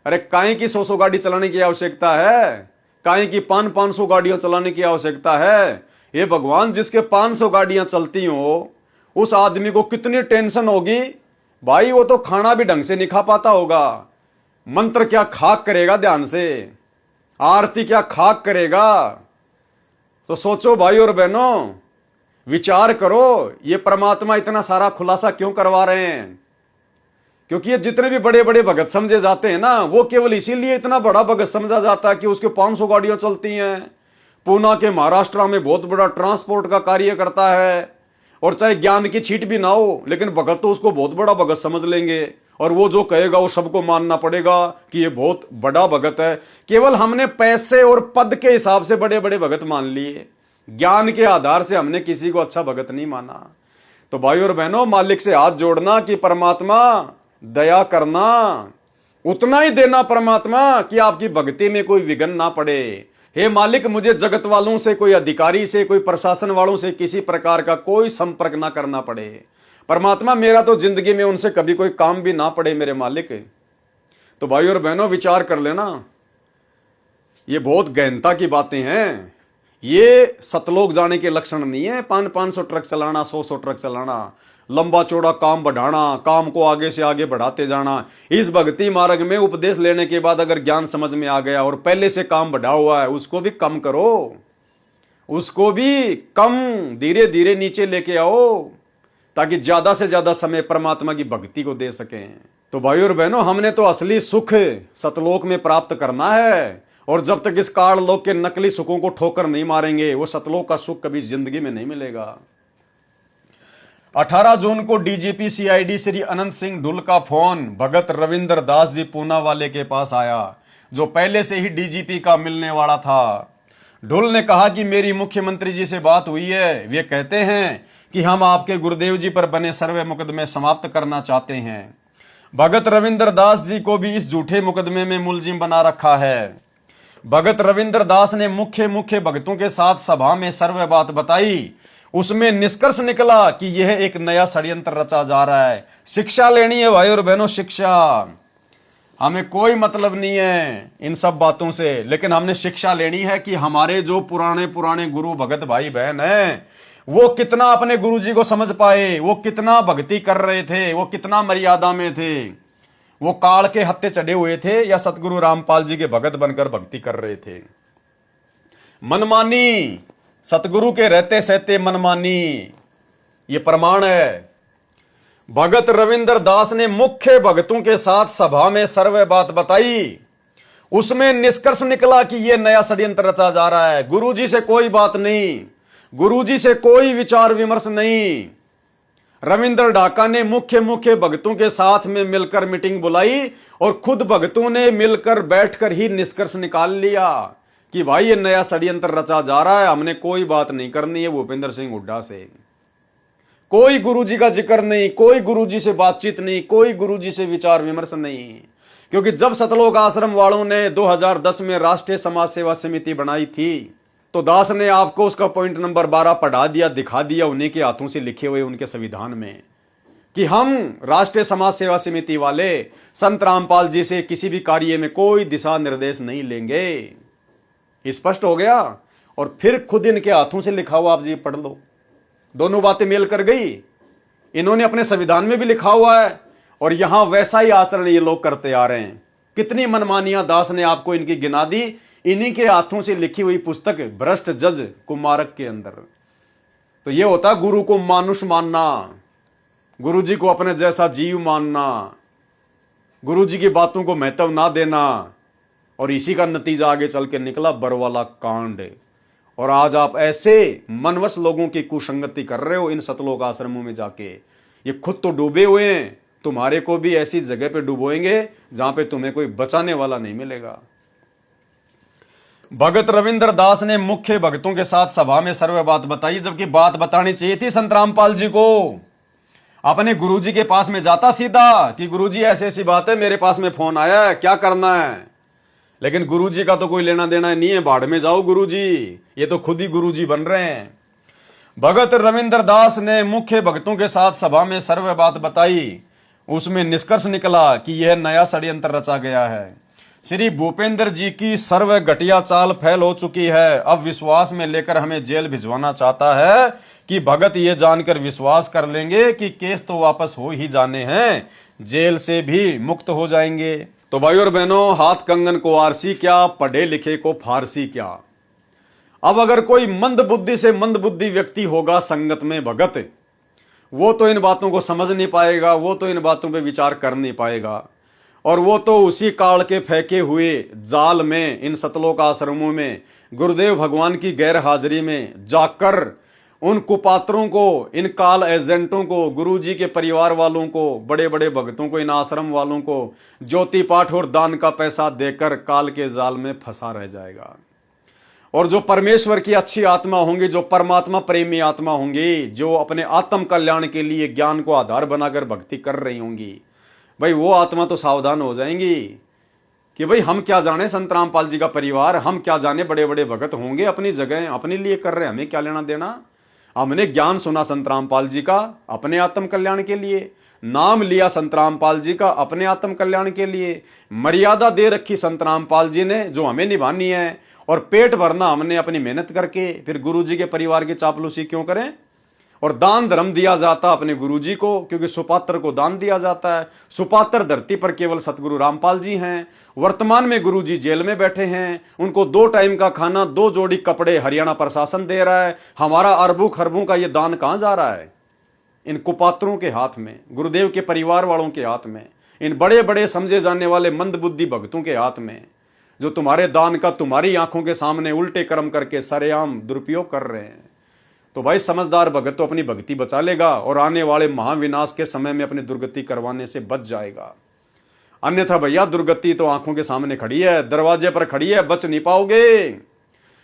अरे काहे की 100 गाड़ी चलाने की आवश्यकता है, काहे की 500 गाड़ियां चलाने की आवश्यकता है। ये भगवान, जिसके 500 गाड़ियां चलती हो उस आदमी को कितनी टेंशन होगी भाई। वो तो खाना भी ढंग से नहीं खा पाता होगा, मंत्र क्या खाक करेगा, ध्यान से आरती क्या खाक करेगा। तो सोचो भाई और बहनों, विचार करो, ये परमात्मा इतना सारा खुलासा क्यों करवा रहे हैं। क्योंकि ये जितने भी बड़े बड़े भगत समझे जाते हैं ना, वो केवल इसीलिए इतना बड़ा भगत समझा जाता है कि उसके 500 गाड़ियां चलती हैं, पूना के महाराष्ट्र में बहुत बड़ा ट्रांसपोर्ट का कार्य करता है, और चाहे ज्ञान की छीट भी ना हो लेकिन भगत तो उसको बहुत बड़ा भगत समझ लेंगे, और वो जो कहेगा वो सबको मानना पड़ेगा कि ये बहुत बड़ा भगत है। केवल हमने पैसे और पद के हिसाब से बड़े बड़े भगत मान लिए, ज्ञान के आधार से हमने किसी को अच्छा भगत नहीं माना। तो भाई और बहनों, मालिक से हाथ जोड़ना कि परमात्मा दया करना, उतना ही देना परमात्मा कि आपकी भक्ति में कोई विघ्न ना पड़े। हे मालिक, मुझे जगत वालों से, कोई अधिकारी से, कोई प्रशासन वालों से किसी प्रकार का कोई संपर्क ना करना पड़े। परमात्मा, मेरा तो जिंदगी में उनसे कभी कोई काम भी ना पड़े मेरे मालिक। तो भाई और बहनों, विचार कर लेना, ये बहुत गहनता की बातें हैं। ये सतलोक जाने के लक्षण नहीं है 500 ट्रक चलाना, 100 ट्रक चलाना, लंबा चौड़ा काम बढ़ाना, काम को आगे से आगे बढ़ाते जाना। इस भक्ति मार्ग में उपदेश लेने के बाद अगर ज्ञान समझ में आ गया और पहले से काम बढ़ा हुआ है उसको भी कम करो, उसको भी कम धीरे धीरे नीचे लेके आओ, ताकि ज्यादा से ज्यादा समय परमात्मा की भक्ति को दे सकें। तो भाई और बहनों, हमने तो असली सुख सतलोक में प्राप्त करना है, और जब तक इस काल लोक के नकली सुखों को ठोकर नहीं मारेंगे, वो सतलोक का सुख कभी जिंदगी में नहीं मिलेगा। 18 जून को डीजीपी सीआईडी श्री अनंत सिंह ढुल का फोन भगत रविंद्र दास जी पूना वाले के पास आया, जो पहले से ही डीजीपी का मिलने वाला था। ढुल ने कहा कि मेरी मुख्यमंत्री जी से बात हुई है, वे कहते हैं कि हम आपके गुरुदेव जी पर बने सर्वे मुकदमे समाप्त करना चाहते हैं। भगत रविंद्र दास जी को भी इस झूठे मुकदमे में मुलजिम बना रखा है। भगत रविंद्र दास ने मुख्य भक्तों के साथ सभा में सर्वे बात बताई, उसमें निष्कर्ष निकला कि यह एक नया षड्यंत्र रचा जा रहा है। शिक्षा लेनी है भाई और बहनों, शिक्षा। हमें कोई मतलब नहीं है इन सब बातों से, लेकिन हमने शिक्षा लेनी है कि हमारे जो पुराने गुरु भगत भाई बहन हैं, वो कितना अपने गुरु जी को समझ पाए, वो कितना भक्ति कर रहे थे, वो कितना मर्यादा में थे, वो काल के हत्थे चढ़े हुए थे या सतगुरु रामपाल जी के भगत बनकर भक्ति कर रहे थे। मनमानी, सतगुरु के रहते सहते मनमानी, ये प्रमाण है। भगत रविंद्र दास ने मुख्य भक्तों के साथ सभा में सर्वे बात बताई, उसमें निष्कर्ष निकला कि यह नया षड्यंत्र रचा जा रहा है। गुरुजी से कोई बात नहीं, गुरुजी से कोई विचार विमर्श नहीं। रविंद्र ढाका ने मुख्य भक्तों के साथ में मिलकर मीटिंग बुलाई, और खुद भक्तों ने मिलकर बैठकर ही निष्कर्ष निकाल लिया कि भाई ये नया षड्यंत्र रचा जा रहा है, हमने कोई बात नहीं करनी है भूपेंद्र सिंह हुड्डा से। कोई गुरुजी का जिक्र नहीं, कोई गुरुजी से बातचीत नहीं, कोई गुरुजी से विचार विमर्श नहीं। क्योंकि जब सतलोक आश्रम वालों ने 2010 में राष्ट्रीय समाज सेवा समिति बनाई थी, तो दास ने आपको उसका पॉइंट नंबर 12 पढ़ा दिया, दिखा दिया उन्हीं के हाथों से लिखे हुए उनके संविधान में, कि हम राष्ट्रीय समाज सेवा समिति वाले संत रामपाल जी से किसी भी कार्य में कोई दिशा निर्देश नहीं लेंगे। स्पष्ट हो गया। और फिर खुद इनके हाथों से लिखा हुआ आप जी पढ़ लो, दोनों बातें मेल कर गई। इन्होंने अपने संविधान में भी लिखा हुआ है, और यहां वैसा ही आचरण ये लोग करते आ रहे हैं। कितनी मनमानियां दास ने आपको इनकी गिना दी, इन्हीं के हाथों से लिखी हुई पुस्तक भ्रष्ट जज कुमारक के अंदर। तो ये होता गुरु को मानुष मानना, गुरु जी को अपने जैसा जीव मानना, गुरु जी की बातों को महत्व ना देना, और इसी का नतीजा आगे चल के निकला बरवाला कांड। और आज आप ऐसे मनवश लोगों की कुसंगति कर रहे हो इन सतलोक आश्रमों में जाके। ये खुद तो डूबे हुए हैं, तुम्हारे को भी ऐसी जगह पे डुबोएंगे जहां पे तुम्हें कोई बचाने वाला नहीं मिलेगा। भगत रविंद्र दास ने मुख्य भक्तों के साथ सभा में सर्वे बात बताई, जबकि बात बतानी चाहिए थी संत रामपाल जी को। अपने गुरुजी के पास में जाता सीधा कि गुरुजी ऐसी ऐसी बात है, मेरे पास में फोन आया है, क्या करना है। लेकिन गुरुजी का तो कोई लेना देना नहीं है, भाड़ में जाओ गुरुजी, ये तो खुद ही गुरुजी बन रहे हैं। भगत रविंद्र दास ने मुख्य भक्तों के साथ सभा में सर्वे बात बताई, उसमें निष्कर्ष निकला कि यह नया षड्यंत्र रचा गया है। श्री भूपेंद्र जी की सर्व घटिया चाल फैल हो चुकी है। अब विश्वास में लेकर हमें जेल भिजवाना चाहता है कि भगत ये जानकर विश्वास कर लेंगे कि केस तो वापस हो ही जाने हैं, जेल से भी मुक्त हो जाएंगे। तो भाई और बहनों, हाथ कंगन को आरसी क्या, पढ़े लिखे को फारसी क्या। अब अगर कोई मंद बुद्धि से मंद बुद्धि व्यक्ति होगा संगत में भगत, वो तो इन बातों को समझ नहीं पाएगा, वो तो इन बातों पे विचार कर नहीं पाएगा, और वो तो उसी काल के फेंके हुए जाल में, इन सतलोक आश्रमों में गुरुदेव भगवान की गैर हाजिरी में जाकर उन कुपात्रों को, इन काल एजेंटों को, गुरुजी के परिवार वालों को, बड़े बड़े भक्तों को, इन आश्रम वालों को ज्योति पाठ और दान का पैसा देकर काल के जाल में फंसा रह जाएगा। और जो परमेश्वर की अच्छी आत्मा होंगी, जो परमात्मा प्रेमी आत्मा होंगी, जो अपने आत्म कल्याण के लिए ज्ञान को आधार बनाकर भक्ति कर रही होंगी, भाई वो आत्मा तो सावधान हो जाएंगी कि भाई हम क्या जाने संत रामपाल जी का परिवार, हम क्या जाने बड़े बड़े भगत होंगे अपनी जगह, अपने लिए कर रहे हैं, हमें क्या लेना देना। हमने ज्ञान सुना संत रामपाल जी का अपने आत्म कल्याण के लिए, नाम लिया संत रामपाल जी का अपने आत्म कल्याण के लिए, मर्यादा दे रखी संत रामपाल जी ने जो हमें निभानी है, और पेट भरना हमने अपनी मेहनत करके। फिर गुरु जी के परिवार की चापलूसी क्यों करें। और दान धर्म दिया जाता अपने गुरुजी को, क्योंकि सुपात्र को दान दिया जाता है। सुपात्र धरती पर केवल सतगुरु रामपाल जी हैं। वर्तमान में गुरुजी जेल में बैठे हैं, उनको 2 टाइम का खाना, 2 जोड़ी कपड़े हरियाणा प्रशासन दे रहा है। हमारा अरबों खरबों का ये दान कहां जा रहा है? इन कुपात्रों के हाथ में, गुरुदेव के परिवार वालों के हाथ में, इन बड़े बड़े समझे जाने वाले मंदबुद्धि भक्तों के हाथ में, जो तुम्हारे दान का तुम्हारी आंखों के सामने उल्टे कर्म करके सरेआम दुरुपयोग कर रहे हैं। तो भाई समझदार भगत तो अपनी भक्ति बचा लेगा और आने वाले महाविनाश के समय में अपनी दुर्गति करवाने से बच जाएगा। अन्यथा भैया दुर्गति तो आंखों के सामने खड़ी है, दरवाजे पर खड़ी है, बच नहीं पाओगे।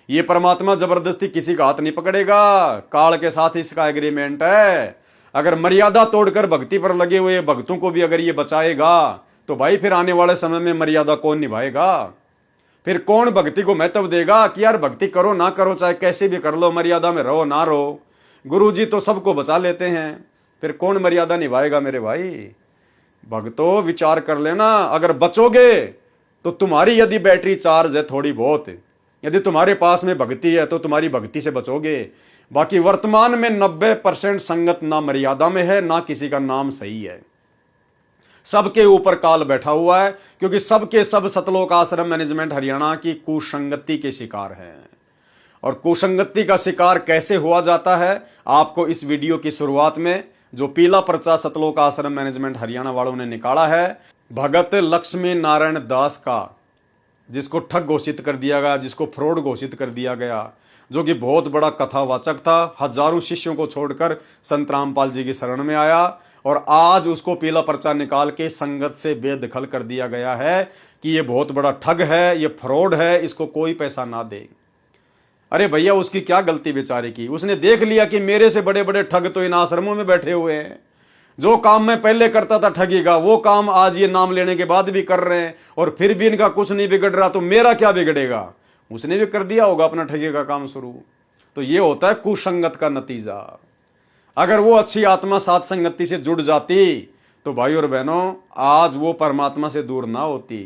ये परमात्मा जबरदस्ती किसी का हाथ नहीं पकड़ेगा, काल के साथ इसका एग्रीमेंट है। अगर मर्यादा तोड़कर भक्ति पर लगे हुए भक्तों को भी अगर ये बचाएगा तो भाई फिर आने वाले समय में मर्यादा कौन निभाएगा? फिर कौन भक्ति को महत्व देगा कि यार भक्ति करो ना करो, चाहे कैसे भी कर लो, मर्यादा में रहो ना रहो, गुरुजी तो सबको बचा लेते हैं। फिर कौन मर्यादा निभाएगा मेरे भाई? भक्तों विचार कर लेना, अगर बचोगे तो तुम्हारी यदि बैटरी चार्ज है थोड़ी बहुत, यदि तुम्हारे पास में भक्ति है तो तुम्हारी भक्ति से बचोगे। बाकी वर्तमान में 90% संगत ना मर्यादा में है, ना किसी का नाम सही है। सबके ऊपर काल बैठा हुआ है, क्योंकि सबके सब सतलोक आश्रम मैनेजमेंट हरियाणा की कुसंगति के शिकार हैं। और कुसंगति का शिकार कैसे हुआ जाता है, आपको इस वीडियो की शुरुआत में जो पीला पर्चा सतलोक आश्रम मैनेजमेंट हरियाणा वालों ने निकाला है, भगत लक्ष्मी नारायण दास का, जिसको ठग घोषित कर दिया गया, जिसको फ्रॉड घोषित कर दिया गया, जो कि बहुत बड़ा कथावाचक था, हजारों शिष्यों को छोड़कर संत रामपाल जी की शरण में आया, और आज उसको पीला पर्चा निकाल के संगत से बेदखल कर दिया गया है कि ये बहुत बड़ा ठग है, ये फ्रॉड है, इसको कोई पैसा ना दे। अरे भैया उसकी क्या गलती बेचारे की? उसने देख लिया कि मेरे से बड़े बड़े ठग तो इन आश्रमों में बैठे हुए हैं। जो काम मैं पहले करता था ठगी का, वो काम आज ये नाम लेने के बाद भी कर रहे हैं, और फिर भी इनका कुछ नहीं बिगड़ रहा, तो मेरा क्या बिगड़ेगा? उसने भी कर दिया होगा अपना ठगी का काम शुरू। तो ये होता है कुसंगत का नतीजा। अगर वो अच्छी आत्मा साथ संगति से जुड़ जाती तो भाई और बहनों आज वो परमात्मा से दूर ना होती।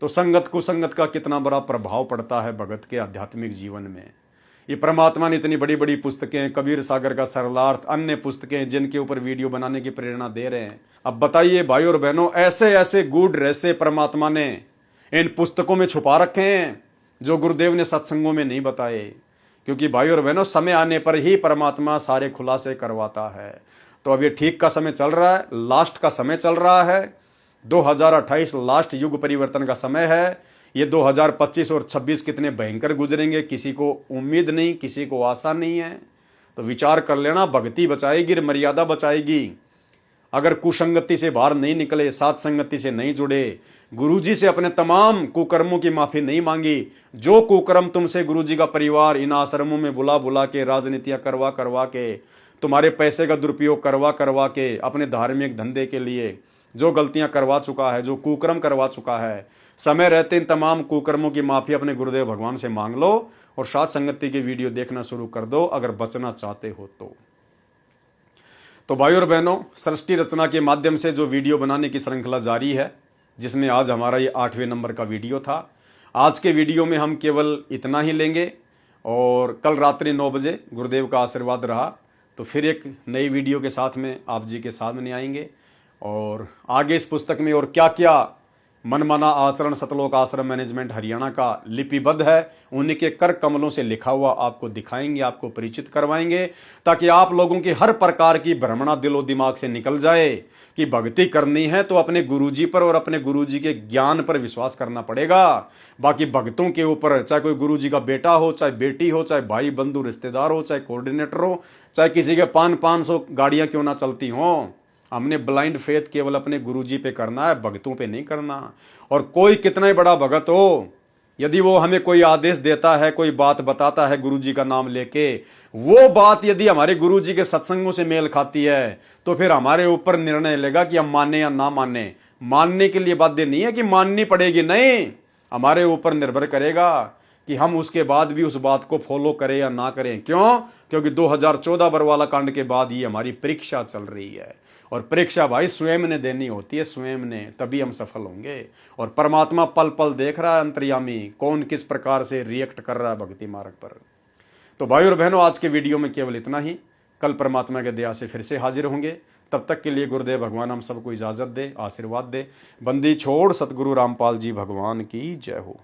तो संगत कुसंगत का कितना बड़ा प्रभाव पड़ता है भगत के आध्यात्मिक जीवन में। ये परमात्मा ने इतनी बड़ी बड़ी पुस्तकें, कबीर सागर का सरलार्थ, अन्य पुस्तकें जिनके ऊपर वीडियो बनाने की प्रेरणा दे रहे हैं। अब बताइए भाई और बहनों, ऐसे ऐसे गूढ़ रहस्य परमात्मा ने इन पुस्तकों में छुपा रखे हैं जो गुरुदेव ने सत्संगों में नहीं बताए। क्योंकि भाई और बहनों समय आने पर ही परमात्मा सारे खुलासे करवाता है। तो अब ये ठीक का समय चल रहा है, लास्ट का समय चल रहा है। 2028 लास्ट युग परिवर्तन का समय है। ये 2025 और 26 कितने भयंकर गुजरेंगे किसी को उम्मीद नहीं, किसी को आशा नहीं है। तो विचार कर लेना, भक्ति बचाएगी, मर्यादा बचाएगी। अगर कुसंगति से बाहर नहीं निकले, साथ संगति से नहीं जुड़े, गुरुजी से अपने तमाम कुकर्मों की माफी नहीं मांगी, जो कुकर्म तुमसे गुरुजी का परिवार इन आश्रमों में बुला बुला के, राजनीतियां करवा करवा के, तुम्हारे पैसे का दुरुपयोग करवा करवा के, अपने धार्मिक धंधे के लिए जो गलतियां करवा चुका है, जो कुकर्म करवा चुका है, समय रहते इन तमाम कुकर्मों की माफी अपने गुरुदेव भगवान से मांग लो और साथ संगति की वीडियो देखना शुरू कर दो अगर बचना चाहते हो तो भाई और बहनों, सृष्टि रचना के माध्यम से जो वीडियो बनाने की श्रृंखला जारी है, जिसमें आज हमारा ये 8वें नंबर का वीडियो था। आज के वीडियो में हम केवल इतना ही लेंगे और कल रात्रि 9 बजे गुरुदेव का आशीर्वाद रहा तो फिर एक नई वीडियो के साथ में आप जी के सामने आएंगे। और आगे इस पुस्तक में और क्या क्या मनमाना आचरण सतलोक आश्रम मैनेजमेंट हरियाणा का लिपिबद्ध है, उन्हीं के कर कमलों से लिखा हुआ आपको दिखाएंगे, आपको परिचित करवाएंगे, ताकि आप लोगों की हर प्रकार की भ्रमणा दिलो दिमाग से निकल जाए कि भक्ति करनी है तो अपने गुरुजी पर और अपने गुरुजी के ज्ञान पर विश्वास करना पड़ेगा। बाकी भक्तों के ऊपर, चाहे कोई गुरुजी का बेटा हो, चाहे बेटी हो, चाहे भाई बंधु रिश्तेदार हो, चाहे कोऑर्डिनेटर हो, चाहे किसी के 500 गाड़ियां क्यों ना चलती हों, हमने ब्लाइंड फेथ केवल अपने गुरुजी पे करना है, भक्तों पे नहीं करना। और कोई कितना ही बड़ा भगत हो, यदि वो हमें कोई आदेश देता है, कोई बात बताता है गुरुजी का नाम लेके, वो बात यदि हमारे गुरुजी के सत्संगों से मेल खाती है तो फिर हमारे ऊपर निर्णय लेगा कि हम माने या ना माने। मानने के लिए बाध्य नहीं है कि माननी पड़ेगी, नहीं, हमारे ऊपर निर्भर करेगा कि हम उसके बाद भी उस बात को फॉलो करें या ना करें। क्यों? क्योंकि 2014 बरवाला कांड के बाद ये हमारी परीक्षा चल रही है, और परीक्षा भाई स्वयं ने देनी होती है, स्वयं ने, तभी हम सफल होंगे। और परमात्मा पल पल देख रहा है अंतर्यामी, कौन किस प्रकार से रिएक्ट कर रहा है भक्ति मार्ग पर। तो भाई और बहनों, आज के वीडियो में केवल इतना ही। कल परमात्मा के दया से फिर से हाजिर होंगे। तब तक के लिए गुरुदेव भगवान हम सबको इजाज़त दे, आशीर्वाद दे। बंदी छोड़ सतगुरु रामपाल जी भगवान की जय हो।